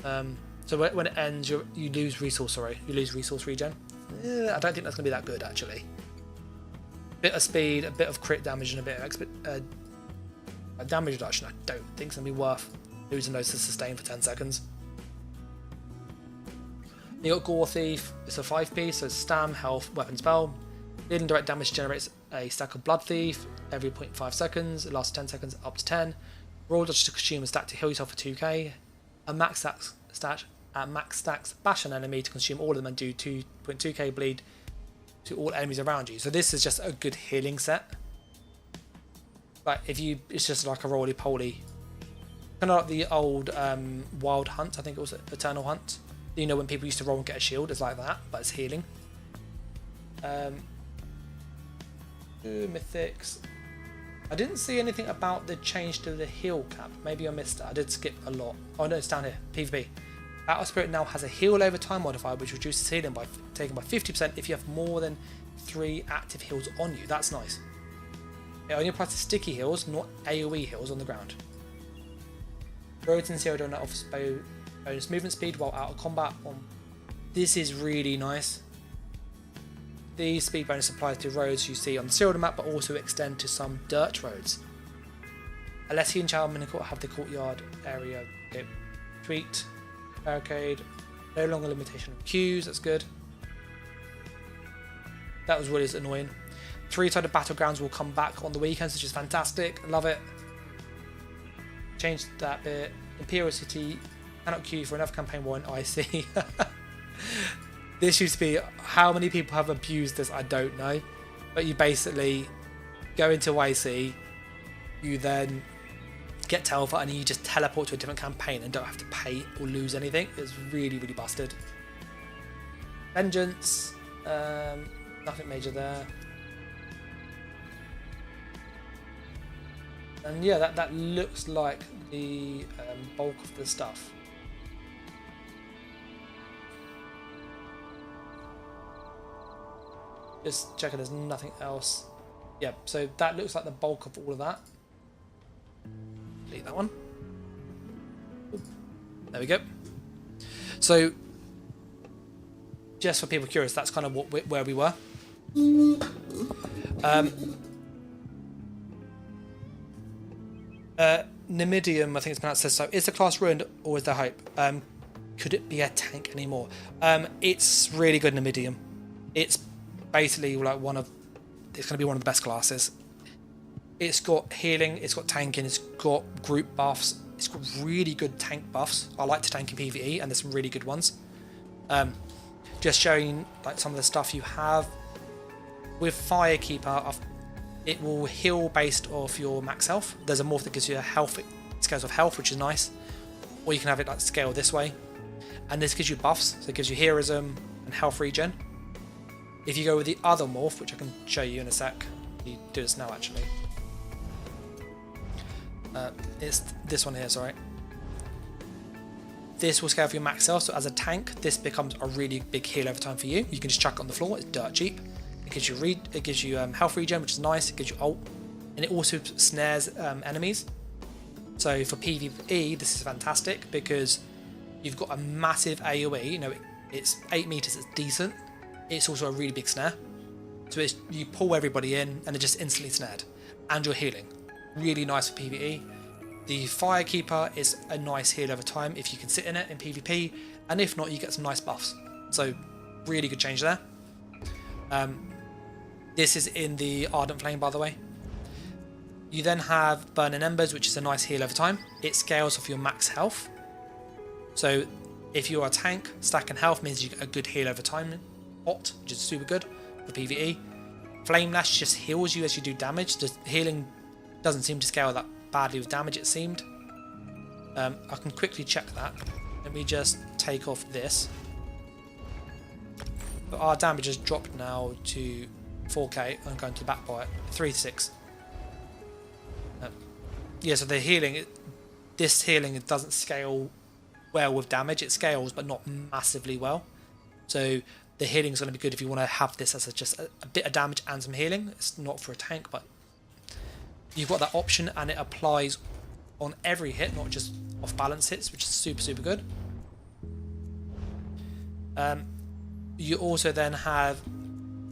So when it ends, you lose resource. Sorry, you lose resource regen. I don't think that's going to be that good actually. Bit of speed, a bit of crit damage, and a bit of a damage reduction. I don't think it's going to be worth losing those to sustain for 10 seconds. You got Gore Thief. It's a 5p, so stam, health, weapon, spell. Dealing direct damage generates a stack of Blood Thief every 0.5 seconds. It lasts 10 seconds, up to 10. Roll dodge to consume a stack to heal yourself for 2k. A max stacks bash an enemy to consume all of them and do 2.2k bleed to all enemies around you. So this is just a good healing set. Like it's just like a roly-poly, kind of like the old Wild Hunt. I think it was Eternal Hunt. You know when people used to roll and get a shield, it's like that, but it's healing. Mythics. I didn't see anything about the change to the heal cap. Maybe I missed it. I did skip a lot. Oh no, it's down here. PvP. Battle Spirit now has a heal over time modifier, which reduces healing by taken by 50% if you have more than 3 active heals on you. That's nice. It only applies to sticky heals, not AoE heals on the ground. Roads and Zero Donut offers bonus movement speed while out of combat. This is really nice. The speed bonus applies to roads you see on the Zero map, but also extend to some dirt roads. Alessi and Chow Minicourt have the courtyard area tweaked. Barricade. No longer limitation of queues. That's good. That was really annoying. 3-sided battlegrounds will come back on the weekends, which is fantastic. I love it. Changed that bit. Imperial City cannot queue for enough campaign war in IC. This used to be, how many people have abused this, I don't know. But you basically go into YC, you then get teleport, and you just teleport to a different campaign and don't have to pay or lose anything. It's really, really busted. Vengeance, nothing major there. And yeah, that looks like the bulk of the stuff. Just checking there's nothing else. Yeah, so that looks like the bulk of all of that. Delete that one. There we go. So, just for people curious, that's kind of where we were. Nimidium, I think it's pronounced, says so. Is the class ruined or is there hope? Could it be a tank anymore? It's really good Nimidium. It's basically like it's going to be one of the best classes. It's got healing, it's got tanking, it's got group buffs, it's got really good tank buffs. I like to tank in PvE and there's some really good ones. Just showing like some of the stuff you have. With Firekeeper, it will heal based off your max health. There's a morph that gives you a health, scales of health, which is nice. Or you can have it like scale this way. And this gives you buffs, so it gives you heroism and health regen. If you go with the other morph, which I can show you in a sec, you do this now actually. It's this one here, sorry. This will scale for your max health, so as a tank, this becomes a really big heal over time for you. You can just chuck it on the floor, it's dirt cheap. It gives you health regen, which is nice. It gives you ult, and it also snares enemies. So for PvE, this is fantastic because you've got a massive AOE. You know, it's 8 meters. It's decent. It's also a really big snare. So you pull everybody in, and they're just instantly snared, and you're healing. Really nice for PvE. The Firekeeper is a nice heal over time if you can sit in it in PvP, and if not, you get some nice buffs. So really good change there. This is in the Ardent Flame, by the way. You then have Burning Embers, which is a nice heal over time. It scales off your max health. So if you're a tank, stacking health means you get a good heal over time, which is super good for PvE. Flame Lash just heals you as you do damage. The healing doesn't seem to scale that badly with damage, it seemed. I can quickly check that. Let me just take off this. But our damage has dropped now to 4k. I'm going to the back part, 3 to 6. Yeah, so the healing, this healing, it doesn't scale well with damage. It scales, but not massively well. So the healing is going to be good if you want to have this as just a bit of damage and some healing. It's not for a tank, but you've got that option, and it applies on every hit, not just off balance hits, which is super, super good. You also then have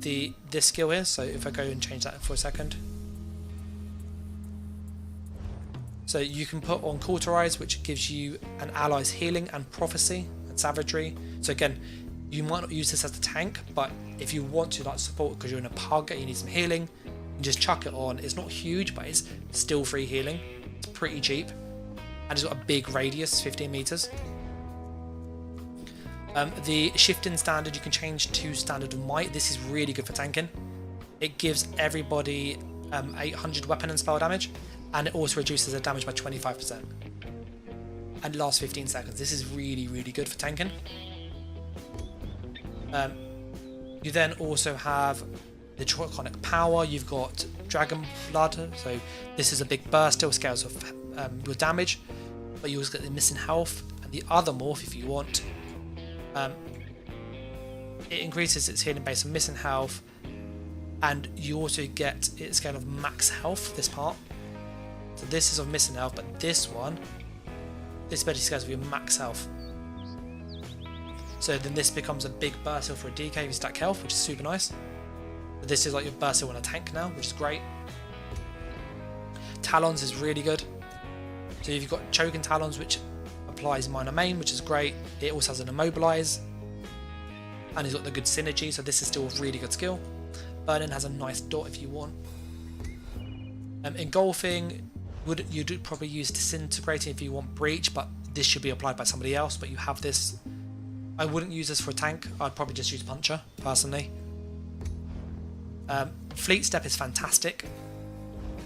this skill here, so if I go and change that for a second. So you can put on Cauterize, which gives you an ally's healing and prophecy and savagery. So again, you might not use this as a tank, but if you want to like support because you're in a pug and you need some healing, you just chuck it on. It's not huge, but it's still free healing. It's pretty cheap, and it's got a big radius, 15 meters. The shifting standard, you can change to standard of might. This is really good for tanking. It gives everybody 800 weapon and spell damage, and it also reduces their damage by 25%. And lasts 15 seconds. This is really, really good for tanking. You then also have the Draconic power. You've got Dragon Blood, so this is a big burst, still scales off your damage, but you also get the missing health. And the other morph, if you want, it increases its healing based on missing health, and you also get its scale of max health, this part. So this is of missing health, but this one, this basically scales of your max health. So then this becomes a big burst heal for a DK if you stack health, which is super nice. But this is like your burst heal on a tank now, which is great. Talons is really good. So you've got Choking Talons, which applies minor main, which is great. It also has an immobilize, and it's got the good synergy, so this is still a really good skill. Burning has a nice dot if you want. Engulfing, you'd probably use Disintegrating if you want Breach, but this should be applied by somebody else, but you have this. I wouldn't use this for a tank. I'd probably just use Puncher, personally. Fleet Step is fantastic.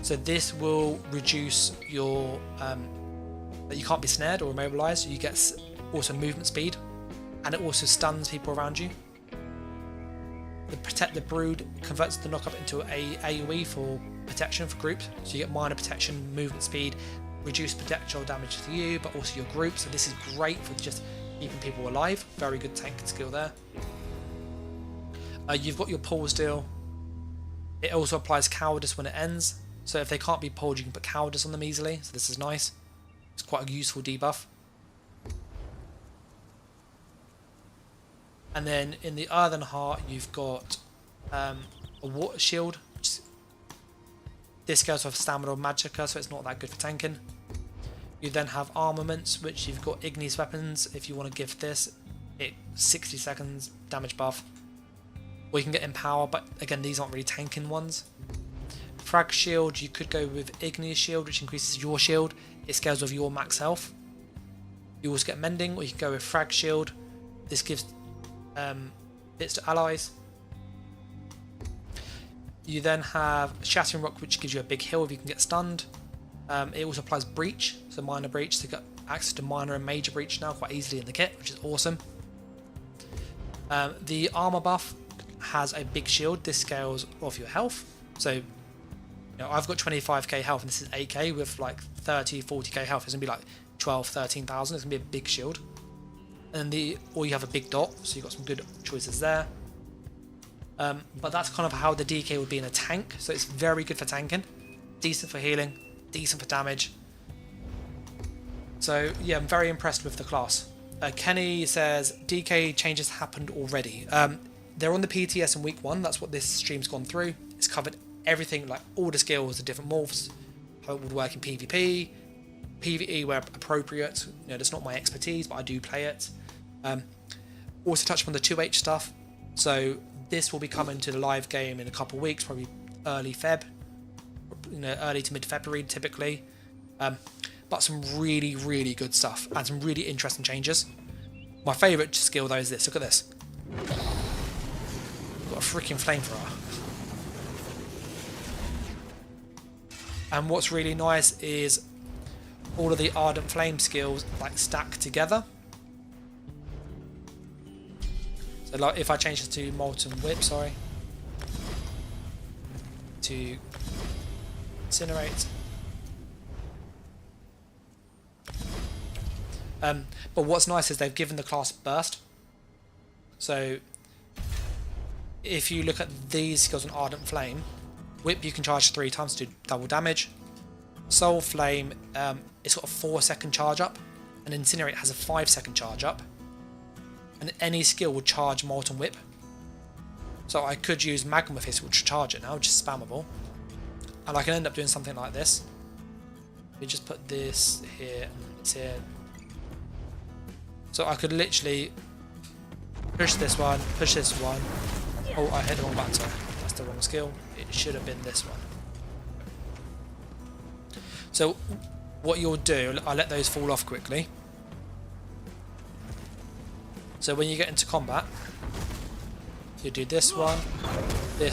So this will reduce your... that you can't be snared or immobilized. You get also movement speed. And it also stuns people around you. The Protect the Brood converts the knock up into a AoE for protection for groups. So you get minor protection, movement speed, reduced projectile damage to you, but also your group. So this is great for just keeping people alive. Very good tank skill there. You've got your pull deal. It also applies cowardice when it ends. So if they can't be pulled, you can put cowardice on them easily. So this is nice. It's quite a useful debuff. And then in the Earthen Heart, you've got a water shield. This goes off stamina or magicka, so it's not that good for tanking. You then have armaments, which you've got igneous weapons. If you want to give this, it 60 seconds damage buff. Or you can get empower, but again, these aren't really tanking ones. Frag shield, you could go with igneous shield, which increases your shield. It scales with your max health. You also get mending, or you can go with frag shield. This gives bits to allies. You then have Shattering Rock, which gives you a big heal if you can get stunned. It also applies breach, so minor breach, so you got access to minor and major breach now quite easily in the kit, which is awesome. The armor buff has a big shield. This scales off your health. So, you know, I've got 25k health and this is 8k with like 30, 40k health. It's gonna be like 12, 13,000. It's gonna be a big shield. And or you have a big dot, so you've got some good choices there. But that's kind of how the DK would be in a tank. So it's very good for tanking, decent for healing, decent for damage. So yeah, I'm very impressed with the class. Kenny says DK changes happened already. They're on the PTS in week 1. That's what this stream's gone through. It's covered everything, like all the skills, the different morphs, how it would work in PvP, PvE where appropriate. You know, that's not my expertise, but I do play it. Also touched on the 2H stuff. So this will be coming to the live game in a couple of weeks, probably early Feb, you know, early to mid-February typically. But some really, really good stuff and some really interesting changes. My favourite skill though is this. Look at this. Got a freaking flamethrower. And what's really nice is all of the Ardent Flame skills like stack together. So like if I change this to Molten Whip, sorry, to Incinerate. But what's nice is they've given the class burst. So if you look at these skills on Ardent Flame, Whip you can charge 3 times to do double damage. Soul Flame, it's got a 4-second charge up, and Incinerate has a 5-second charge up. And any skill will charge Molten Whip. So I could use Magma Fist, which will charge it now, which is spammable. And I can end up doing something like this. We just put this here and it's here. So I could literally push this one, push this one. Oh, I hit the wrong button, sorry. That's the wrong skill. It should have been this one. So what you'll do, I'll let those fall off quickly. So when you get into combat, you do this one, then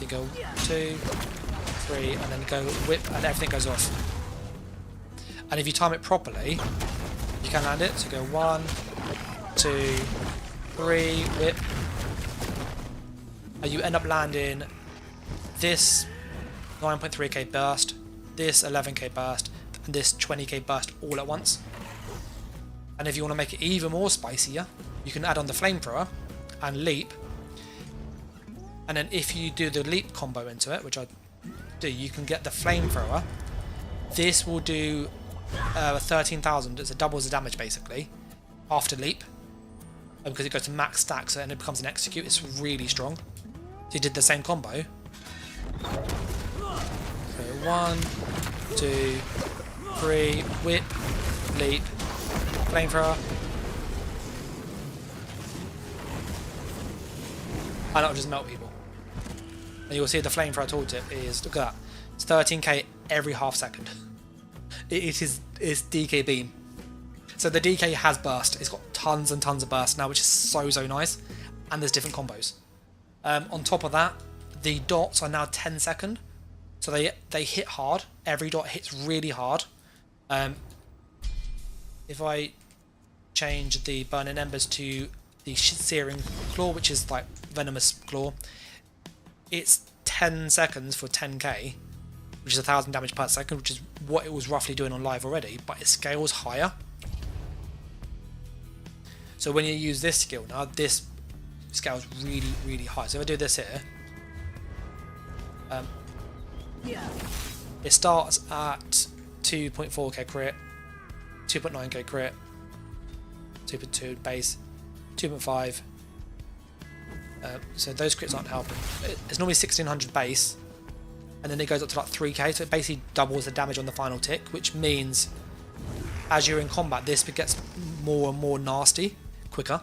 go 2, 3, and then go whip, and everything goes off. And if you time it properly, you can land it. So go 1, 2, 3, whip. And you end up landing this 9.3k burst, this 11k burst, and this 20k burst all at once. And if you want to make it even more spicier, you can add on the flamethrower and leap. And then if you do the leap combo into it, which I do, you can get the flamethrower. This will do 13,000. It's a doubles the damage basically after leap, because it goes to max stack, so then it becomes an execute. It's really strong. So you did the same combo. So 1, 2, 3, whip, leap, flamethrower. And it'll just melt people. And you'll see the flamethrower tooltip is, look at that, it's 13k every half second. It's DK beam. So the DK has burst. It's got tons and tons of burst now, which is so nice. And there's different combos. On top of that, the dots are now 10-second. So they hit hard. Every dot hits really hard. If I change the Burning Embers to the Searing Claw, which is like Venomous Claw, it's 10 seconds for 10k, which is 1000 damage per second, which is what it was roughly doing on live already, but it scales higher. So when you use this skill now, this scales really high. So if I do this here, it starts at 2.4k crit, 2.9k crit, 2.2 base, 2.5. So those crits aren't helping. It's normally 1600 base, and then it goes up to like 3k, so it basically doubles the damage on the final tick, which means as you're in combat, this gets more and more nasty quicker.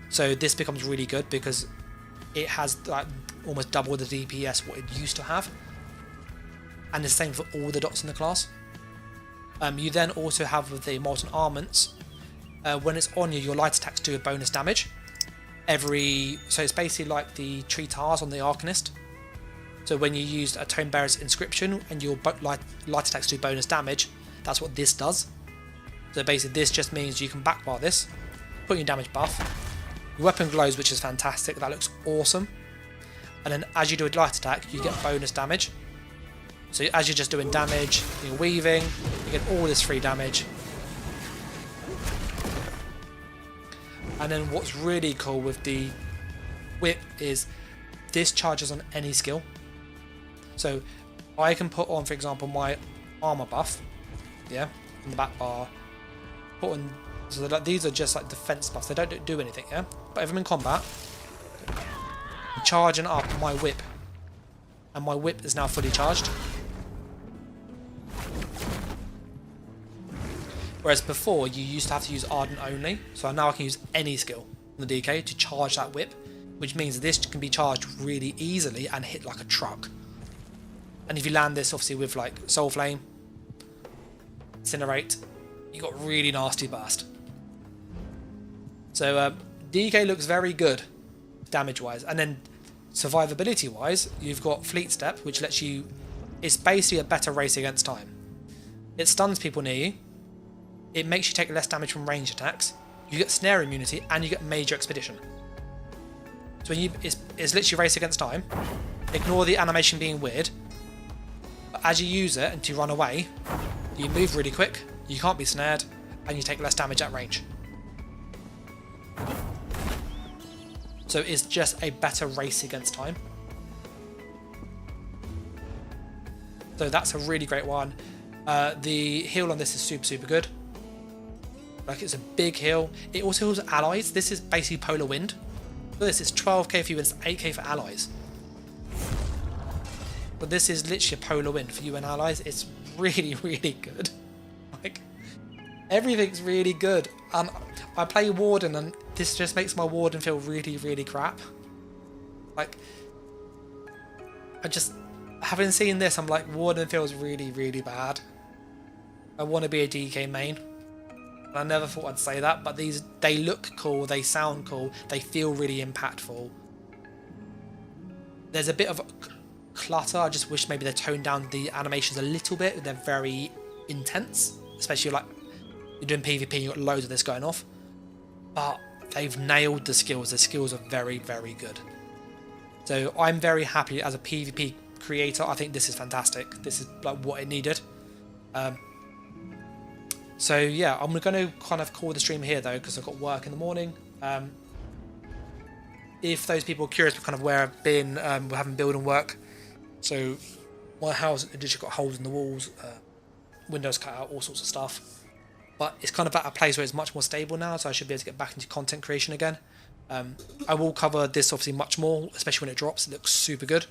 So this becomes really good because it has like almost double the DPS what it used to have, and the same for all the dots in the class. You then also have with the Molten Armaments, when it's on you, your light attacks do a bonus damage. So it's basically like the tree tars on the Arcanist. So when you use a Tone Bearer's Inscription and your light attacks do bonus damage, that's what this does. So basically this just means you can backbar this, put your damage buff, your weapon glows, which is fantastic, that looks awesome. And then as you do a light attack, you get bonus damage. So as you're just doing damage, you're weaving, you get all this free damage. And then what's really cool with the whip is this charges on any skill. So I can put on, for example, my armor buff, yeah, in the back bar. Put on, so that these are just like defense buffs. They don't do anything, yeah. But if I'm in combat, I'm charging up my whip, and my whip is now fully charged. Whereas before, you used to have to use Ardent only, so now I can use any skill on the DK to charge that whip, which means this can be charged really easily and hit like a truck. And if you land this, obviously, with like Soul Flame, Incinerate, you got really nasty burst. So DK looks very good damage-wise, and then survivability-wise, you've got Fleet Step, which lets you. It's basically a better race against time. It stuns people near you. It makes you take less damage from range attacks. You get snare immunity and you get major expedition. So when it's literally race against time. Ignore the animation being weird. But as you use it and to run away, you move really quick, you can't be snared, and you take less damage at range. So it's just a better race against time. So that's a really great one. The heal on this is super good. Like, it's a big heal. It also heals allies. This is basically Polar Wind. So this is 12k for you and 8k for allies. But this is literally a Polar Wind for you and allies. It's really good. Like, everything's really good. And I play Warden, and this just makes my Warden feel really crap. Like, having seen this, I'm like, Warden feels really bad. I want to be a DK main. I never thought I'd say that, but they look cool, they sound cool, they feel really impactful. There's a bit of clutter. I just wish maybe they toned down the animations a little bit. They're very intense, especially like you're doing PvP and you've got loads of this going off. But they've nailed the skills. The skills are very good. So I'm very happy as a PvP creator. I think this is fantastic. This is like what it needed. So yeah, I'm going to kind of call the stream here though, because I've got work in the morning. If those people are curious kind of where I've been, we're having building work. So my house has literally got holes in the walls, windows cut out, all sorts of stuff. But it's kind of at a place where it's much more stable now, so I should be able to get back into content creation again. I will cover this obviously much more, especially when it drops. It looks super good.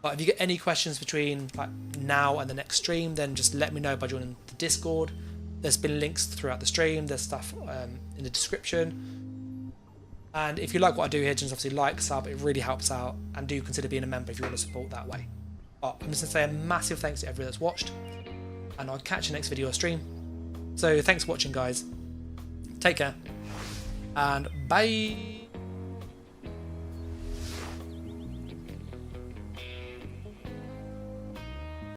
But if you get any questions between like now and the next stream, then just let me know by joining the Discord. There's been links throughout the stream. There's stuff in the description. And if you like what I do here, just obviously like, sub. It really helps out. And do consider being a member if you want to support that way. But I'm just going to say a massive thanks to everyone that's watched. And I'll catch you next video or stream. So thanks for watching, guys. Take care, and bye.